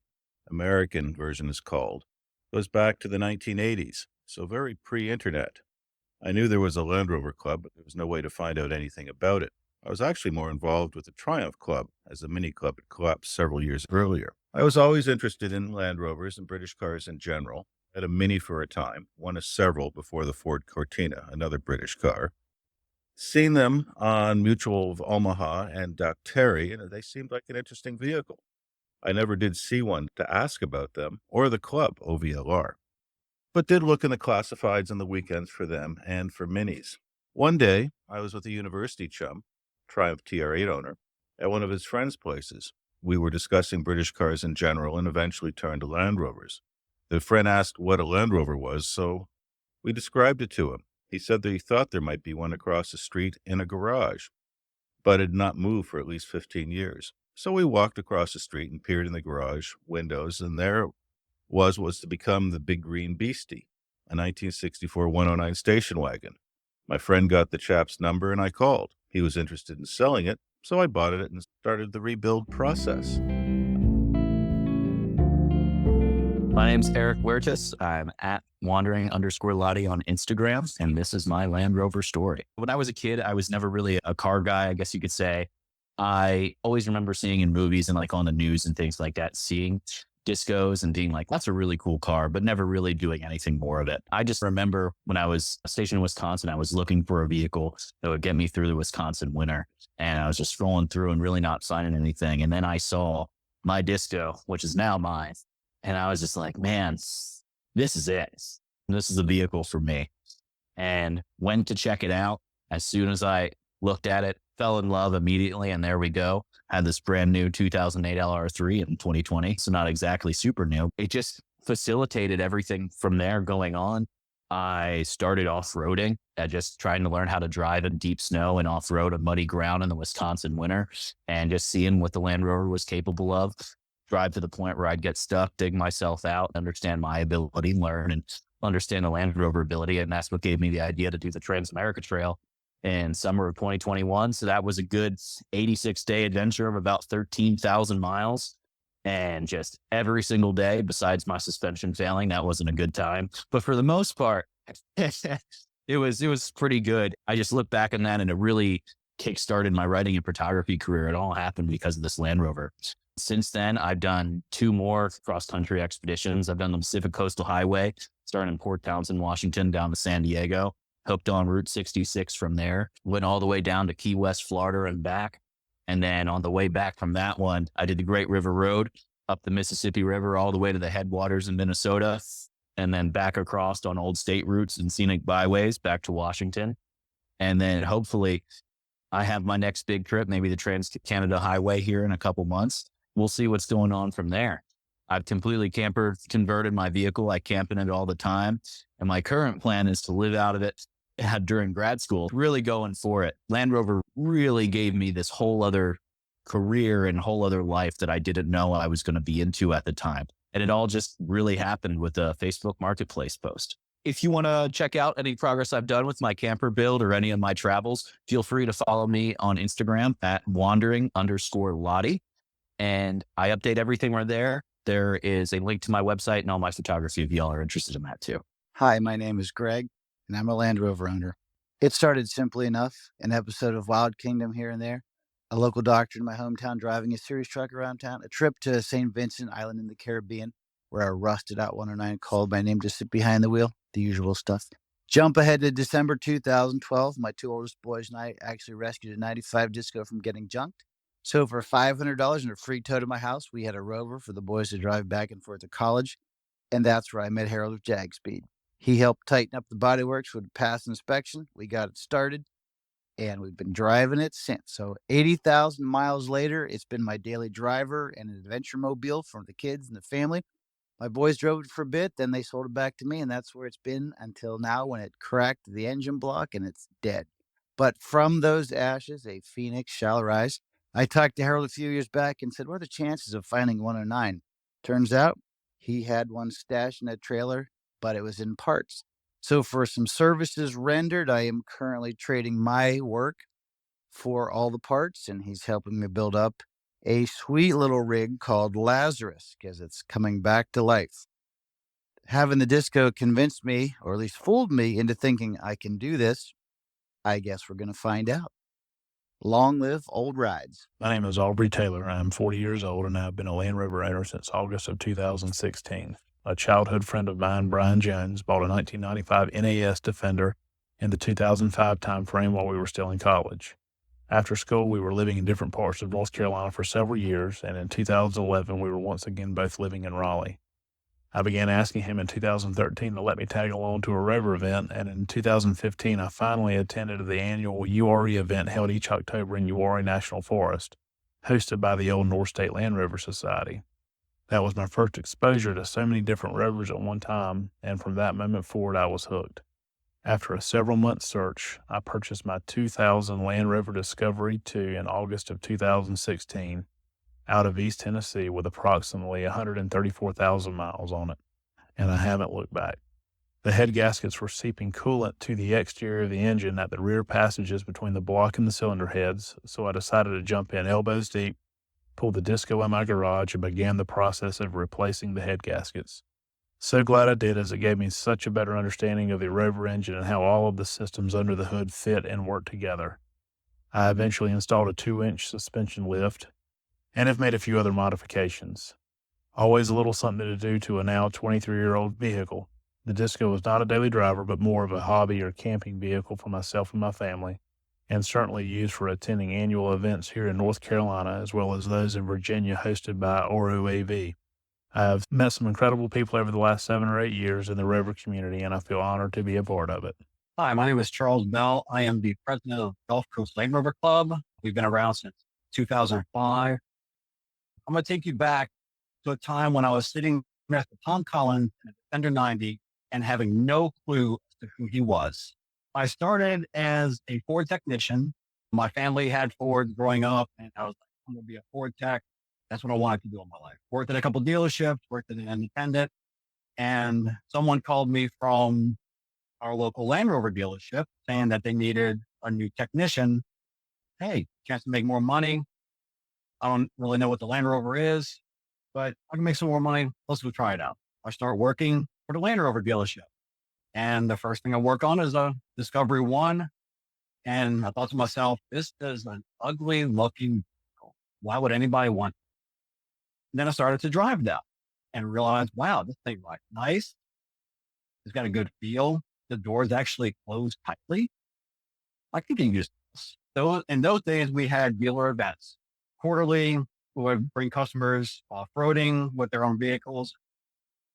S11: American version is called, goes back to the 1980s, so very pre-internet. I knew there was a Land Rover club, but there was no way to find out anything about it. I was actually more involved with the Triumph Club, as the mini club had collapsed several years earlier. I was always interested in Land Rovers and British cars in general. I had a Mini for a time, one of several before the Ford Cortina, another British car. Seen them on Mutual of Omaha and Doc Terry, and they seemed like an interesting vehicle. I never did see one to ask about them, or the club, OVLR, but did look in the classifieds on the weekends for them and for minis. One day, I was with a university chum, Triumph TR8 owner, at one of his friends' places. We were discussing British cars in general and eventually turned to Land Rovers. The friend asked what a Land Rover was, so we described it to him. He said that he thought there might be one across the street in a garage, but had not moved for at least 15 years. So we walked across the street and peered in the garage windows, and there was to become the Big Green Beastie, a 1964 109 station wagon. My friend got the chap's number and I called. He was interested in selling it, so I bought it and started the rebuild process.
S12: My name's Eric Huertas. I'm at wandering_Lottie on Instagram, and this is my Land Rover story. When I was a kid, I was never really a car guy, I guess you could say. I always remember seeing in movies and like on the news and things like that, seeing discos and being like, that's a really cool car, but never really doing anything more of it. I just remember when I was stationed in Wisconsin, I was looking for a vehicle that would get me through the Wisconsin winter. And I was just scrolling through and really not finding anything. And then I saw my disco, which is now mine. And I was just like, man, this is it. This is a vehicle for me. And went to check it out. As soon as I looked at it, fell in love immediately. And there we go. Had this brand new 2008 LR3 in 2020. So not exactly super new. It just facilitated everything from there going on. I started off-roading, just trying to learn how to drive in deep snow and off-road on muddy ground in the Wisconsin winter, and just seeing what the Land Rover was capable of. Drive to the point where I'd get stuck, dig myself out, understand my ability, learn and understand the Land Rover ability. And that's what gave me the idea to do the Trans-America Trail in summer of 2021. So that was a good 86-day adventure of about 13,000 miles. And just every single day, besides my suspension failing, that wasn't a good time. But for the most part, it was pretty good. I just look back on that and it really kickstarted my writing and photography career. It all happened because of this Land Rover. Since then, I've done 2 more cross-country expeditions. I've done the Pacific Coastal Highway, starting in Port Townsend, Washington, down to San Diego, hooked on Route 66 from there, went all the way down to Key West, Florida and back. And then on the way back from that one, I did the Great River Road up the Mississippi River all the way to the headwaters in Minnesota, and then back across on old state routes and scenic byways back to Washington. And then hopefully I have my next big trip, maybe the Trans-Canada Highway here in a couple months. We'll see what's going on from there. I've completely camper converted my vehicle. I camp in it all the time. And my current plan is to live out of it during grad school, really going for it. Land Rover really gave me this whole other career and whole other life that I didn't know I was going to be into at the time. And it all just really happened with a Facebook Marketplace post. If you want to check out any progress I've done with my camper build or any of my travels, feel free to follow me on Instagram at wandering_Lottie. And I update everything right there. There is a link to my website and all my photography if y'all are interested in that too.
S13: Hi, my name is Greg, and I'm a Land Rover owner. It started simply enough, an episode of Wild Kingdom here and there, a local doctor in my hometown driving a series truck around town, a trip to St. Vincent Island in the Caribbean, where I rusted out 109, called my name to sit behind the wheel, the usual stuff. Jump ahead to December 2012. My 2 oldest boys and I actually rescued a 95 Disco from getting junked. So for $500 and a free tow to my house, we had a Rover for the boys to drive back and forth to college. And that's where I met Harold of Jag Speed. He helped tighten up the bodyworks with a pass inspection. We got it started. and we've been driving it since. So 80,000 miles later, it's been my daily driver and an adventure mobile for the kids and the family. My boys drove it for a bit, then they sold it back to me, and that's where it's been until now when it cracked the engine block and it's dead. But from those ashes, a phoenix shall rise. I talked to Harold a few years back and said, what are the chances of finding 109? Turns out he had one stashed in a trailer, but it was in parts. So for some services rendered, I am currently trading my work for all the parts, and he's helping me build up a sweet little rig called Lazarus because it's coming back to life. Having the disco convinced me, or at least fooled me, into thinking I can do this. I guess we're going to find out. Long live old rides.
S14: My name is Aubrey Taylor. I'm 40 years old, and I've been a Land Rover owner since August of 2016. A childhood friend of mine, Brian Jones, bought a 1995 NAS Defender in the 2005 timeframe while we were still in college. After school, we were living in different parts of North Carolina for several years, and in 2011, we were once again both living in Raleigh. I began asking him in 2013 to let me tag along to a Rover event, and in 2015, I finally attended the annual URE event held each October in URE National Forest, hosted by the Old North State Land Rover Society. That was my first exposure to so many different Rovers at one time, and from that moment forward, I was hooked. After a several-month search, I purchased my 2000 Land Rover Discovery 2 in August of 2016 out of East Tennessee with approximately 134,000 miles on it, and I haven't looked back. The head gaskets were seeping coolant to the exterior of the engine at the rear passages between the block and the cylinder heads, so I decided to jump in elbows deep, pulled the disco in my garage, and began the process of replacing the head gaskets. So glad I did, as it gave me such a better understanding of the Rover engine and how all of the systems under the hood fit and work together. I eventually installed a 2-inch suspension lift and have made a few other modifications. Always a little something to do to a now 23-year-old vehicle. The Disco is not a daily driver, but more of a hobby or camping vehicle for myself and my family, and certainly used for attending annual events here in North Carolina, as well as those in Virginia hosted by Oro AV. I've met some incredible people over the last 7 or 8 years in the Rover community, and I feel honored to be a part of it.
S3: Hi, my name is Charles Bell. I am the president of Gulf Coast Land Rover Club. We've been around since 2005. I'm going to take you back to a time when I was sitting next to Tom Collins in a Defender 90 and having no clue as to who he was. I started as a Ford technician. My family had Fords growing up, and I was like, I'm going to be a Ford tech. That's what I wanted to do in my life. Worked at a couple dealerships, worked at an independent, and someone called me from our local Land Rover dealership saying that they needed a new technician. Hey, chance to make more money. I don't really know what the Land Rover is, but I can make some more money. Let's go try it out. I start working for the Land Rover dealership. And the first thing I work on is a Discovery 1. And I thought to myself, this is an ugly looking vehicle. Why would anybody want it? And then I started to drive that and realized, wow, this thing like nice. It's got a good feel. The doors actually close tightly. I think you can use this. So in those days, we had dealer events. Quarterly, we would bring customers off-roading with their own vehicles.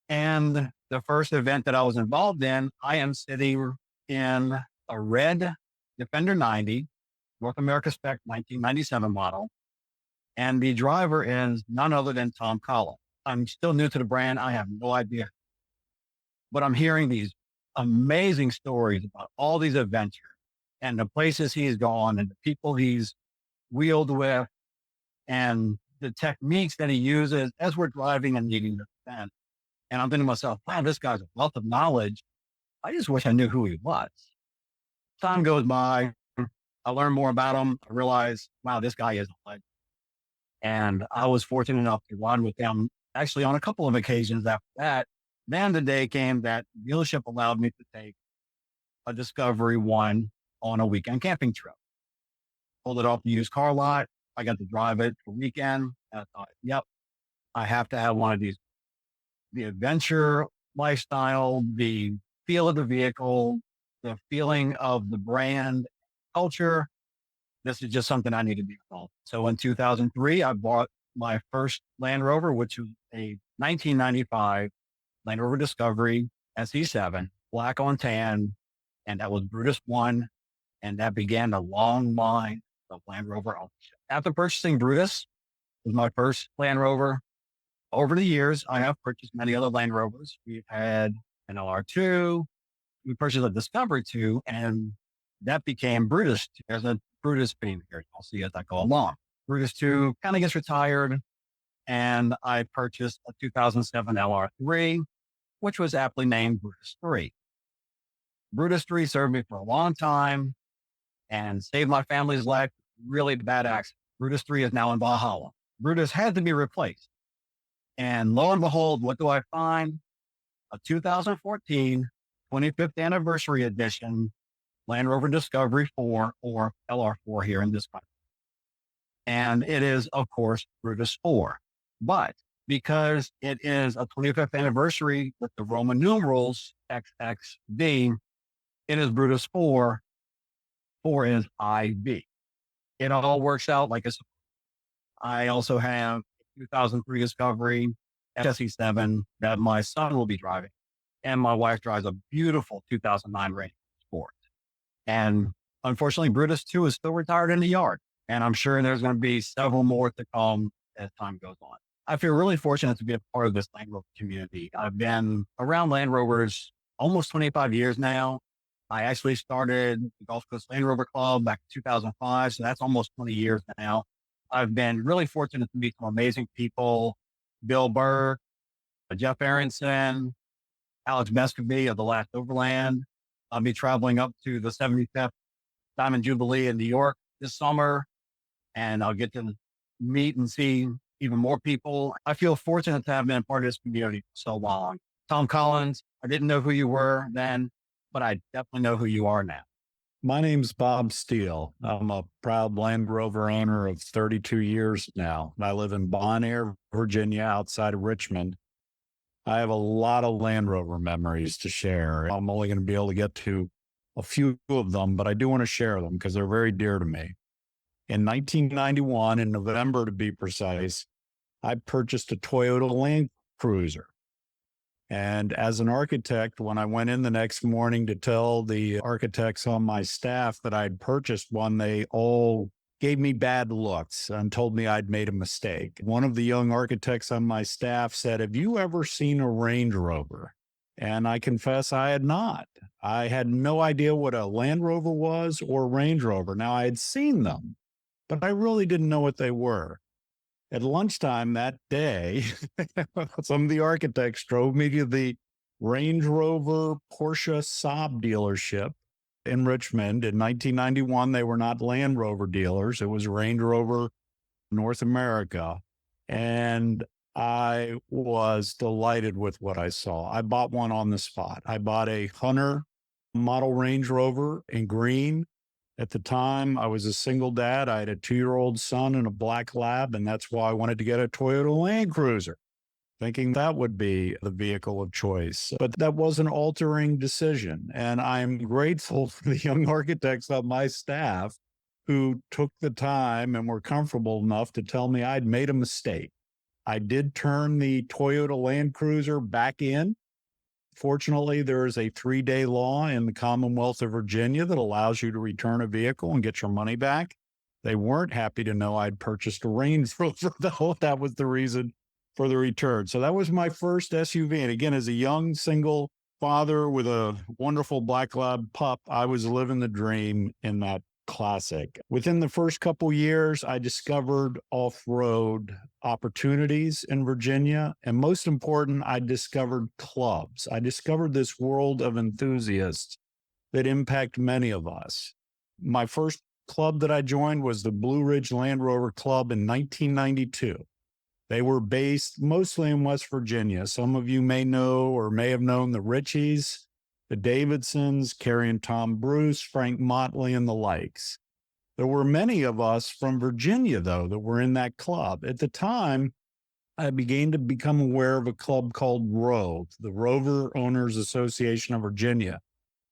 S3: And the first event that I was involved in, I am sitting in a red Defender 90, North America spec 1997 model. And the driver is none other than Tom Collins. I'm still new to the brand. I have no idea. But I'm hearing these amazing stories about all these adventures and the places he's gone and the people he's wheeled with and the techniques that he uses as we're driving and needing to defend. And I'm thinking to myself, wow, this guy's a wealth of knowledge. I just wish I knew who he was. Time goes by. I learn more about him. I realize, wow, this guy is a legend. And I was fortunate enough to ride with him actually on a couple of occasions after that. Then the day came that the dealership allowed me to take a Discovery 1 on a weekend camping trip. Pulled it off the used car lot. I got to drive it for a weekend. And I thought, yep, I have to have one of these. The adventure lifestyle, the feel of the vehicle, the feeling of the brand culture. This is just something I need to be involved. So in 2003, I bought my first Land Rover, which was a 1995 Land Rover Discovery SE7, black on tan. And that was Brutus 1. And that began a long line of Land Rover ownership. After purchasing Brutus, was my first Land Rover. Over the years, I have purchased many other Land Rovers. We've had an LR2, we purchased a Discovery 2, and that became Brutus 2. There's a Brutus being here. I'll see as I go along. Brutus 2 kind of gets retired, and I purchased a 2007 LR3, which was aptly named Brutus 3. Brutus 3 served me for a long time and saved my family's life. Really bad accident. Brutus 3 is now in Valhalla. Brutus had to be replaced. And lo and behold, what do I find? A 2014 25th anniversary edition Land Rover Discovery 4 or LR4 here in this country. And it is, of course, Brutus 4. But because it is a 25th anniversary with the Roman numerals XXV, it is Brutus 4. 4 is IV. It all works out like it's. I also have 2003 Discovery SE7 that my son will be driving. And my wife drives a beautiful 2009 Range Rover Sport. And unfortunately, Brutus 2 is still retired in the yard. And I'm sure there's going to be several more to come as time goes on. I feel really fortunate to be a part of this Land Rover community. I've been around Land Rovers almost 25 years now. I actually started the Gulf Coast Land Rover Club back in 2005. So that's almost 20 years now. I've been really fortunate to meet some amazing people. Bill Burke, Jeff Aronson, Alex Mescovy of the Last Overland. I'll be traveling up to the 75th Diamond Jubilee in New York this summer, and I'll get to meet and see even more people. I feel fortunate to have been a part of this community for so long. Tom Collins, I didn't know who you were then, but I definitely know who you are now.
S7: My name's Bob Steele. I'm a proud Land Rover owner of 32 years now. I live in Bon Air, Virginia, outside of Richmond. I have a lot of Land Rover memories to share. I'm only going to be able to get to a few of them, but I do want to share them because they're very dear to me. In 1991, in November to be precise, I purchased a Toyota Land Cruiser. And as an architect, when I went in the next morning to tell the architects on my staff that I'd purchased one, they all gave me bad looks and told me I'd made a mistake. One of the young architects on my staff said, "Have you ever seen a Range Rover?" And I confess I had not. I had no idea what a Land Rover was or Range Rover. Now, I had seen them, but I really didn't know what they were. At lunchtime that day, some of the architects drove me to the Range Rover Porsche Saab dealership in Richmond. In 1991, they were not Land Rover dealers. It was Range Rover North America. And I was delighted with what I saw. I bought one on the spot. I bought a Hunter model Range Rover in green. At the time, I was a single dad. I had a 2-year-old son and a black lab, and that's why I wanted to get a Toyota Land Cruiser, thinking that would be the vehicle of choice. But that was an altering decision, and I'm grateful for the young architects on my staff who took the time and were comfortable enough to tell me I'd made a mistake. I did turn the Toyota Land Cruiser back in. Fortunately, there is a 3-day law in the Commonwealth of Virginia that allows you to return a vehicle and get your money back. They weren't happy to know I'd purchased a Range Rover, though. That was the reason for the return. So that was my first SUV. And again, as a young single father with a wonderful black lab pup, I was living the dream in that classic. Within the first couple years, I discovered off-road opportunities in Virginia. And most important, I discovered clubs. I discovered this world of enthusiasts that impact many of us. My first club that I joined was the Blue Ridge Land Rover Club in 1992. They were based mostly in West Virginia. Some of you may know or may have known the Richies, the Davidsons, Carrie and Tom Bruce, Frank Motley, and the likes. There were many of us from Virginia, though, that were in that club. At the time, I began to become aware of a club called ROVE, the Rover Owners Association of Virginia.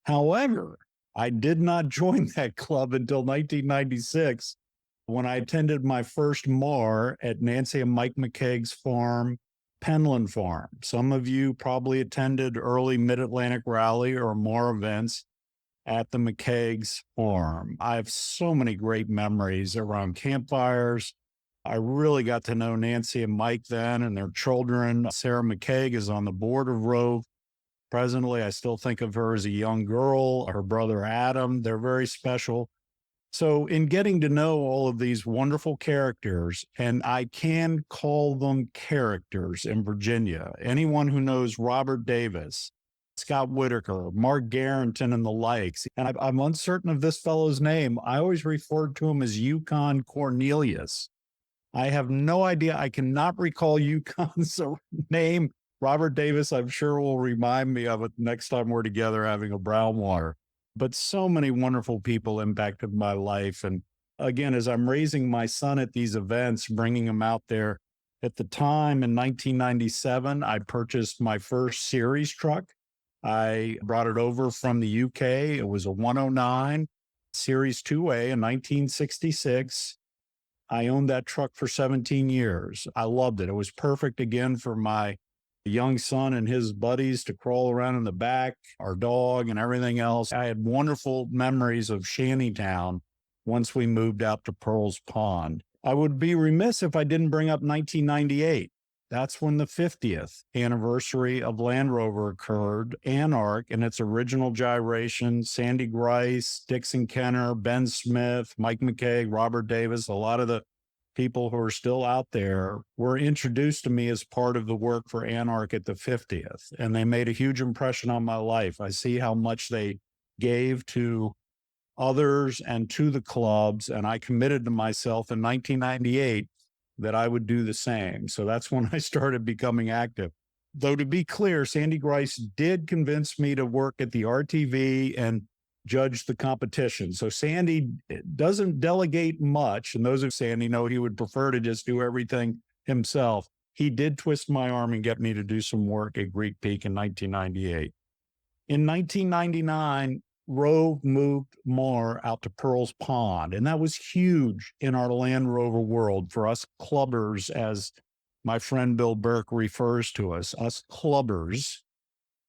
S7: However, I did not join that club until 1996 when I attended my first MAR at Nancy and Mike McKaig's farm, Penland Farm. Some of you probably attended early Mid-Atlantic Rally or MAR events at the McKeag's farm. I have so many great memories around campfires. I really got to know Nancy and Mike then and their children. Sarah McKeag is on the board of Rove. Presently, I still think of her as a young girl, her brother Adam. They're very special. So in getting to know all of these wonderful characters, and I can call them characters in Virginia, anyone who knows Robert Davis, Scott Whitaker, Mark Garrington, and the likes, and I'm uncertain of this fellow's name. I always referred to him as Yukon Cornelius. I have no idea. I cannot recall Yukon's name. Robert Davis, I'm sure, will remind me of it next time we're together having a brown water. But so many wonderful people impacted my life. And again, as I'm raising my son at these events, bringing him out there, at the time in 1997, I purchased my first series truck. I brought it over from the UK. It was a 109 Series 2A in 1966. I owned that truck for 17 years. I loved it. It was perfect again for my young son and his buddies to crawl around in the back, our dog and everything else. I had wonderful memories of Shantytown once we moved out to Pearls Pond. I would be remiss if I didn't bring up 1998. That's when the 50th anniversary of Land Rover occurred. Anarch in its original gyration, Sandy Grice, Dixon Kenner, Ben Smith, Mike McKeag, Robert Davis, a lot of the people who are still out there were introduced to me as part of the work for Anarch at the 50th. And they made a huge impression on my life. I see how much they gave to others and to the clubs. And I committed to myself in 1998 that I would do the same. So that's when I started becoming active. Though to be clear, Sandy Grice did convince me to work at the RTV and judge the competition. So Sandy doesn't delegate much. And those of Sandy know he would prefer to just do everything himself. He did twist my arm and get me to do some work at Greek Peak in 1998. In 1999, Rove moved more out to Pearls Pond, and that was huge in our Land Rover world for us clubbers, as my friend Bill Burke refers to us clubbers.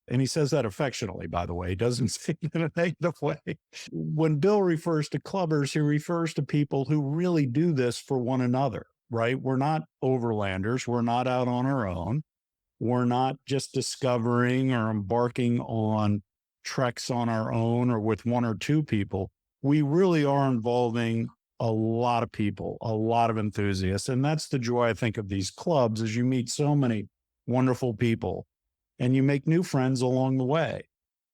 S7: And he says that affectionately, by the way. He doesn't say it in a negative way. When Bill refers to clubbers, he refers to people who really do this for one another, right? We're not overlanders. We're not out on our own. We're not just discovering or embarking on treks on our own or with one or two people. We really are involving a lot of people, a lot of enthusiasts. And that's the joy, I think, of these clubs, is you meet so many wonderful people and you make new friends along the way.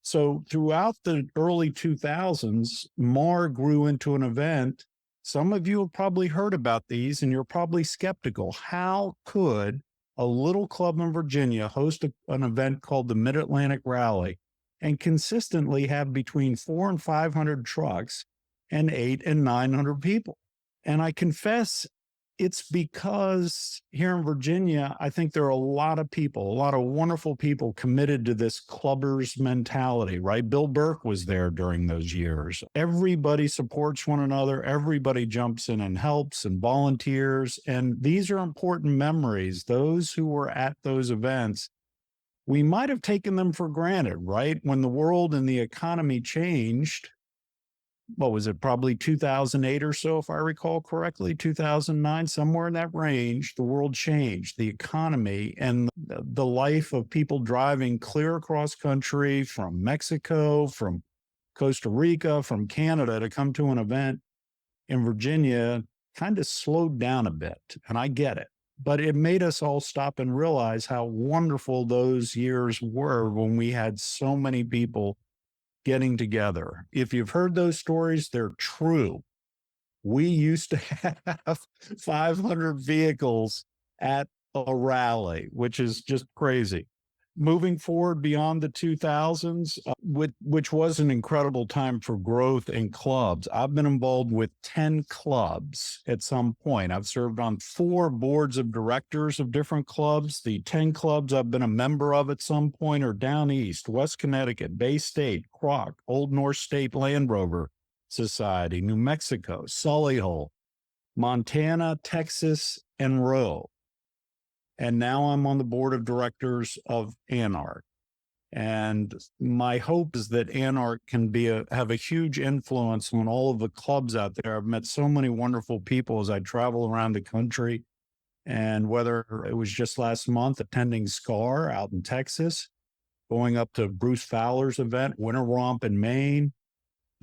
S7: So throughout the early 2000s, MAR grew into an event. Some of you have probably heard about these and you're probably skeptical. How could a little club in Virginia host an event called the Mid-Atlantic Rally and consistently have between 400 and 500 trucks and 800 and 900 people? And I confess it's because here in Virginia, I think there are a lot of people, a lot of wonderful people committed to this clubbers mentality, right? Bill Burke was there during those years. Everybody supports one another. Everybody jumps in and helps and volunteers. And these are important memories. Those who were at those events, we might have taken them for granted, right? When the world and the economy changed, what was it, probably 2008 or so, if I recall correctly, 2009, somewhere in that range, the world changed. The economy and the life of people driving clear across country from Mexico, from Costa Rica, from Canada to come to an event in Virginia kind of slowed down a bit. And I get it. But it made us all stop and realize how wonderful those years were when we had so many people getting together. If you've heard those stories, they're true. We used to have 500 vehicles at a rally, which is just crazy. Moving forward beyond the 2000s, which was an incredible time for growth in clubs. I've been involved with 10 clubs at some point. I've served on 4 boards of directors of different clubs. The 10 clubs I've been a member of at some point are down east, West Connecticut, Bay State, Croc, Old North State Land Rover Society, New Mexico, Sullyhole, Montana, Texas, and Roe. And now I'm on the board of directors of Anarch. And my hope is that Anarch can have a huge influence on all of the clubs out there. I've met so many wonderful people as I travel around the country. And whether it was just last month attending SCAR out in Texas, going up to Bruce Fowler's event, Winter Romp in Maine,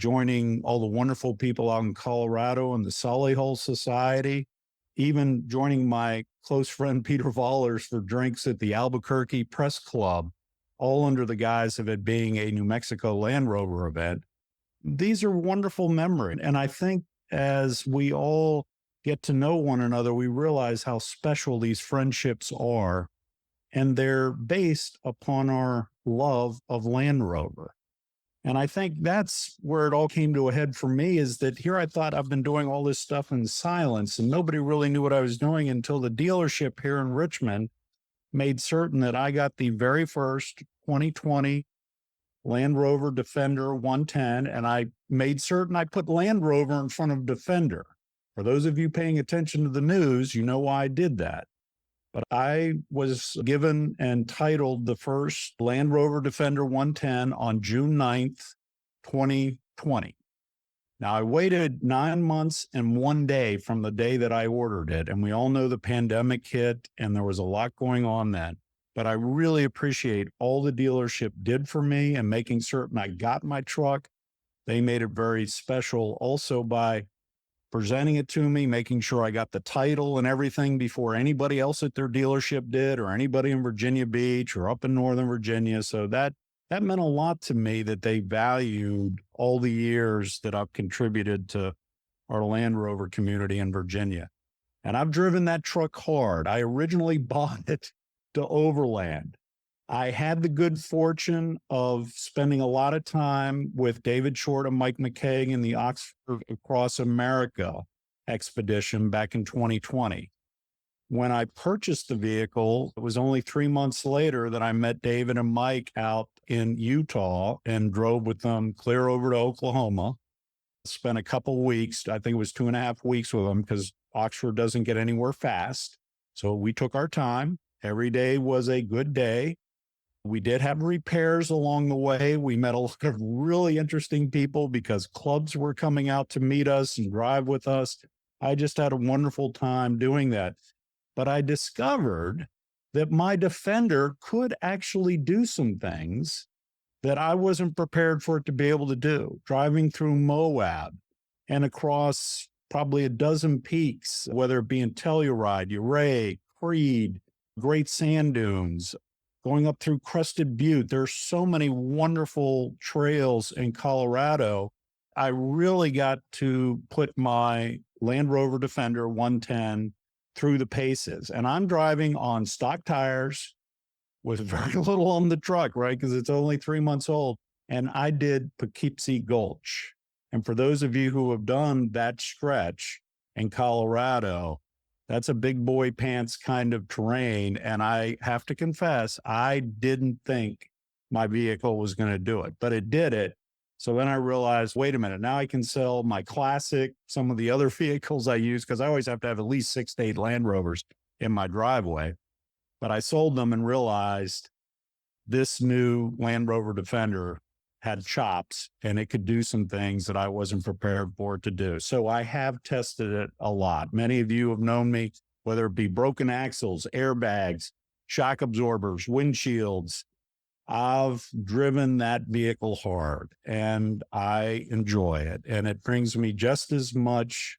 S7: joining all the wonderful people out in Colorado and the Solihull Society, even joining my close friend Peter Vollers for drinks at the Albuquerque Press Club, all under the guise of it being a New Mexico Land Rover event. These are wonderful memories. And I think as we all get to know one another, we realize how special these friendships are. And they're based upon our love of Land Rover. And I think that's where it all came to a head for me, is that here I thought I've been doing all this stuff in silence and nobody really knew what I was doing until the dealership here in Richmond made certain that I got the very first 2020 Land Rover Defender 110. And I made certain I put Land Rover in front of Defender. For those of you paying attention to the news, you know why I did that. But I was given and titled the first Land Rover Defender 110 on June 9th, 2020. Now, I waited 9 months and 1 day from the day that I ordered it. And we all know the pandemic hit and there was a lot going on then. But I really appreciate all the dealership did for me and making certain I got my truck. They made it very special also by presenting it to me, making sure I got the title and everything before anybody else at their dealership did, or anybody in Virginia Beach or up in Northern Virginia. So that meant a lot to me, that they valued all the years that I've contributed to our Land Rover community in Virginia. And I've driven that truck hard. I originally bought it to overland. I had the good fortune of spending a lot of time with David Short and Mike McKay in the Oxford Across America expedition back in 2020. When I purchased the vehicle, it was only 3 months later that I met David and Mike out in Utah and drove with them clear over to Oklahoma. Spent a couple weeks, I think it was 2.5 weeks with them, because Oxford doesn't get anywhere fast. So we took our time. Every day was a good day. We did have repairs along the way. We met a lot of really interesting people because clubs were coming out to meet us and drive with us. I just had a wonderful time doing that. But I discovered that my Defender could actually do some things that I wasn't prepared for it to be able to do. Driving through Moab and across probably a dozen peaks, whether it be in Telluride, Ouray, Creed, Great Sand Dunes, going up through Crested Butte. There's so many wonderful trails in Colorado. I really got to put my Land Rover Defender 110 through the paces. And I'm driving on stock tires with very little on the truck, right? Because it's only 3 months old. And I did Poughkeepsie Gulch. And for those of you who have done that stretch in Colorado, that's a big boy pants kind of terrain. And I have to confess, I didn't think my vehicle was going to do it, but it did it. So then I realized, wait a minute, now I can sell my Classic, some of the other vehicles I use, because I always have to have at least 6 to 8 Land Rovers in my driveway. But I sold them and realized this new Land Rover Defender had chops and it could do some things that I wasn't prepared for it to do. So I have tested it a lot. Many of you have known me, whether it be broken axles, airbags, shock absorbers, windshields. I've driven that vehicle hard and I enjoy it. And it brings me just as much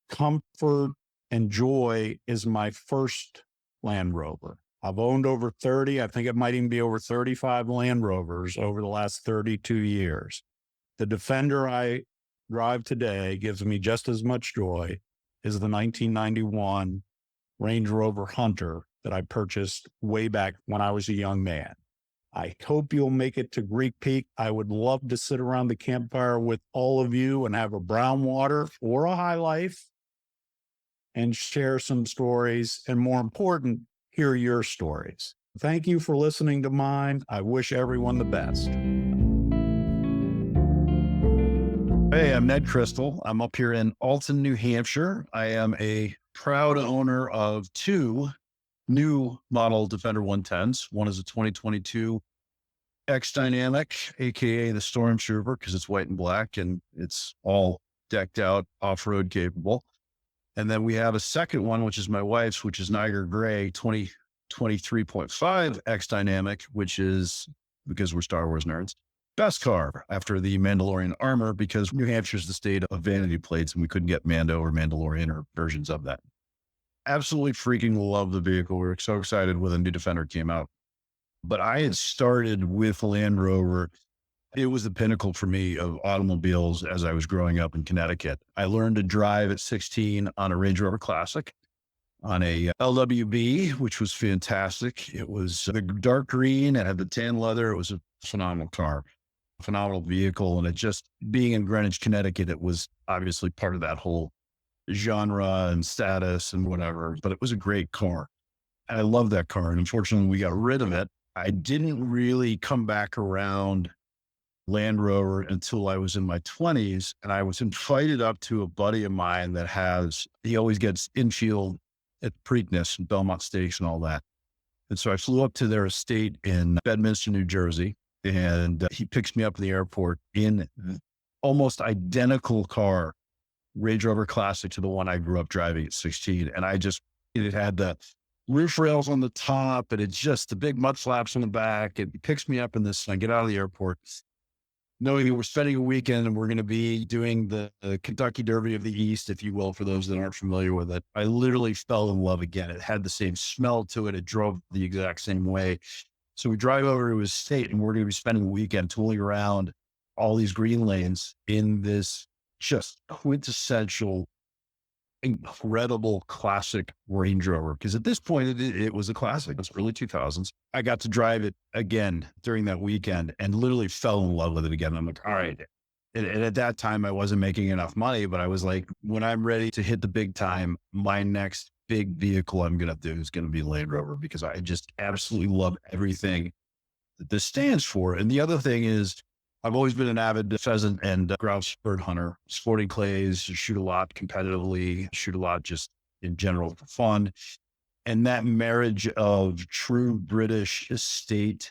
S7: comfort and joy as my first Land Rover. I've owned over 30, I think it might even be over 35 Land Rovers over the last 32 years. The Defender I drive today gives me just as much joy as the 1991 Range Rover Hunter that I purchased way back when I was a young man. I hope you'll make it to Greek Peak. I would love to sit around the campfire with all of you and have a brown water or a High Life and share some stories, and more important, hear your stories. Thank you for listening to mine. I wish everyone the best.
S4: Hey, I'm Ned Crystal. I'm up here in Alton, New Hampshire. I am a proud owner of 2 new model Defender 110s. One is a 2022
S9: X Dynamic, aka the Stormtrooper, because it's white and black and it's all decked out, off-road capable. And then we have a second one, which is my wife's, which is Niagara Gray 2023.5 X Dynamic, which is, because we're Star Wars nerds, best car after the Mandalorian armor, because New Hampshire's the state of vanity plates and we couldn't get Mando or Mandalorian or versions of that. Absolutely freaking love the vehicle. We were so excited when the new Defender came out. But I had started with Land Rover. It was the pinnacle for me of automobiles as I was growing up in Connecticut. I learned to drive at 16 on a Range Rover Classic, on a LWB, which was fantastic. It was the dark green. It had the tan leather. It was a phenomenal car, phenomenal vehicle. And it just, being in Greenwich, Connecticut, it was obviously part of that whole genre and status and whatever, but it was a great car. And I love that car. And unfortunately, we got rid of it. I didn't really come back around Land Rover until I was in my 20s. And I was invited up to a buddy of mine that he always gets infield at Preakness and Belmont Stakes and all that. And so I flew up to their estate in Bedminster, New Jersey, and he picks me up at the airport in almost identical car, Range Rover Classic, to the one I grew up driving at 16. And it had the roof rails on the top, and it's just the big mud flaps on the back. And he picks me up in this, and I get out of the airport knowing that we're spending a weekend and we're going to be doing the Kentucky Derby of the East, if you will, for those that aren't familiar with it. I literally fell in love again. It had the same smell to it. It drove the exact same way. So we drive over to his estate, and we're going to be spending a weekend tooling around all these green lanes in this just quintessential, incredible classic Range Rover. Because at this point, it was a classic. It's early 2000s. I got to drive it again during that weekend and literally fell in love with it again. I'm like, all right. And at that time, I wasn't making enough money, but I was like, when I'm ready to hit the big time, my next big vehicle I'm going to do is going to be Land Rover, because I just absolutely love everything that this stands for. And the other thing is, I've always been an avid pheasant and grouse bird hunter, sporting clays, shoot a lot competitively, shoot a lot just in general for fun. And that marriage of true British estate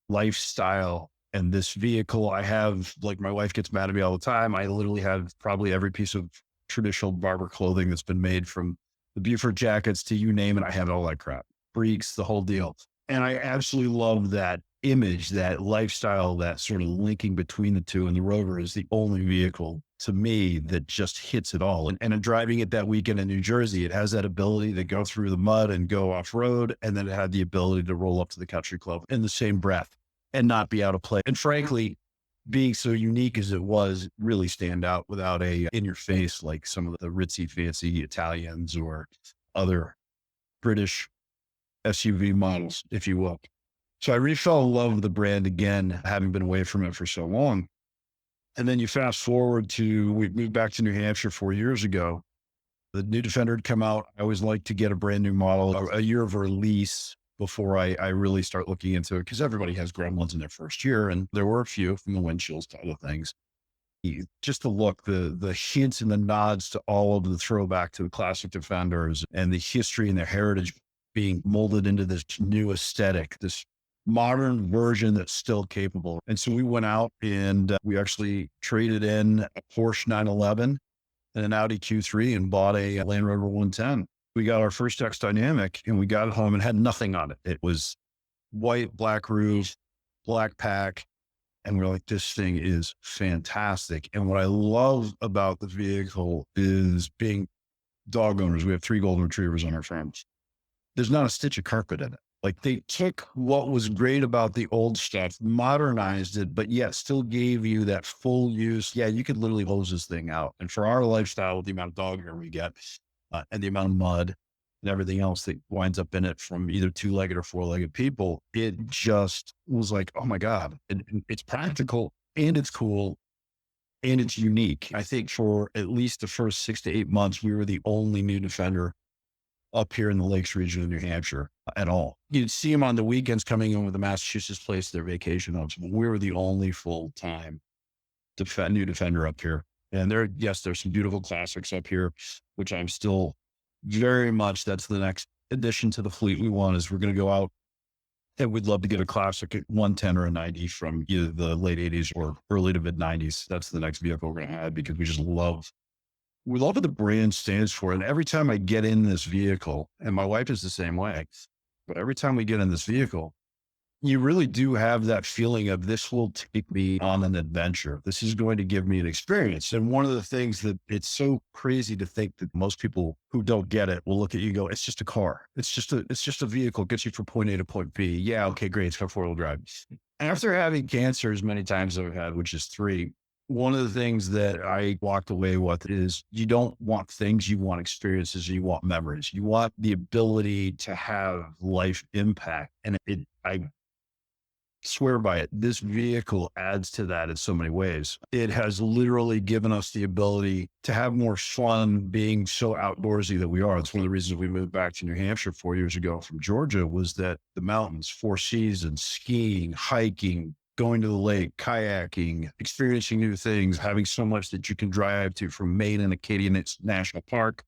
S9: lifestyle and this vehicle, I have, like, my wife gets mad at me all the time. I literally have probably every piece of traditional barber clothing that's been made, from the Beaufort jackets to you name it. I have all that crap, breeks, the whole deal. And I absolutely love that image, that lifestyle, that sort of linking between the two. And the Rover is the only vehicle to me that just hits it all. And in driving it that weekend in New Jersey, it has that ability to go through the mud and go off road. And then it had the ability to roll up to the country club in the same breath and not be out of place. And frankly, being so unique as it was, really stand out without a in your face, like some of the ritzy fancy Italians or other British SUV models, if you will. So I really fell in love with the brand again, having been away from it for so long. And then you fast forward to, we moved back to New Hampshire 4 years ago. The new Defender had come out. I always like to get a brand new model, a year of release, before I really start looking into it, because everybody has gremlins in their first year. And there were a few, from the windshields to other things. Just the look, the hints and the nods to all of the throwback to the classic Defenders and the history and their heritage being molded into this new aesthetic, this modern version that's still capable. And so we went out and we actually traded in a Porsche 911 and an Audi Q3 and bought a Land Rover 110. We got our first X Dynamic and we got it home and had nothing on it. It was white, black roof, black pack. And we're like, this thing is fantastic. And what I love about the vehicle is, being dog owners, we have 3 golden retrievers on our farm. There's not a stitch of carpet in it. Like, they took what was great about the old stuff, modernized it, but yet still gave you that full use. Yeah, you could literally hose this thing out. And for our lifestyle, with the amount of dog hair we get and the amount of mud and everything else that winds up in it from either 2-legged or 4-legged people, it just was like, oh my God, it's practical and it's cool and it's unique. I think for at least the first 6 to 8 months, we were the only new Defender up here in the Lakes region of New Hampshire at all. You'd see them on the weekends coming in with the Massachusetts place, their vacation homes. But we were the only full-time new Defender up here. And there's some beautiful classics up here, which I'm still very much, that's the next addition to the fleet we want, is we're going to go out And we'd love to get a classic 110 or a 90 from either the late 80s or early to mid 90s. That's the next vehicle we're going to have because we love what the brand stands for. And every time I get in this vehicle, and my wife is the same way, but every time we get in this vehicle, you really do have that feeling of this will take me on an adventure. This is going to give me an experience. And one of the things that it's so crazy to think that most people who don't get it will look at you and go, it's just a car. It's just a vehicle, gets you from point A to point B. Yeah. Okay, great. It's got 4-wheel drive. After having cancer as many times as I've had, which is 3, one of the things that I walked away with is you don't want things, you want experiences, you want memories. You want the ability to have life impact. And I swear by it, this vehicle adds to that in so many ways. It has literally given us the ability to have more fun being so outdoorsy that we are. It's one of the reasons we moved back to New Hampshire 4 years ago from Georgia, was that the mountains, 4 seasons, skiing, hiking, going to the lake, kayaking, experiencing new things, having so much that you can drive to from Maine and Acadia National Park,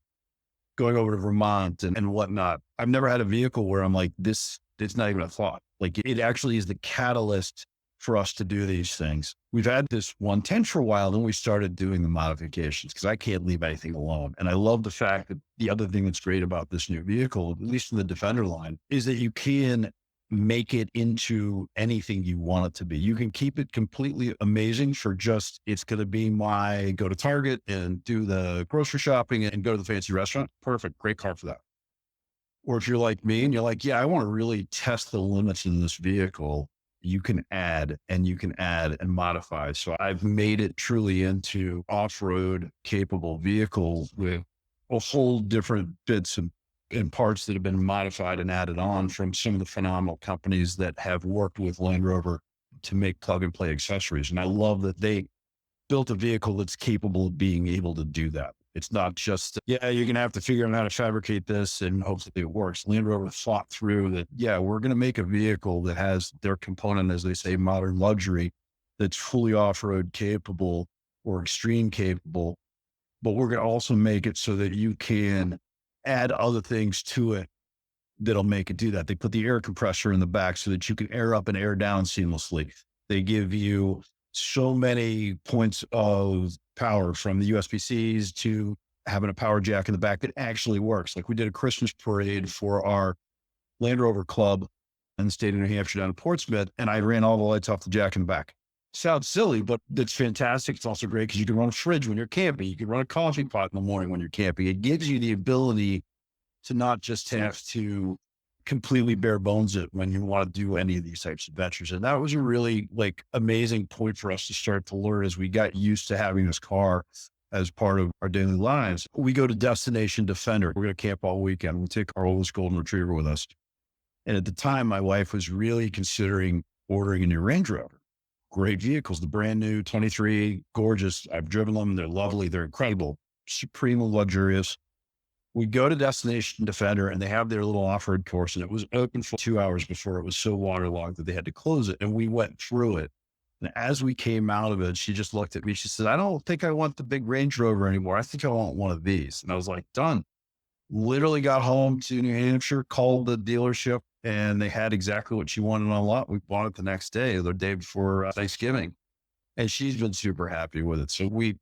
S9: going over to Vermont and whatnot. I've never had a vehicle where I'm like, this, it's not even a thought. Like, it actually is the catalyst for us to do these things. We've had this 110 for a while, then we started doing the modifications because I can't leave anything alone. And I love the fact that the other thing that's great about this new vehicle, at least in the Defender line, is that you can make it into anything you want it to be. You can keep it completely amazing for just, it's going to be my go to Target and do the grocery shopping and go to the fancy restaurant. Perfect. Great car for that. Or if you're like me and you're like, yeah, I want to really test the limits in this vehicle, you can add and modify. So I've made it truly into off-road capable vehicle with a whole different bits and parts that have been modified and added on from some of the phenomenal companies that have worked with Land Rover to make plug and play accessories. And I love that they built a vehicle that's capable of being able to do that. It's not just, yeah, you're going to have to figure out how to fabricate this and hopefully it works. Land Rover thought through that, yeah, we're going to make a vehicle that has their component, as they say, modern luxury, that's fully off-road capable or extreme capable, but we're going to also make it so that you can add other things to it that'll make it do that. They put the air compressor in the back so that you can air up and air down seamlessly. They give you so many points of power, from the USB-Cs to having a power jack in the back that actually works. Like, we did a Christmas parade for our Land Rover club in the state of New Hampshire down in Portsmouth, and I ran all the lights off the jack in the back. Sounds silly, but it's fantastic. It's also great because you can run a fridge when you're camping. You can run a coffee pot in the morning when you're camping. It gives you the ability to not just have to completely bare bones it when you want to do any of these types of adventures. And that was a really amazing point for us to start to learn as we got used to having this car as part of our daily lives. We go to Destination Defender. We're going to camp all weekend. We take our oldest golden retriever with us. And at the time, my wife was really considering ordering a new Range Rover. Great vehicles, the brand new 23, gorgeous. I've driven them. They're lovely. They're incredible, supremely luxurious. We go to Destination Defender and they have their little off-road course, and it was open for 2 hours before it was so waterlogged that they had to close it. And we went through it. And as we came out of it, she just looked at me. She said, I don't think I want the big Range Rover anymore. I think I want one of these. And I was like, done. Literally got home to New Hampshire, called the dealership, and they had exactly what she wanted on lot. We bought it the next day, the day before Thanksgiving. And she's been super happy with it. So we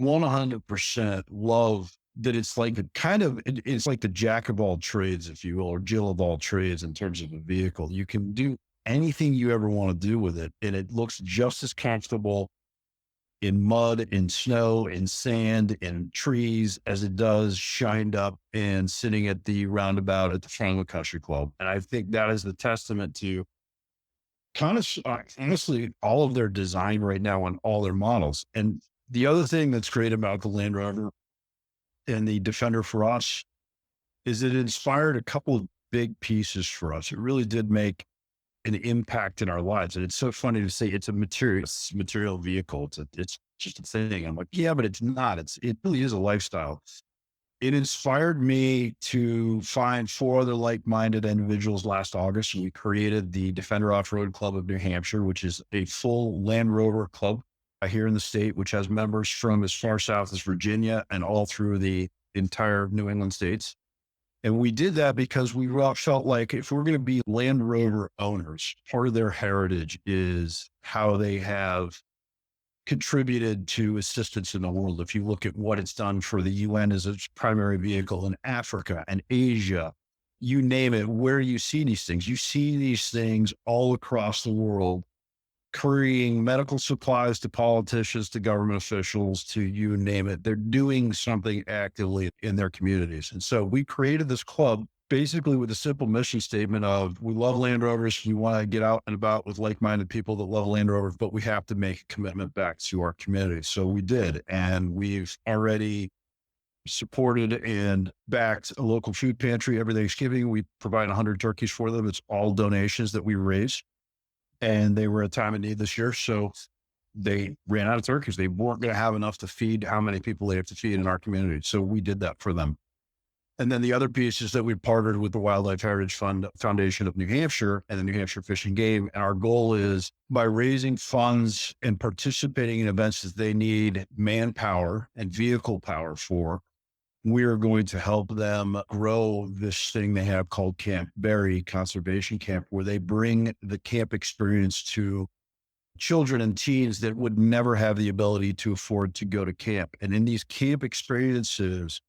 S9: 100% love that. It's like it's like the jack of all trades, if you will, or Jill of all trades in terms of a vehicle. You can do anything you ever want to do with it, and it looks just as comfortable in mud, in snow, in sand, in trees as it does shined up and sitting at the roundabout at the front of the country club. And I think that is the testament to honestly all of their design right now on all their models. And the other thing that's great about the Land Rover and the Defender for us is it inspired a couple of big pieces for us. It really did make an impact in our lives. And it's so funny to say it's a material vehicle. It's just a thing. I'm like, yeah, but it's not. It really is a lifestyle. It inspired me to find 4 other like-minded individuals last August. And we created the Defender Off-Road Club of New Hampshire, which is a full Land Rover club here in the state, which has members from as far south as Virginia and all through the entire New England states. And we did that because we felt like if we're going to be Land Rover owners, part of their heritage is how they have contributed to assistance in the world. If you look at what it's done for the UN as its primary vehicle in Africa and Asia, you name it, where you see these things, you see these things all across the world, carrying medical supplies to politicians, to government officials, to you name it. They're doing something actively in their communities. And so we created this club basically with a simple mission statement of, we love Land Rovers. We want to get out and about with like-minded people that love Land Rovers, but we have to make a commitment back to our community. So we did. And we've already supported and backed a local food pantry every Thanksgiving. We provide 100 turkeys for them. It's all donations that we raise. And they were at a time of need this year. So they ran out of turkeys. They weren't going to have enough to feed how many people they have to feed in our community. So we did that for them. And then the other piece is that we partnered with the Wildlife Heritage Foundation of New Hampshire and the New Hampshire Fish and Game. And our goal is, by raising funds and participating in events that they need manpower and vehicle power for, we are going to help them grow this thing they have called Camp Berry Conservation Camp, where they bring the camp experience to children and teens that would never have the ability to afford to go to camp. And in these camp experiences,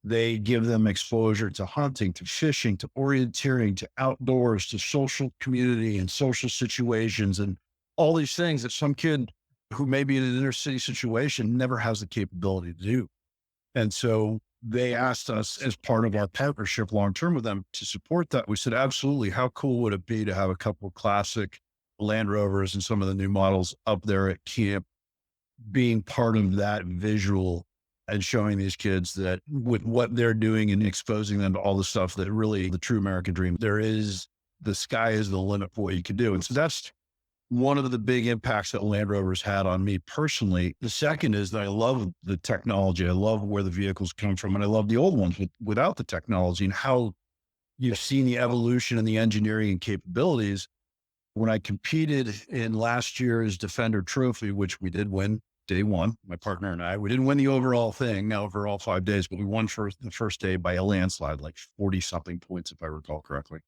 S9: they give them exposure to hunting, to fishing, to orienteering, to outdoors, to social community and social situations, and all these things that some kid who may be in an inner city situation never has the capability to do. And so they asked us, as part of our partnership long-term with them, to support that. We said, absolutely. How cool would it be to have a couple of classic Land Rovers and some of the new models up there at camp, being part of that visual and showing these kids that with what they're doing and exposing them to all the stuff that really the true American dream, the sky is the limit for what you can do. And so that's one of the big impacts that Land Rover's had on me personally. The second is that I love the technology. I love where the vehicles come from. And I love the old ones without the technology, and how you've seen the evolution and the engineering and capabilities. When I competed in last year's Defender Trophy, which we did win day one, my partner and I, we didn't win the overall thing, overall 5 days, but we won the first day by a landslide, like 40 something points, if I recall correctly.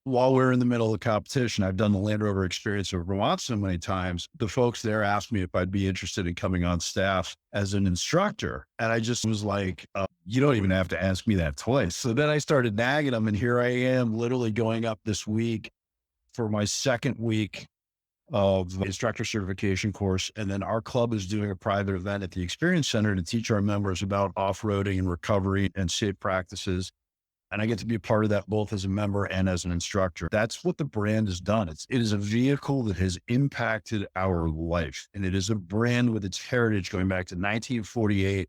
S9: While we're in the middle of the competition, I've done the Land Rover experience of Vermont so many times. The folks there asked me if I'd be interested in coming on staff as an instructor. And I just was like, you don't even have to ask me that twice. So then I started nagging them, and here I am literally going up this week for my second week of the instructor certification course. And then our club is doing a private event at the Experience Center to teach our members about off-roading and recovery and safe practices. And I get to be a part of that both as a member and as an instructor. That's what the brand has done. It is a vehicle that has impacted our life. And it is a brand with its heritage going back to 1948.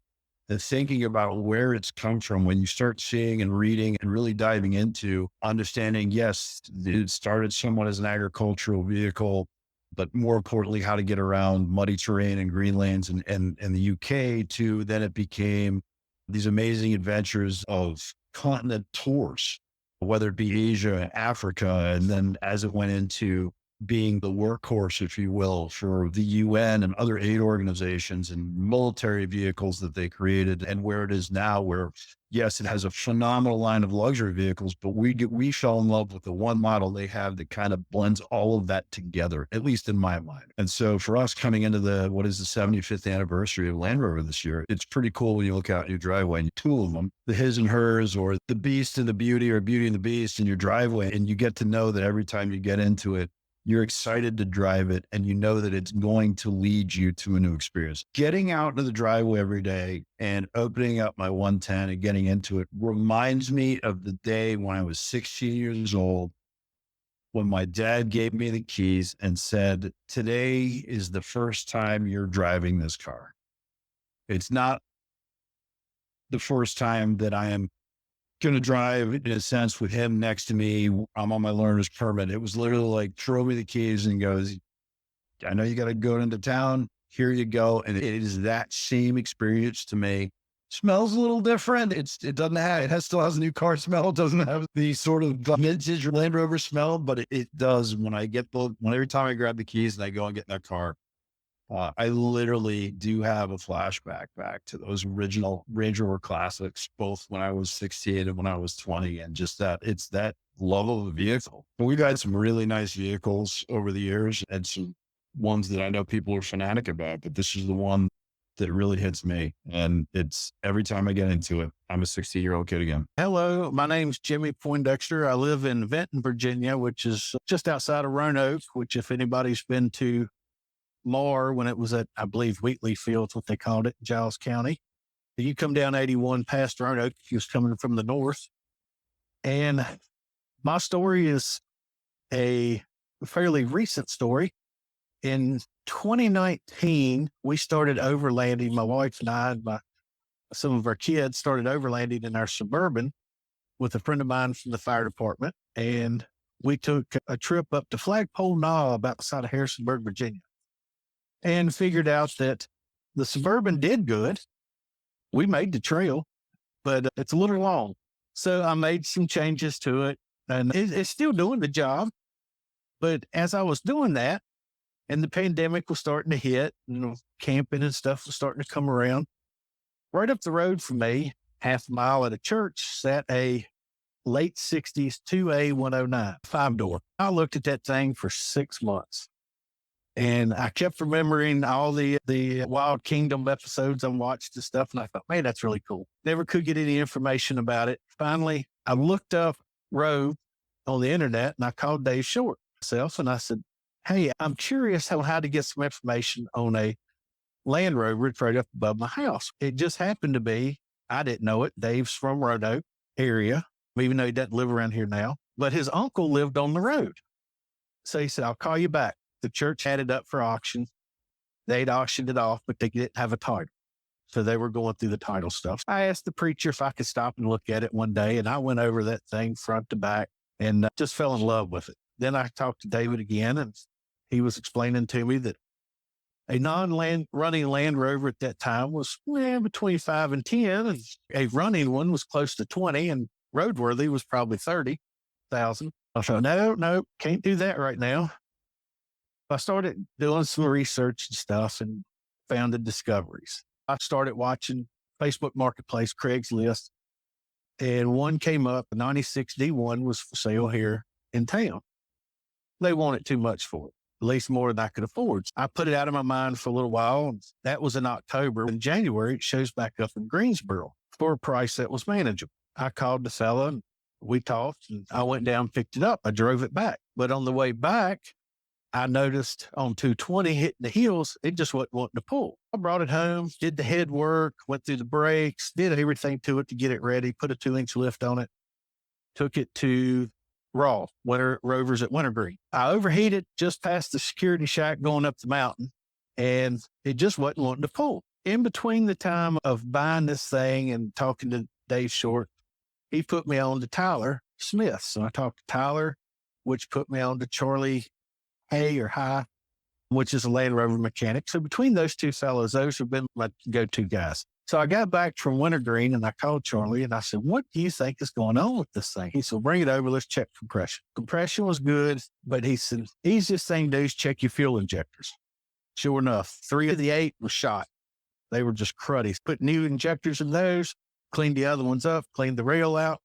S9: And thinking about where it's come from, when you start seeing and reading and really diving into understanding, yes, it started somewhat as an agricultural vehicle, but more importantly, how to get around muddy terrain and green lanes and the UK, to then it became these amazing adventures of continent tours, whether it be Asia, Africa, and then as it went into being the workhorse, if you will, for the UN and other aid organizations and military vehicles that they created, and where it is now, where, yes, it has a phenomenal line of luxury vehicles, but we fell in love with the one model they have that kind of blends all of that together, at least in my mind. And so for us, coming into the 75th anniversary of Land Rover this year, it's pretty cool when you look out in your driveway and two of them, the his and hers, or the beast and the beauty, or beauty and the beast in your driveway. And you get to know that every time you get into it, you're excited to drive it, and you know that it's going to lead you to a new experience. Getting out into the driveway every day and opening up my 110 and getting into it reminds me of the day when I was 16 years old, when my dad gave me the keys and said, today is the first time you're driving this car. It's not the first time that I am going to drive, in a sense, with him next to me. I'm on my learner's permit. It was literally like, throw me the keys and goes, I know you got to go into town. Here you go. And it is that same experience to me. Smells a little different. It still has a new car smell. It doesn't have the sort of vintage Land Rover smell, but it does when every time I grab the keys and I go and get in that car, I literally do have a flashback back to those original Range Rover classics, both when I was 16 and when I was 20. And just that it's that love of a vehicle. We've had some really nice vehicles over the years and some ones that I know people are fanatic about, but this is the one that really hits me. And it's every time I get into it, I'm a 60-year-old kid again.
S15: Hello, my name's Jimmy Poindexter. I live in Benton, Virginia, which is just outside of Roanoke, which if anybody's been to Mar when it was at, I believe, Wheatley Field's what they called it, Giles County. You come down 81 past Roanoke, he was coming from the north. And my story is a fairly recent story. In 2019, we started overlanding. My wife and I and some of our kids started overlanding in our Suburban with a friend of mine from the fire department. And we took a trip up to Flagpole Knob outside of Harrisonburg, Virginia, and figured out that the Suburban did good. We made the trail, but it's a little long. So I made some changes to it, and it's still doing the job. But as I was doing that, and the pandemic was starting to hit, and camping and stuff was starting to come around, right up the road from me, half a mile at a church, sat a late 60s 2A 109 5-door. I looked at that thing for 6 months. And I kept remembering all the Wild Kingdom episodes I watched and stuff. And I thought, man, that's really cool. Never could get any information about it. Finally, I looked up Rove on the internet and I called Dave Short myself. And I said, hey, I'm curious how to get some information on a Land Rover. It's right up above my house. It just happened to be, I didn't know it, Dave's from Roanoke area, even though he doesn't live around here now. But his uncle lived on the road. So he said, I'll call you back. The church had it up for auction. They'd auctioned it off, but they didn't have a title. So they were going through the title stuff. I asked the preacher if I could stop and look at it one day, and I went over that thing front to back and just fell in love with it. Then I talked to David again, and he was explaining to me that a non-running Land Rover at that time was between 5 and 10, and a running one was close to 20, and roadworthy was probably 30,000. I thought, no, can't do that right now. I started doing some research and stuff and found the discoveries. I started watching Facebook Marketplace, Craigslist, and one came up, a 96 D1 was for sale here in town. They wanted too much for it, at least more than I could afford. I put it out of my mind for a little while. And that was in October. In January, it shows back up in Greensboro for a price that was manageable. I called the fella and we talked, and I went down, picked it up. I drove it back. But on the way back, I noticed on 220 hitting the hills, it just wasn't wanting to pull. I brought it home, did the head work, went through the brakes, did everything to it to get it ready, put a 2-inch lift on it, took it to Raw, Winter Rovers at Wintergreen. I overheated just past the security shack going up the mountain, and it just wasn't wanting to pull. In between the time of buying this thing and talking to Dave Short, he put me on to Tyler Smith. So I talked to Tyler, which put me on to Charlie High, which is a Land Rover mechanic. So between those two fellows, those have been my go-to guys. So I got back from Wintergreen and I called Charlie and I said, what do you think is going on with this thing? He said, bring it over. Let's check compression. Compression was good, but he said, easiest thing to do is check your fuel injectors. Sure enough, 3 of the 8 was shot. They were just cruddy. Put new injectors in those, cleaned the other ones up, cleaned the rail out.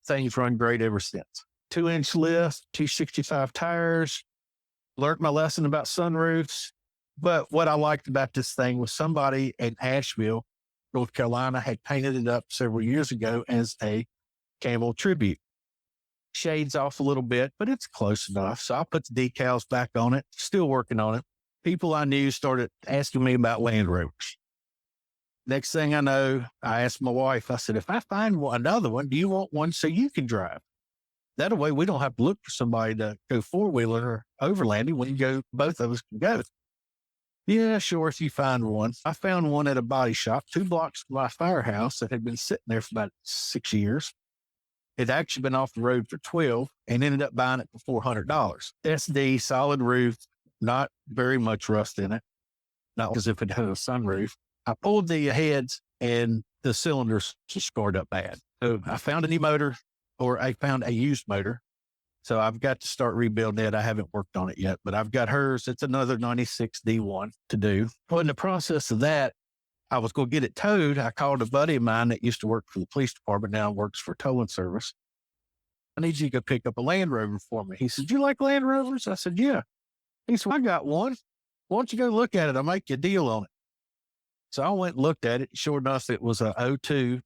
S15: Things run great ever since. 2-inch lift, 265 tires. Learned my lesson about sunroofs. But what I liked about this thing was somebody in Asheville, North Carolina, had painted it up several years ago as a camel tribute. Shades off a little bit, but it's close enough. So I put the decals back on it, still working on it. People I knew started asking me about Land Rovers. Next thing I know, I asked my wife, I said, if I find another one, do you want one so you can drive? That way we don't have to look for somebody to go 4-wheeling or overlanding. We can go, both of us can go. Yeah, sure, if you find one. I found one at a body shop 2 blocks from my firehouse that had been sitting there for about 6 years. It had actually been off the road for 12 and ended up buying it for $400. SD, solid roof, not very much rust in it. Not as if it had a sunroof. I pulled the heads and the cylinders just scarred up bad. So I found a new motor, or I found a used motor, So I've got to start rebuilding it. I haven't worked on it yet, but I've got hers. It's another 96 D1 to do. Well, in the process of that, I was going to get it towed. I called a buddy of mine that used to work for the police department, now works for towing service. I need you to go pick up a Land Rover for me. He said, "You like Land Rovers?" I said, "Yeah." He said, "I got one. Why don't you go look at it? I'll make you a deal on it." So I went and looked at it. Sure enough, it was a 02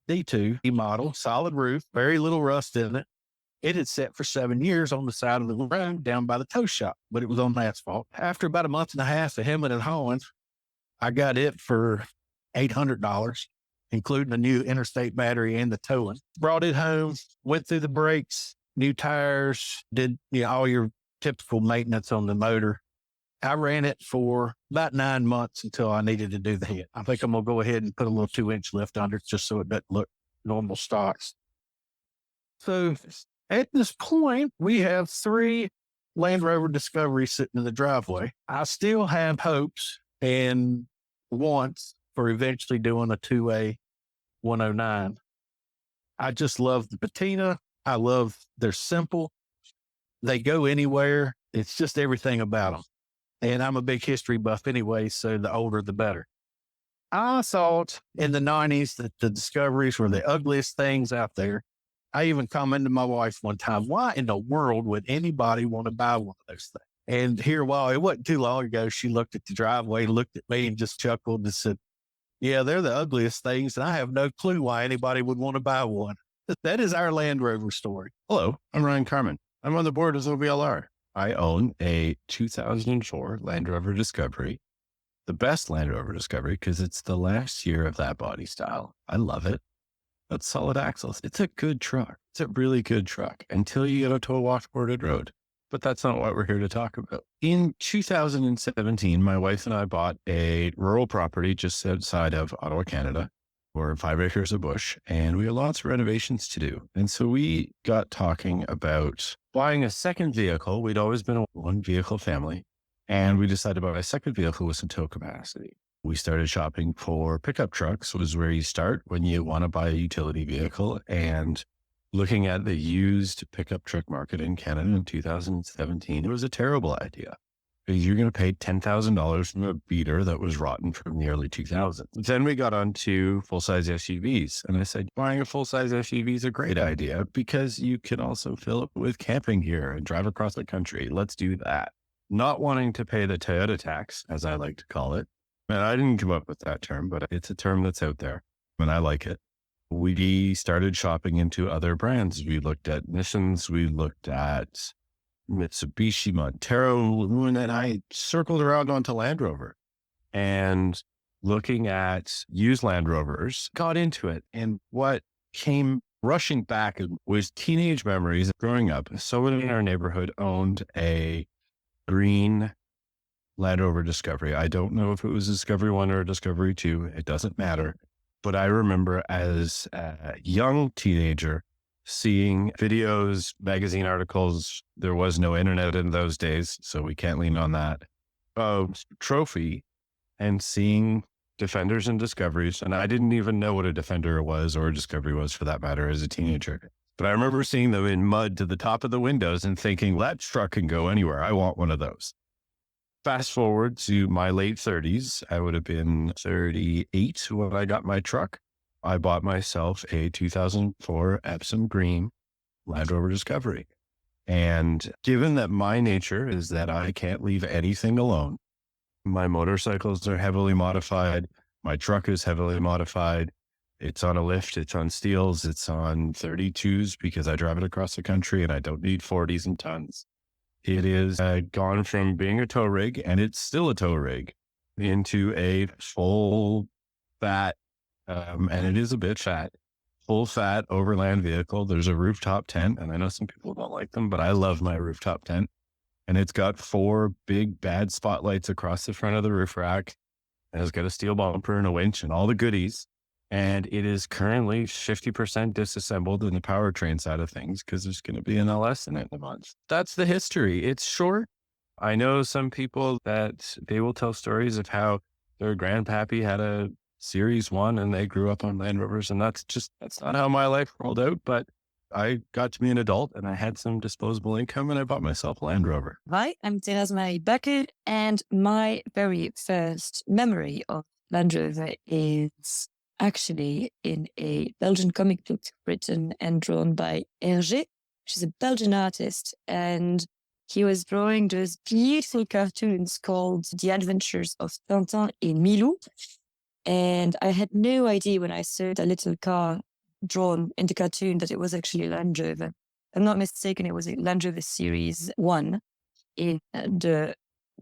S15: D2 model, solid roof, very little rust in it. It had sat for 7 years on the side of the road down by the tow shop, but it was on asphalt. After about a month and a half of hemming and hawing, I got it for $800, including a new interstate battery and the towing. Brought it home, went through the brakes, new tires, did all your typical maintenance on the motor. I ran it for about 9 months until I needed to do the head. I think I'm going to go ahead and put a little 2-inch lift under it just so it doesn't look normal stocks. So at this point, we have 3 Land Rover Discoveries sitting in the driveway. I still have hopes and wants for eventually doing a 2A 109. I just love the patina. They're simple. They go anywhere. It's just everything about them. And I'm a big history buff anyway, so the older, the better. I thought in the 90s that the Discoveries were the ugliest things out there. I even commented to my wife one time, why in the world would anybody want to buy one of those things? And here, it wasn't too long ago, she looked at the driveway, looked at me and just chuckled and said, "Yeah, they're the ugliest things. And I have no clue why anybody would want to buy one." That is our Land Rover story.
S9: Hello, I'm Ryan Carmen. I'm on the board as OVLR. I own a 2004 Land Rover Discovery, the best Land Rover Discovery because it's the last year of that body style. I love it. That's solid axles. It's a good truck. It's a really good truck until you get to a washboarded road. But that's not what we're here to talk about. In 2017, my wife and I bought a rural property just outside of Ottawa, Canada, or 5 acres of bush, and we had lots of renovations to do. And so we got talking about buying a second vehicle. We'd always been a 1-vehicle family, and we decided to buy a second vehicle with some tow capacity. We started shopping for pickup trucks, was where you start when you want to buy a utility vehicle, and looking at the used pickup truck market in Canada in 2017, it was a terrible idea. You're going to pay $10,000 from a beater that was rotten from the early 2000s. Then we got onto full-size SUVs. And I said, buying a full-size SUV is a great idea because you can also fill it with camping gear and drive across the country. Let's do that. Not wanting to pay the Toyota tax, as I like to call it. And I didn't come up with that term, but it's a term that's out there and I like it. We started shopping into other brands. We looked at Nissans. We looked at Mitsubishi, Montero, and then I circled around onto Land Rover and looking at used Land Rovers, got into it. And what came rushing back was teenage memories of growing up. Someone in our neighborhood owned a green Land Rover Discovery. I don't know if it was a Discovery 1 or a Discovery 2. It doesn't matter. But I remember as a young teenager seeing videos, magazine articles. There was no internet in those days, so we can't lean on that. Trophy and seeing Defenders and Discoveries. And I didn't even know what a Defender was or a Discovery was for that matter as a teenager. But I remember seeing them in mud to the top of the windows and thinking, that truck can go anywhere. I want one of those. Fast forward to my late 30s. I would have been 38 when I got my truck. I bought myself a 2004 Epsom Green Land Rover Discovery. And given that my nature is that I can't leave anything alone, my motorcycles are heavily modified. My truck is heavily modified. It's on a lift. It's on steels. It's on 32s because I drive it across the country and I don't need 40s and tons. It is gone from being a tow rig, and it's still a tow rig, into a full fat, and it is a bit fat, full fat overland vehicle. There's a rooftop tent, and I know some people don't like them, but I love my rooftop tent. And it's got 4 big bad spotlights across the front of the roof rack. And it's got a steel bumper and a winch and all the goodies. And it is currently 50% disassembled in the powertrain side of things because there's going to be an LS in it in a month. That's the history. It's short. I know some people that they will tell stories of how their grandpappy had a Series 1 and they grew up on Land Rovers. And that's not how my life rolled out. But I got to be an adult and I had some disposable income and I bought myself a Land Rover.
S16: Hi, I'm Therese Becker, and my very first memory of Land Rover is actually in a Belgian comic book written and drawn by Hergé, which is a Belgian artist, and he was drawing those beautiful cartoons called The Adventures of Tintin et Milou. And I had no idea when I saw the little car drawn in the cartoon that it was actually a Land Rover. If I'm not mistaken, it was a Land Rover Series 1 in the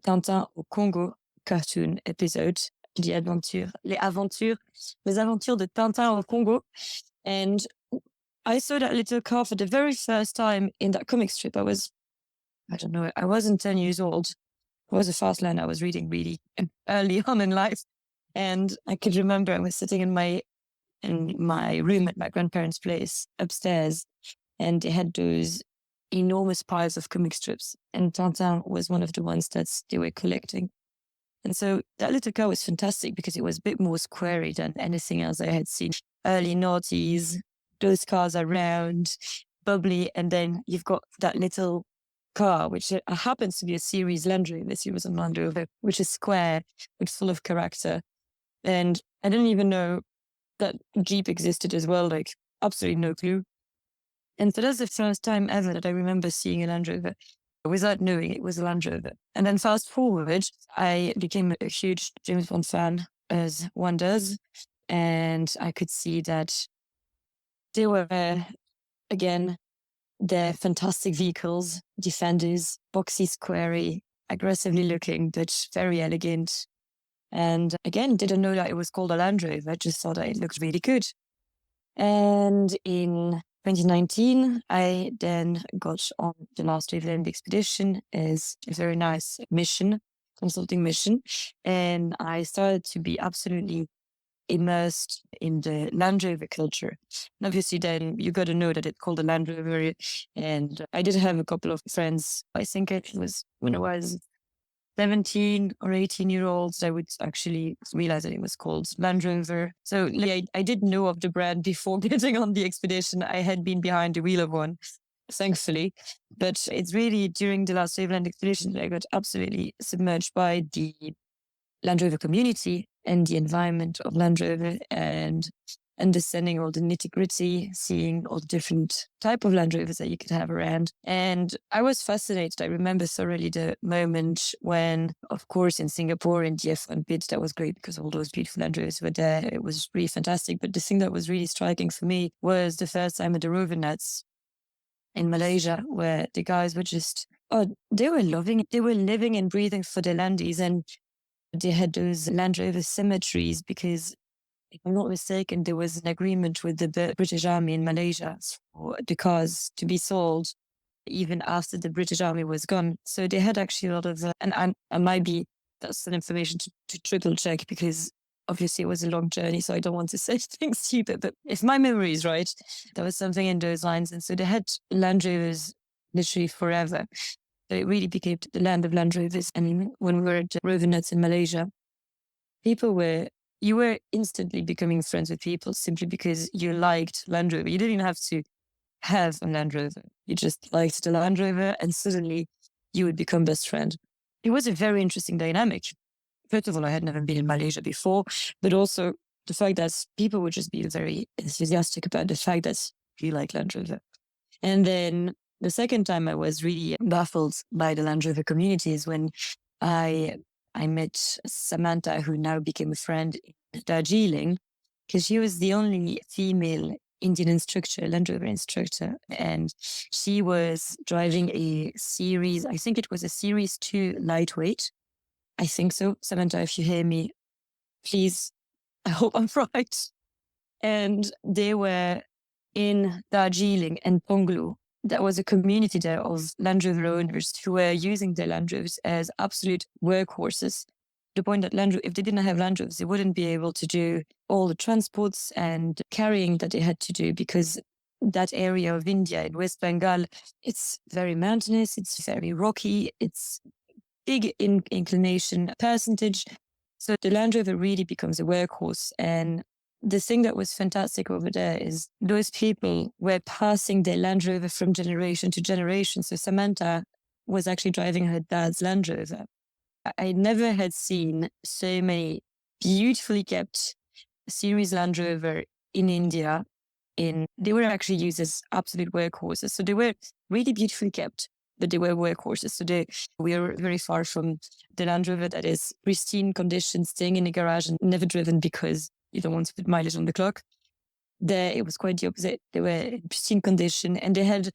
S16: Tintin au Congo cartoon episode, les aventures de Tintin au Congo. And I saw that little car for the very first time in that comic strip. I wasn't 10 years old. It was a fast line I was reading really early on in life. And I could remember I was sitting in my room at my grandparents' place upstairs, and they had those enormous piles of comic strips, and Tintin was one of the ones that they were collecting. And so that little car was fantastic because it was a bit more squarey than anything else I had seen. Early noughties, those cars are round, bubbly, and then you've got that little car, which happens to be a series Land Rover, series on Land Rover, which is square, but full of character. And I didn't even know that Jeep existed as well, like absolutely no clue. And so that's the first time ever that I remember seeing a Land Rover without knowing it was a Land Rover. And then fast forward, I became a huge James Bond fan, as one does. And I could see that they were, again, they're fantastic vehicles, Defenders, boxy, squarey, aggressively looking, but very elegant. And again, didn't know that it was called a Land Rover. I just thought that it looked really good. And in 2019, I then got on the last Overland expedition as a very nice mission, consulting mission. And I started to be absolutely immersed in the Land Rover culture. And obviously then you got to know that it's called a Land Rover. And I did have a couple of friends. I think it was when I was 17 or 18-year-olds, I would actually realize that it was called Land Rover. So I did know of the brand before getting on the expedition. I had been behind the wheel of one, thankfully. But it's really during the last Overland expedition that I got absolutely submerged by the Land Rover community and the environment of Land Rover, and understanding all the nitty-gritty, seeing all the different type of Land Rovers that you could have around. And I was fascinated. I remember thoroughly the moment when, of course, in Singapore, in the F1 pit, that was great because all those beautiful Land Rovers were there. It was really fantastic. But the thing that was really striking for me was the first time at the Rover Nuts in Malaysia, where the guys were just, they were loving it. They were living and breathing for their landies. And they had those Land Rover cemeteries because, if I'm not mistaken, there was an agreement with the British Army in Malaysia for the cars to be sold even after the British Army was gone. So they had actually a lot of, and I might be, that's some information to triple check because obviously it was a long journey, so I don't want to say things stupid, but if my memory is right, there was something in those lines. And so they had Land Rovers literally forever. So it really became the land of Land Rovers. And when we were at Rover Nuts in Malaysia, you were instantly becoming friends with people simply because you liked Land Rover. You didn't even have to have a Land Rover. You just liked the Land Rover and suddenly you would become best friend. It was a very interesting dynamic. First of all, I had never been in Malaysia before, but also the fact that people would just be very enthusiastic about the fact that you like Land Rover. And then the second time I was really baffled by the Land Rover community is when I met Samantha, who now became a friend in Darjeeling, because she was the only female Indian instructor, Land Rover instructor. And she was driving a series, I think it was a Series 2 lightweight. I think so. Samantha, if you hear me, please, I hope I'm right. And they were in Darjeeling and Ponglu. There was a community there of Land Rover owners who were using their Land Rovers as absolute workhorses. The point that if they didn't have Land Rovers, they wouldn't be able to do all the transports and carrying that they had to do because that area of India in West Bengal, it's very mountainous, it's very rocky, it's big inclination percentage. So the Land Rover really becomes a workhorse. And the thing that was fantastic over there is those people were passing their Land Rover from generation to generation. So Samantha was actually driving her dad's Land Rover. I never had seen so many beautifully kept series Land Rover in India. They were actually used as absolute workhorses. So they were really beautifully kept, but they were workhorses. So we were very far from the Land Rover that is pristine condition, staying in the garage and never driven because you don't want to put mileage on the clock. There, it was quite the opposite. They were in pristine condition and they had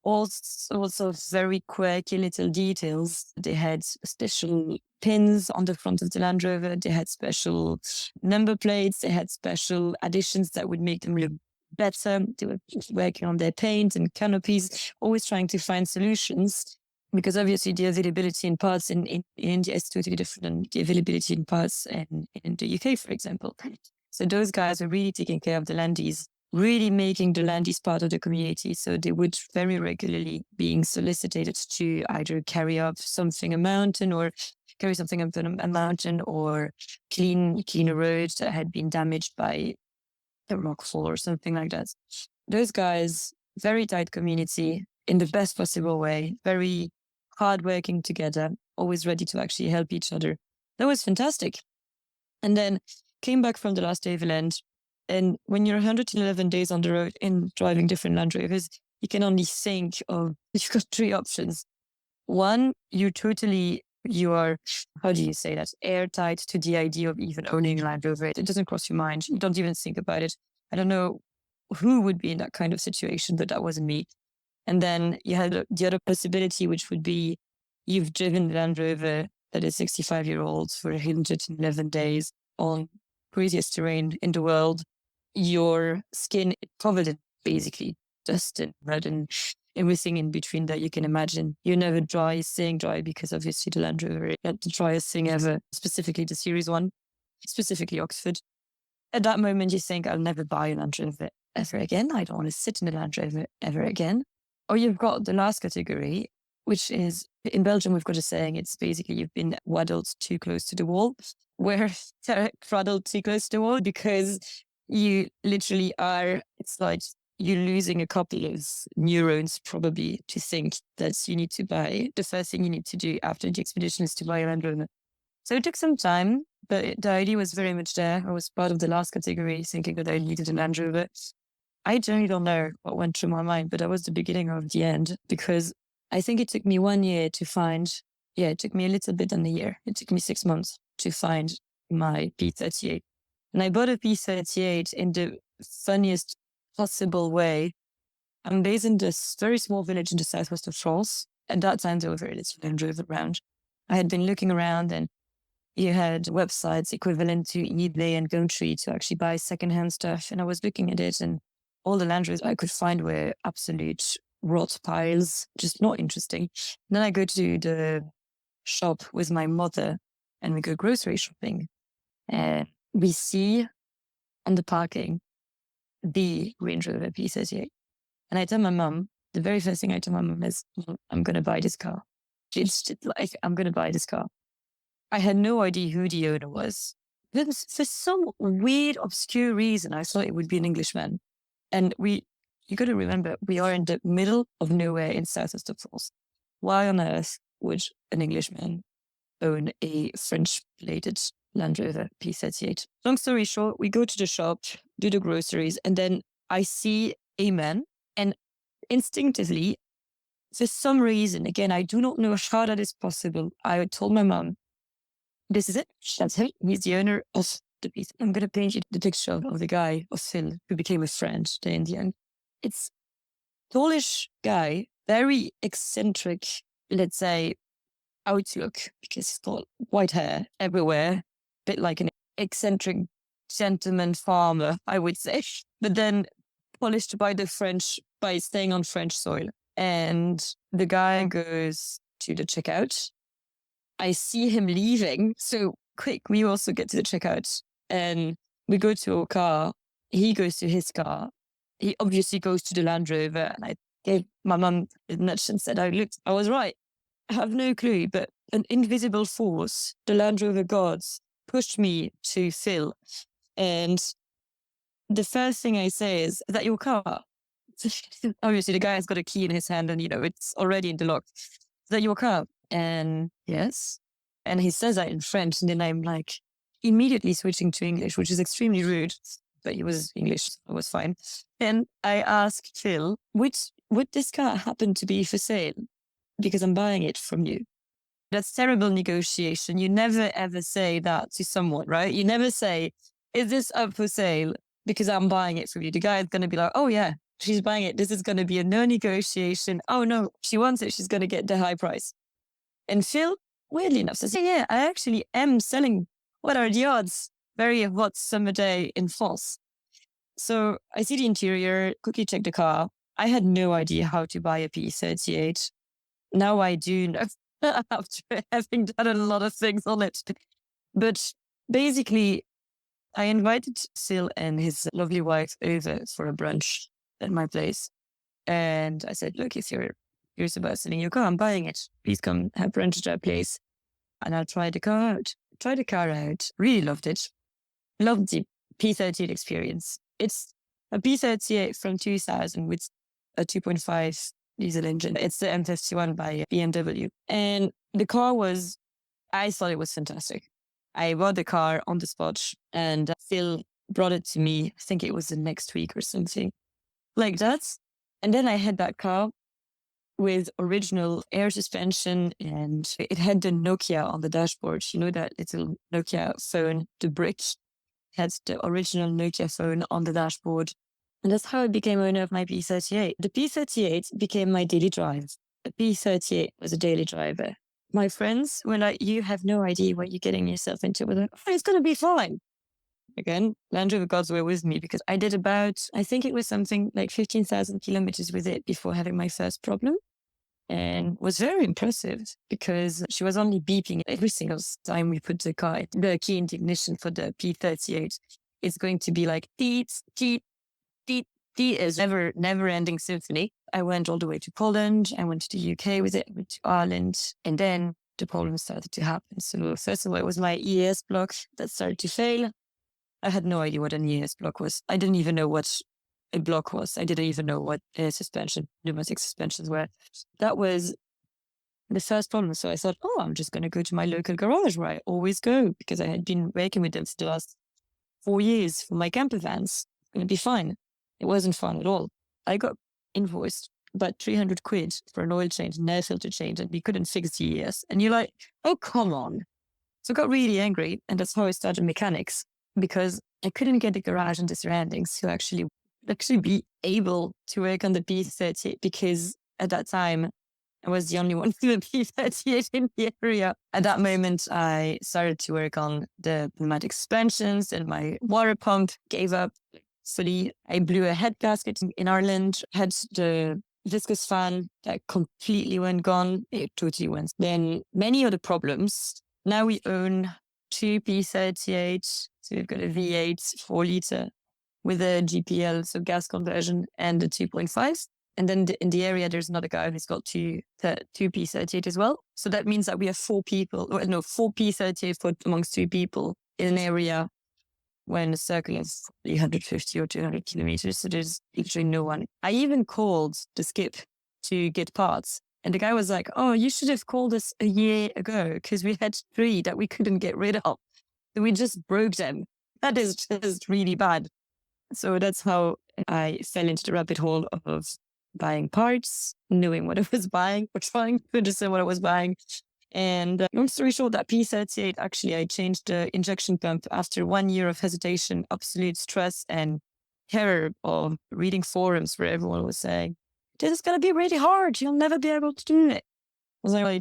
S16: all sorts of very quirky little details. They had special pins on the front of the Land Rover. They had special number plates. They had special additions that would make them look better. They were working on their paint and canopies, always trying to find solutions, because obviously the availability in parts in India is totally different than the availability in parts in the UK, for example. So those guys were really taking care of the landies, really making the landies part of the community. So they would very regularly being solicited to either carry up something a mountain or carry something up a mountain or clean a road that had been damaged by a rockfall or something like that. Those guys, very tight community in the best possible way, very hardworking together, always ready to actually help each other. That was fantastic. And then came back from the last Overland. And when you're 111 days on the road in driving different Land Rovers, you can only think of, you've got three options. One, you are, how do you say that, airtight to the idea of even owning a Land Rover. It doesn't cross your mind. You don't even think about it. I don't know who would be in that kind of situation, but that wasn't me. And then you had the other possibility, which would be you've driven the Land Rover that is 65-year-old for 111 days on craziest terrain in the world. Your skin is covered in basically dust and mud and everything in between that you can imagine. You're never staying dry, because obviously the Land Rover had the driest thing ever, specifically the Series 1, specifically Oxford. At that moment, you think, I'll never buy a Land Rover ever again. I don't want to sit in a Land Rover ever again. Or you've got the last category, which is, in Belgium, we've got a saying, it's basically you've been waddled too close to the wall. Where waddled too close to the wall, because you literally are, it's like you're losing a couple of neurons probably to think that you need to buy, the first thing you need to do after the expedition is to buy a Land Rover. So it took some time, but the idea was very much there. I was part of the last category, thinking that I needed a Land Rover. I generally don't know what went through my mind, but that was the beginning of the end, because I think it took me 1 year to find, it took me a little bit than a year. It took me 6 months to find my P38. And I bought a P38 in the funniest possible way. I'm based in this very small village in the southwest of France. At that time, there were very little Land Rover around. I had been looking around, and you had websites equivalent to eBay and Gumtree to actually buy secondhand stuff. And I was looking at it, and all the Land Rovers I could find were absolute rot piles, just not interesting. And then I go to the shop with my mother and we go grocery shopping. And we see on the parking the Range Rover P38. And I tell my mum, the very first thing I tell my mum is, I'm going to buy this car. She's just like, I'm going to buy this car. I had no idea who the owner was. But for some weird, obscure reason, I thought it would be an Englishman. And you got to remember, we are in the middle of nowhere in southwest of France. Why on earth would an Englishman own a French-plated Land Rover P38? Long story short, we go to the shop, do the groceries, and then I see a man, and instinctively, for some reason, again, I do not know how that is possible, I told my mom, this is it, that's him, he's the owner of the piece. I'm going to paint you the picture of the guy, of Phil, who became a friend, the Indian. It's tallish guy, very eccentric, let's say, outlook, because he's got white hair everywhere, a bit like an eccentric gentleman farmer, I would say, but then polished by the French, by staying on French soil. And the guy goes to the checkout. I see him leaving, so quick, we also get to the checkout, and we go to our car. He goes to his car. He obviously goes to the Land Rover, and I gave my mum a nudge and said, I was right. I have no clue, but an invisible force, the Land Rover gods, pushed me to Phil. And the first thing I say is that your car? Obviously, the guy has got a key in his hand and, it's already in the lock. Is that your car? And yes. And he says that in French. And then I'm like immediately switching to English, which is extremely rude. But he was English, so it was fine. And I asked Phil, would this car happen to be for sale? Because I'm buying it from you. That's terrible negotiation. You never ever say that to someone, right? You never say, is this up for sale? Because I'm buying it from you. The guy is going to be like, oh yeah, she's buying it. This is going to be a no negotiation. Oh no, she wants it. She's going to get the high price. And Phil, weirdly enough, says, yeah, I actually am selling. What are the odds? Very hot summer day in France. So I see the interior, quickly check the car. I had no idea how to buy a P38. Now I do know after having done a lot of things on it. But basically, I invited Phil and his lovely wife over for a brunch at my place. And I said, look, if you're curious about selling your car, I'm buying it. Please come have brunch at our place. And I'll try the car out. Tried the car out. Really loved it. Loved the P38 experience. It's a P38 from 2000 with a 2.5 diesel engine. It's the M51 by BMW. And the car I thought it was fantastic. I bought the car on the spot and Phil brought it to me. I think it was the next week or something like that. And then I had that car with original air suspension and it had the Nokia on the dashboard. You know that little Nokia phone, the brick had the original Nokia phone on the dashboard. And that's how I became owner of my P38. The P38 became my daily drive. The P38 was a daily driver. My friends were like, you have no idea what you're getting yourself into. We're like, oh, it's going to be fine. Again, Land Rover gods were with me because I did I think it was something like 15,000 kilometers with it before having my first problem. And was very impressive because she was only beeping every single time we put the key in the ignition for the P38. It's going to be like, teet, teet, teet, teet, is never-ending symphony. I went all the way to Poland. I went to the UK with it, went to Ireland, and then the problem started to happen. So first of all, it was my EAS block that started to fail. I had no idea what an EAS block was. I didn't even know what a block was. I didn't even know what pneumatic suspensions were. That was the first problem. So I thought, I'm just going to go to my local garage where I always go because I had been working with them for the last 4 years for my camper vans. It's going to be fine. It wasn't fun at all. I got invoiced about 300 quid for an oil change, an air filter change, and we couldn't fix the ES. And you're like, oh, come on. So I got really angry. And that's how I started mechanics because I couldn't get the garage and the surroundings to actually be able to work on the P38 because at that time, I was the only one with a P38 in the area. At that moment, I started to work on the pneumatic suspensions and my water pump gave up fully. I blew a head gasket in Ireland, had the viscous fan that completely went gone. It totally went. Then many other problems. Now we own 2 P38. So we've got a V8 4-liter with a GPL, so gas conversion, and a 2.5. And then in the area, there's another guy who's got 2 P38 as well. So that means that we have 4 P38 amongst 2 people in an area when the circle is 150 or 200 kilometers. So there's literally no one. I even called the skip to get parts. And the guy was like, oh, you should have called us a year ago because we had 3 that we couldn't get rid of. So we just broke them. That is just really bad. So that's how I fell into the rabbit hole of buying parts, knowing what I was buying, or trying to understand what I was buying. And long story short, that P38, actually, I changed the injection pump after 1 year of hesitation, absolute stress and terror of reading forums where everyone was saying, this is going to be really hard. You'll never be able to do it. I was like, I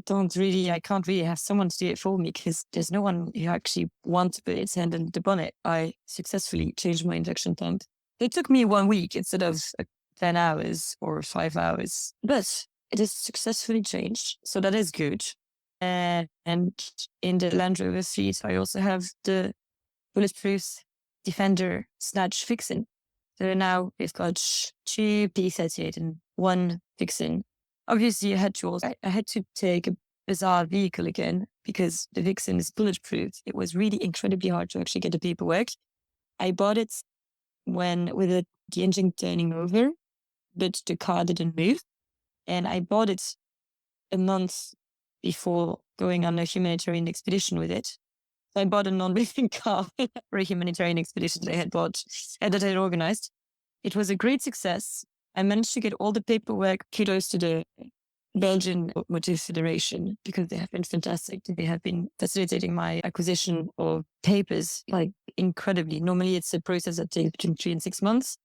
S16: can't really have someone to do it for me because there's no one who actually wants to put its hand in the bonnet. I successfully changed my injection pump. It took me 1 week instead of 10 hours or 5 hours, but it is successfully changed. So that is good. And in the Land Rover fleet, I also have the bulletproof Defender snatch fixin. So now we've got 2 P38 and 1 fixin. Obviously, I had to take a bizarre vehicle again because the Vixen is bulletproof. It was really incredibly hard to actually get the paperwork. I bought it when with the engine turning over, but the car didn't move. And I bought it a month before going on a humanitarian expedition with it. So I bought a non-moving car for a humanitarian expedition that I had bought and that I had organized. It was a great success. I managed to get all the paperwork. Kudos to the Belgian Automotive Federation, because they have been fantastic. They have been facilitating my acquisition of papers like incredibly. Normally it's a process that takes between 3 and 6 months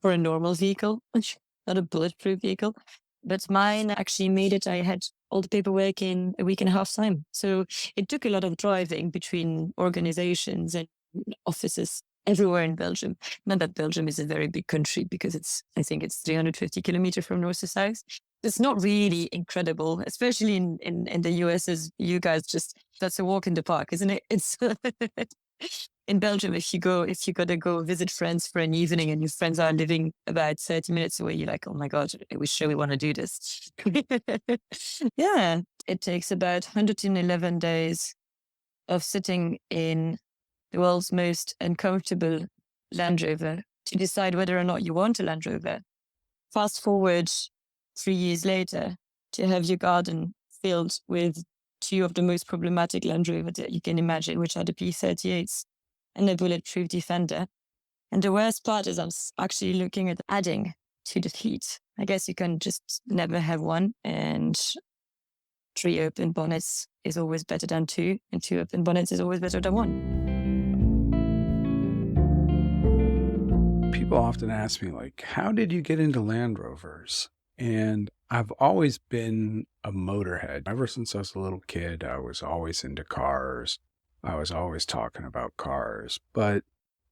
S16: for a normal vehicle, not a bulletproof vehicle. But mine actually made it. I had all the paperwork in a week and a half time. So it took a lot of driving between organizations and offices everywhere in Belgium. Not that Belgium is a very big country, because I think it's 350 kilometers from north to south. It's not really incredible, especially in the US, as you guys that's a walk in the park, isn't it? It's in Belgium, if you gotta go visit friends for an evening and your friends are living about 30 minutes away, you're like, oh my God, we sure want to do this. Yeah, it takes about 111 days of sitting in the world's most uncomfortable Land Rover to decide whether or not you want a Land Rover. Fast forward 3 years later to have your garden filled with 2 of the most problematic Land Rovers that you can imagine, which are the P38s and the bulletproof Defender. And the worst part is I'm actually looking at adding to the fleet. I guess you can just never have one, and 3 open bonnets is always better than 2, and 2 open bonnets is always better than 1.
S17: People often ask me, like, how did you get into Land Rovers? And I've always been a motorhead. Ever since I was a little kid, I was always into cars. I was always talking about cars, but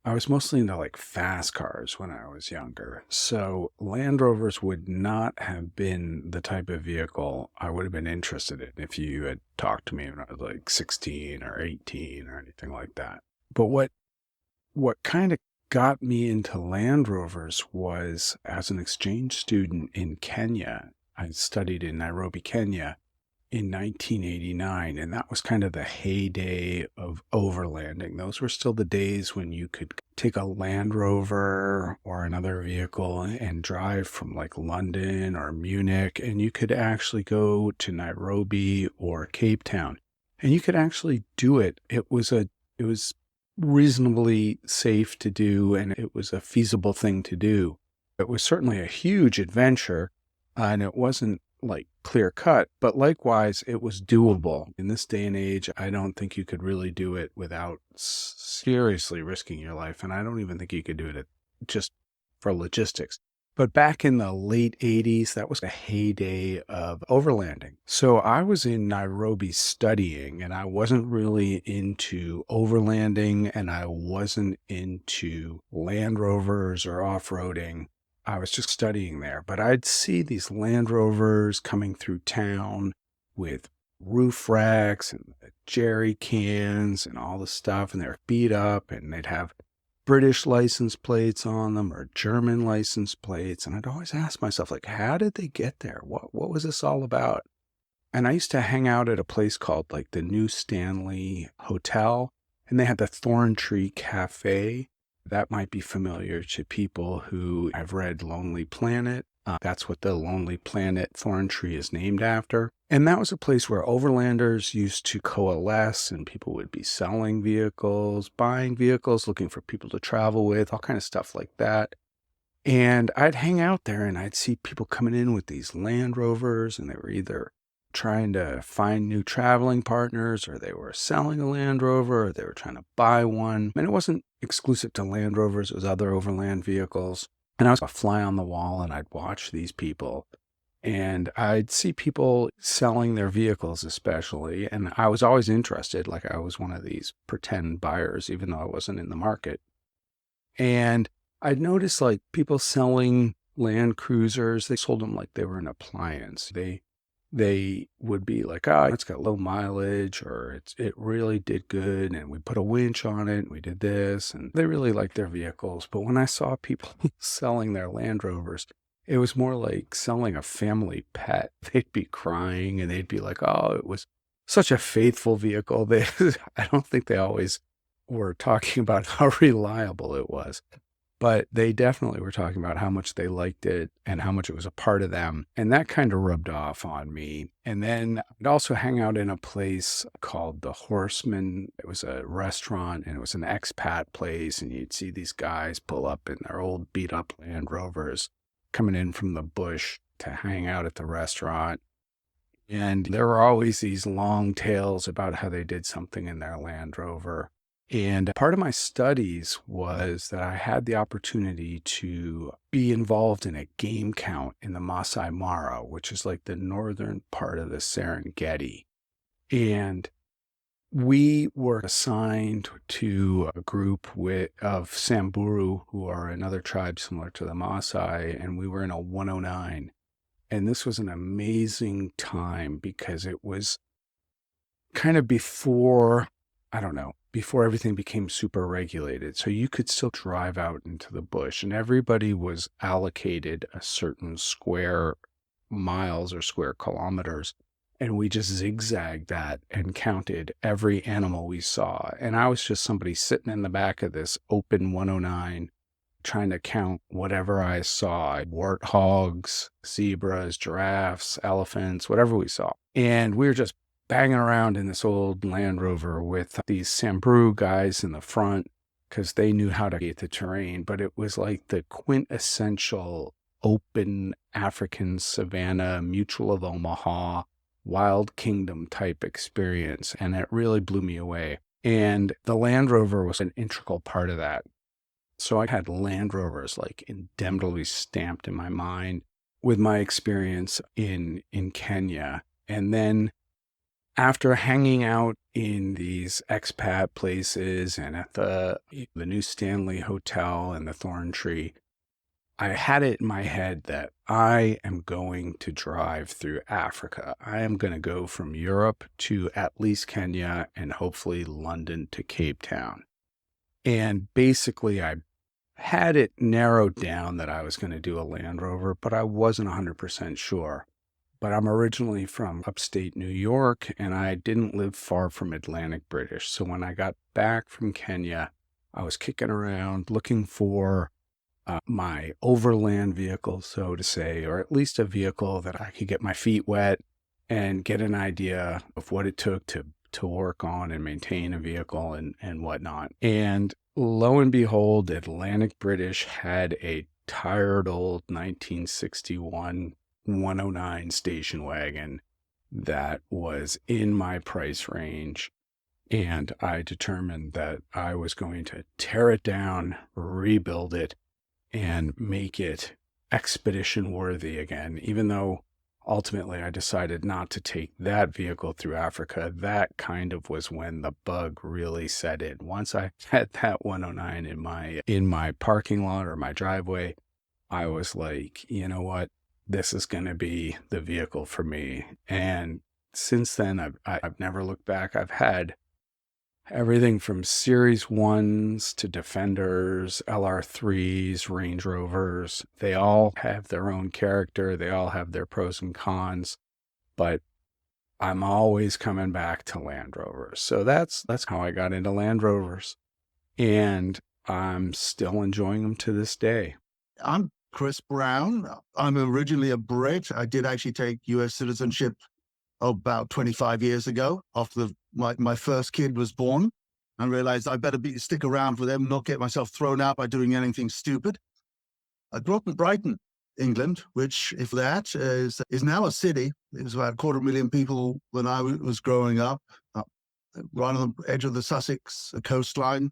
S17: I was mostly into like fast cars when I was younger. So Land Rovers would not have been the type of vehicle I would have been interested in if you had talked to me when I was like 16 or 18 or anything like that. But what kind of got me into Land Rovers was as an exchange student in Kenya. I studied in Nairobi, Kenya in 1989, and that was kind of the heyday of overlanding. Those were still the days when you could take a Land Rover or another vehicle and drive from like London or Munich, and you could actually go to Nairobi or Cape Town, and you could actually do it. It was reasonably safe to do, and it was a feasible thing to do. It was certainly a huge adventure, and it wasn't like clear cut, but likewise it was doable. In this day and age, I don't think you could really do it without seriously risking your life, and I don't even think you could do it just for logistics. But back in the late 80s, that was a heyday of overlanding. So I was in Nairobi studying, and I wasn't really into overlanding, and I wasn't into Land Rovers or off-roading. I was just studying there, but I'd see these Land Rovers coming through town with roof racks and jerry cans and all the stuff, and they're beat up, and they'd have British license plates on them or German license plates. And I'd always ask myself, like, how did they get there? What was this all about? And I used to hang out at a place called like the New Stanley Hotel, and they had the Thorn Tree Cafe. That might be familiar to people who have read Lonely Planet. That's what the Lonely Planet Thorn Tree is named after. And that was a place where overlanders used to coalesce, and people would be selling vehicles, buying vehicles, looking for people to travel with, all kind of stuff like that. And I'd hang out there and I'd see people coming in with these Land Rovers, and they were either trying to find new traveling partners, or they were selling a Land Rover, or they were trying to buy one. And it wasn't exclusive to Land Rovers, it was other overland vehicles. And I was a fly on the wall, and I'd watch these people, and I'd see people selling their vehicles especially. And I was always interested, like I was one of these pretend buyers, even though I wasn't in the market. And I'd notice like people selling Land Cruisers, they sold them like they were an appliance. They would be like, it's got low mileage, or it really did good, and we put a winch on it, and we did this, and they really liked their vehicles. But when I saw people selling their Land Rovers, it was more like selling a family pet. They'd be crying, and they'd be like, it was such a faithful vehicle. I don't think they always were talking about how reliable it was. But they definitely were talking about how much they liked it and how much it was a part of them. And that kind of rubbed off on me. And then I'd also hang out in a place called The Horseman. It was a restaurant and it was an expat place. And you'd see these guys pull up in their old beat up Land Rovers coming in from the bush to hang out at the restaurant. And there were always these long tales about how they did something in their Land Rover. And part of my studies was that I had the opportunity to be involved in a game count in the Masai Mara, which is like the northern part of the Serengeti. And we were assigned to a group of Samburu, who are another tribe similar to the Maasai, and we were in a 109. And this was an amazing time because it was kind of before everything became super regulated. So you could still drive out into the bush and everybody was allocated a certain square miles or square kilometers. And we just zigzagged that and counted every animal we saw. And I was just somebody sitting in the back of this open 109 trying to count whatever I saw, warthogs, zebras, giraffes, elephants, whatever we saw. And we were just banging around in this old Land Rover with these Samburu guys in the front because they knew how to get the terrain. But it was like the quintessential open African savanna, Mutual of Omaha, Wild Kingdom type experience. And it really blew me away. And the Land Rover was an integral part of that. So I had Land Rovers like indelibly stamped in my mind with my experience in Kenya. And then after hanging out in these expat places and at the New Stanley Hotel and the Thorn Tree, I had it in my head that I am going to drive through Africa. I am going to go from Europe to at least Kenya and hopefully London to Cape Town. And basically, I had it narrowed down that I was going to do a Land Rover, but I wasn't 100% sure. But I'm originally from upstate New York, and I didn't live far from Atlantic British. So when I got back from Kenya, I was kicking around looking for my overland vehicle, so to say, or at least a vehicle that I could get my feet wet and get an idea of what it took to work on and maintain a vehicle and whatnot. And lo and behold, Atlantic British had a tired old 1961 109 station wagon that was in my price range. And I determined that I was going to tear it down, rebuild it, and make it expedition worthy again. Even though ultimately I decided not to take that vehicle through Africa, that kind of was when the bug really set in. Once I had that 109 in my parking lot or my driveway, I was like, you know what? This is going to be the vehicle for me. And since then, I've never looked back. I've had everything from Series 1s to Defenders, LR3s, Range Rovers. They all have their own character. They all have their pros and cons. But I'm always coming back to Land Rovers. So that's how I got into Land Rovers. And I'm still enjoying them to this day.
S18: I'm Chris Brown. I'm originally a Brit. I did actually take U.S. citizenship about 25 years ago after my first kid was born. I realized I better stick around for them, not get myself thrown out by doing anything stupid. I grew up in Brighton, England, which, if that, is now a city. It was about 250,000 people when I was growing up, right on the edge of the Sussex coastline.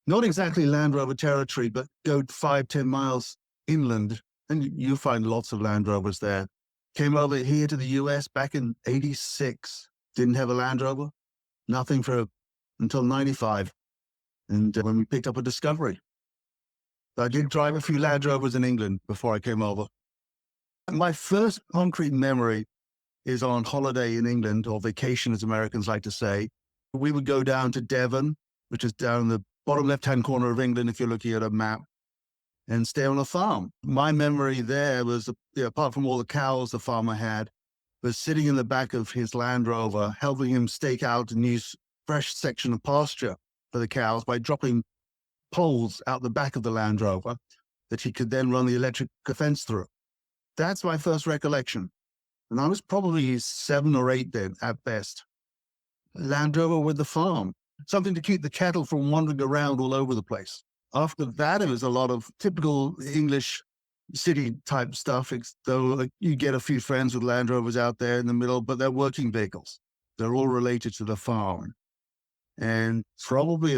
S18: Not exactly Land Rover territory, but go 5-10 miles inland, and you find lots of Land Rovers there. Came over here to the US back in 86. Didn't have a Land Rover. Nothing until 95. And when we picked up a Discovery. I did drive a few Land Rovers in England before I came over. My first concrete memory is on holiday in England, or vacation as Americans like to say. We would go down to Devon, which is down the bottom left-hand corner of England if you're looking at a map, and stay on a farm. My memory there was, apart from all the cows the farmer had, was sitting in the back of his Land Rover, helping him stake out a new fresh section of pasture for the cows by dropping poles out the back of the Land Rover that he could then run the electric fence through. That's my first recollection. And I was probably 7 or 8 then at best. Land Rover with the farm, something to keep the cattle from wandering around all over the place. After that, it was a lot of typical English city type stuff, though you get a few friends with Land Rovers out there in the middle, but they're working vehicles. They're all related to the farm. And probably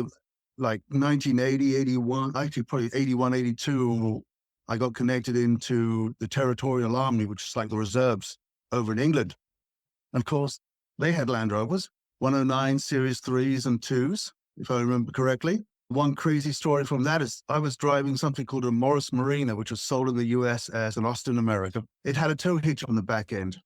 S18: like 1980, 81, actually probably 81, 82, I got connected into the Territorial Army, which is like the reserves over in England. And of course, they had Land Rovers, 109 Series 3s and 2s, if I remember correctly. One crazy story from that is I was driving something called a Morris Marina, which was sold in the US as an Austin America. It had a tow hitch on the back end,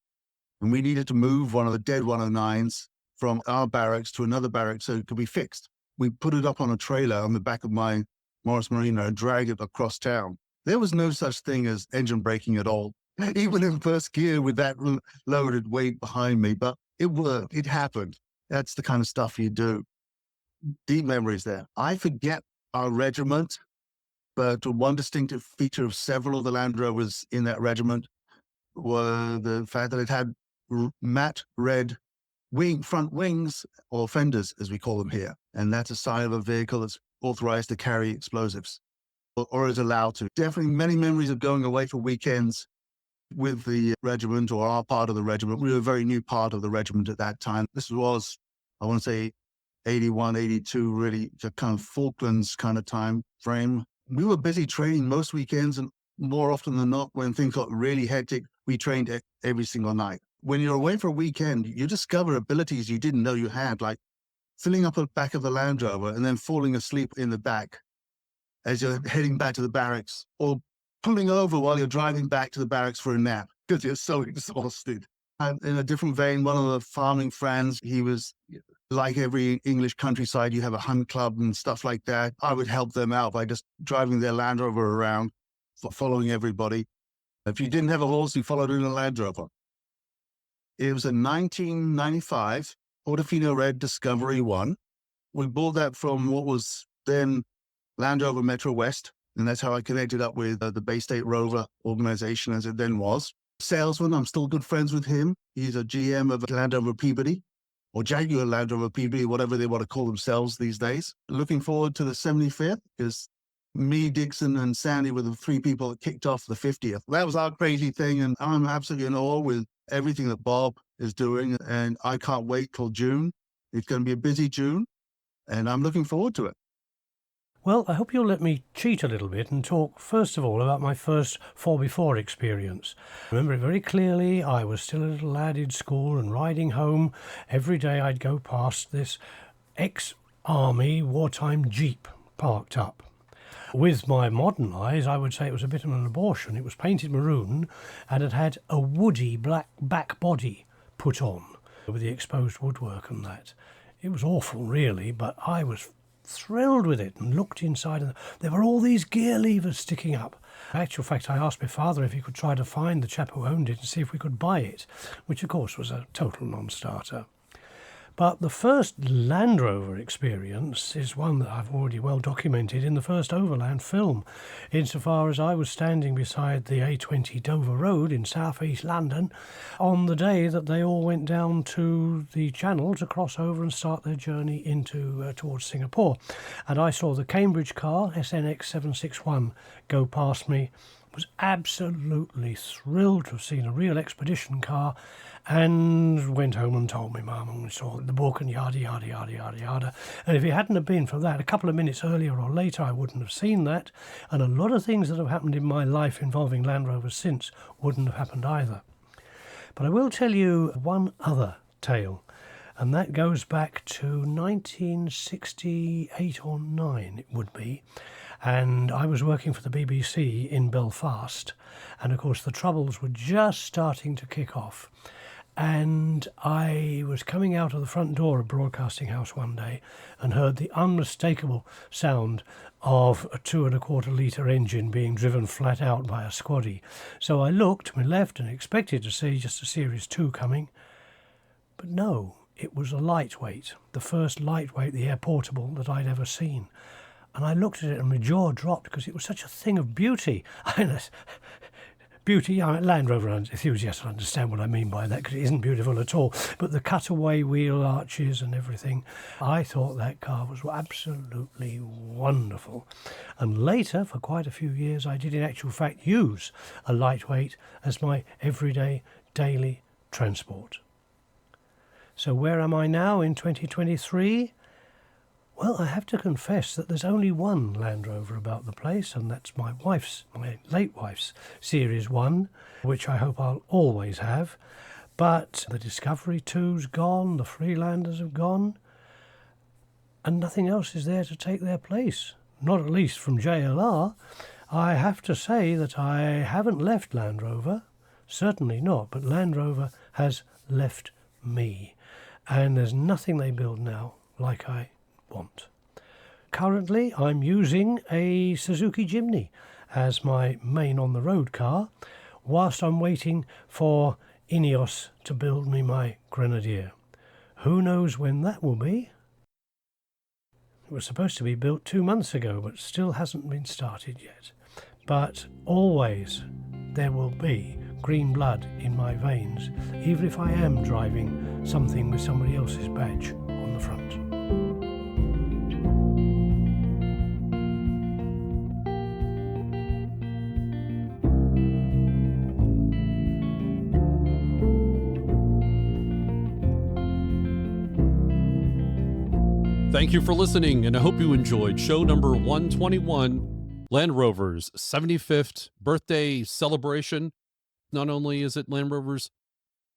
S18: and we needed to move one of the dead 109s from our barracks to another barracks so it could be fixed. We put it up on a trailer on the back of my Morris Marina and dragged it across town. There was no such thing as engine braking at all, even in first gear with that loaded weight behind me, but it worked. It happened. That's the kind of stuff you do. Deep memories there. I forget our regiment, but one distinctive feature of several of the Land Rovers in that regiment were the fact that it had matte red front wings, or fenders, as we call them here. And that's a sign of a vehicle that's authorized to carry explosives or is allowed to. Definitely many memories of going away for weekends with the regiment or our part of the regiment. We were a very new part of the regiment at that time. This was, I want to say, 81, 82, really the kind of Falklands kind of time frame. We were busy training most weekends, and more often than not, when things got really hectic, we trained every single night. When you're away for a weekend, you discover abilities you didn't know you had, like filling up the back of the Land Rover and then falling asleep in the back as you're heading back to the barracks, or pulling over while you're driving back to the barracks for a nap because you're so exhausted. And in a different vein, one of the farming friends, he was like every English countryside, you have a hunt club and stuff like that. I would help them out by just driving their Land Rover around, following everybody. If you didn't have a horse, you followed in a Land Rover. It was a 1995 Portofino Red Discovery 1. We bought that from what was then Land Rover Metro West, and that's how I connected up with the Bay State Rover organization as it then was. Salesman, I'm still good friends with him. He's a GM of Land Rover Peabody, or Jaguar Land Rover Peabody, whatever they want to call themselves these days. Looking forward to the 75th, because me, Dixon, and Sandy were the 3 people that kicked off the 50th. That was our crazy thing, and I'm absolutely in awe with everything that Bob is doing, and I can't wait till June. It's going to be a busy June, and I'm looking forward to it.
S19: Well, I hope you'll let me cheat a little bit and talk first of all about my first 4x4 experience. I remember it very clearly. I was still a little lad in school, and riding home every day I'd go past this ex-army wartime Jeep parked up. With my modern eyes, I would say it was a bit of an abortion. It was painted maroon and it had a woody black back body put on with the exposed woodwork and that. It was awful, really, but I was thrilled with it and looked inside, and there were all these gear levers sticking up. In actual fact, I asked my father if he could try to find the chap who owned it and see if we could buy it, which of course was a total non-starter. But the first Land Rover experience is one that I've already well documented in the first Overland film, insofar as I was standing beside the A20 Dover Road in southeast London on the day that they all went down to the Channel to cross over and start their journey into towards Singapore. And I saw the Cambridge car, SNX 761, go past me. Was absolutely thrilled to have seen a real expedition car, and went home and told my mum, and we saw the book and yada, yada, yada, yada, yada. And if it hadn't have been for that, a couple of minutes earlier or later, I wouldn't have seen that. And a lot of things that have happened in my life involving Land Rovers since wouldn't have happened either. But I will tell you one other tale, and that goes back to 1968 or 9, it would be. And I was working for the BBC in Belfast, and of course the Troubles were just starting to kick off. And I was coming out of the front door of Broadcasting House one day and heard the unmistakable sound of a 2.25 litre engine being driven flat out by a squaddy. So I looked to my left and expected to see just a Series 2 coming, but no, it was a lightweight, the first lightweight, the air portable that I'd ever seen. And I looked at it and my jaw dropped because it was such a thing of beauty. Beauty, Land Rover enthusiasts understand what I mean by that, because it isn't beautiful at all. But the cutaway wheel arches and everything, I thought that car was absolutely wonderful. And later, for quite a few years, I did in actual fact use a lightweight as my everyday, daily transport. So where am I now in 2023? Well, I have to confess that there's only one Land Rover about the place, and that's my late wife's Series 1, which I hope I'll always have. But the Discovery 2's gone, the Freelanders have gone, and nothing else is there to take their place. Not at least from JLR. I have to say that I haven't left Land Rover, certainly not, but Land Rover has left me. And there's nothing they build now like I want. Currently, I'm using a Suzuki Jimny as my main on-the-road car, whilst I'm waiting for Ineos to build me my Grenadier. Who knows when that will be? It was supposed to be built 2 months ago, but still hasn't been started yet. But always there will be green blood in my veins, even if I am driving something with somebody else's badge on the front.
S2: Thank you for listening, and I hope you enjoyed show number 121, Land Rover's 75th birthday celebration. Not only is it Land Rover's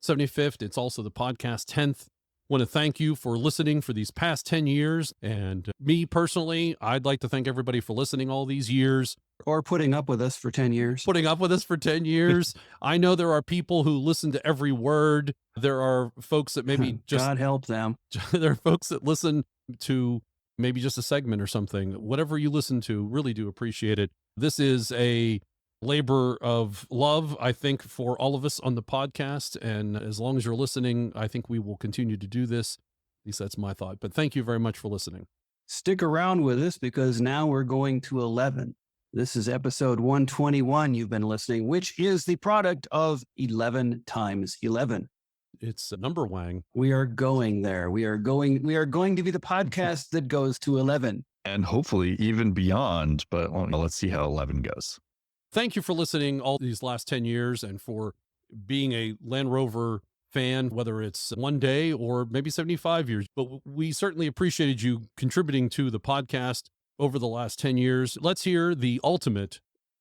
S2: 75th, it's also the podcast 10th. Want to thank you for listening for these past 10 years. And me personally, I'd like to thank everybody for listening all these years.
S3: Or putting up with us for 10 years.
S2: Putting up with us for 10 years. I know there are people who listen to every word. There are folks that maybe just...
S3: God help them.
S2: There are folks that listen to maybe just a segment or something. Whatever you listen to, really do appreciate it. This is a labor of love, I think, for all of us on the podcast. And as long as you're listening, I think we will continue to do this. At least that's my thought. But thank you very much for listening.
S3: Stick around with us, because now we're going to 11. This is episode 121 you've been listening, which is the product of 11 times 11.
S2: It's a number wang.
S3: We are going there. We are going to be the podcast that goes to 11.
S4: And hopefully even beyond, but let's see how 11 goes.
S2: Thank you for listening all these last 10 years and for being a Land Rover fan, whether it's one day or maybe 75 years. But we certainly appreciated you contributing to the podcast over the last 10 years. Let's hear the ultimate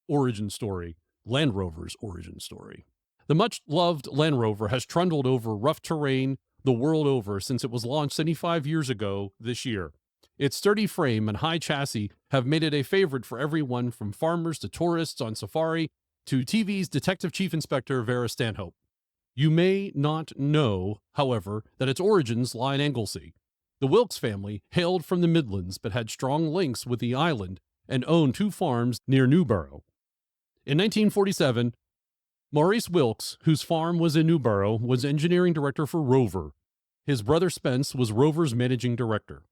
S2: origin story, Land Rover's origin story. The much-loved Land Rover has trundled over rough terrain the world over since it was launched 75 years ago this year. Its sturdy frame and high chassis have made it a favorite for everyone from farmers to tourists on safari to TV's Detective Chief Inspector Vera Stanhope. You may not know, however, that its origins lie in Anglesey. The Wilkes family hailed from the Midlands but had strong links with the island and owned 2 farms near Newborough. In 1947, Maurice Wilkes, whose farm was in Newborough, was engineering director for Rover. His brother Spence was Rover's managing director.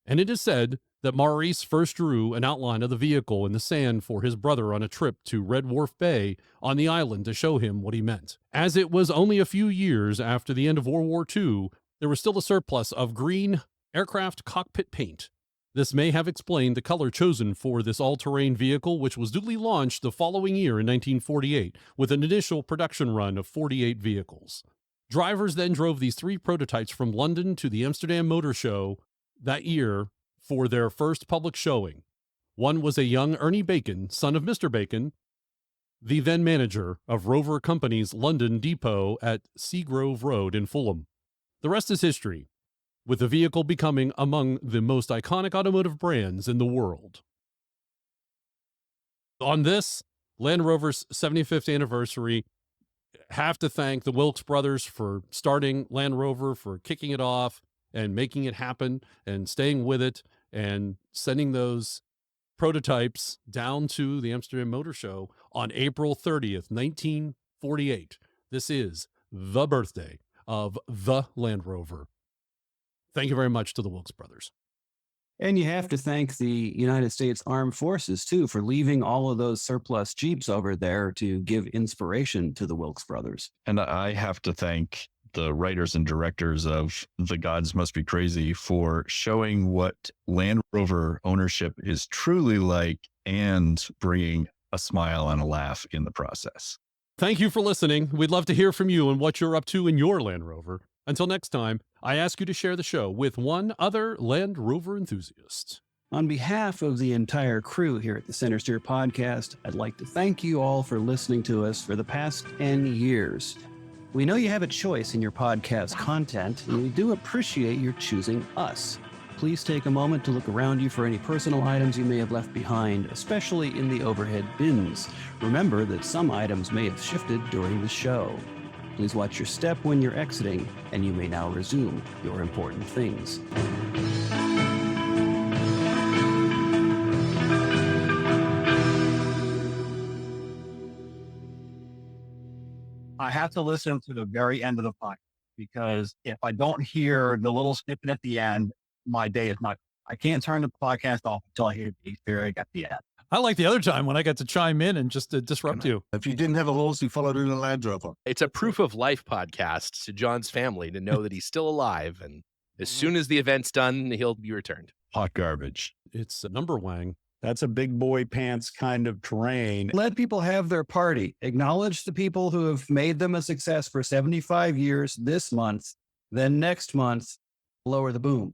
S2: And it is said that Maurice first drew an outline of the vehicle in the sand for his brother on a trip to Red Wharf Bay on the island to show him what he meant. As it was only a few years after the end of World War II, there was still a surplus of green aircraft cockpit paint. This may have explained the color chosen for this all-terrain vehicle, which was duly launched the following year in 1948 with an initial production run of 48 vehicles. Drivers then drove these 3 prototypes from London to the Amsterdam Motor Show that year for their first public showing. One was a young Ernie Bacon, son of Mr. Bacon, the then manager of Rover Company's London depot at Seagrove Road in Fulham. The rest is history, with the vehicle becoming among the most iconic automotive brands in the world. On this, Land Rover's 75th anniversary, have to thank the Wilkes brothers for starting Land Rover, for kicking it off and making it happen and staying with it and sending those prototypes down to the Amsterdam Motor Show on April 30th, 1948. This is the birthday of the Land Rover. Thank you very much to the Wilkes brothers.
S3: And you have to thank the United States Armed Forces, too, for leaving all of those surplus Jeeps over there to give inspiration to the Wilkes brothers.
S4: And I have to thank the writers and directors of The Gods Must Be Crazy for showing what Land Rover ownership is truly like and bringing a smile and a laugh in the process.
S2: Thank you for listening. We'd love to hear from you and what you're up to in your Land Rover. Until next time, I ask you to share the show with one other Land Rover enthusiast.
S3: On behalf of the entire crew here at the Centresteer podcast, I'd like to thank you all for listening to us for the past 10 years. We know you have a choice in your podcast content, and we do appreciate your choosing us. Please take a moment to look around you for any personal items you may have left behind, especially in the overhead bins. Remember that some items may have shifted during the show. Please watch your step when you're exiting, and you may now resume your important things.
S15: I have to listen to the very end of the podcast because if I don't hear the little snippet at the end, my day is not. I can't turn the podcast off until I hear the Easter egg at the end.
S2: I like the other time when I got to chime in and just disrupt you.
S18: If you didn't have a horse, you followed in a Land Rover.
S5: It's a proof of life podcast to John's family to know that he's still alive. And as soon as the event's done, he'll be returned.
S4: Hot garbage.
S2: It's a number wang.
S7: That's a big boy pants kind of terrain.
S3: Let people have their party. Acknowledge the people who have made them a success for 75 years this month. Then next month, lower the boom.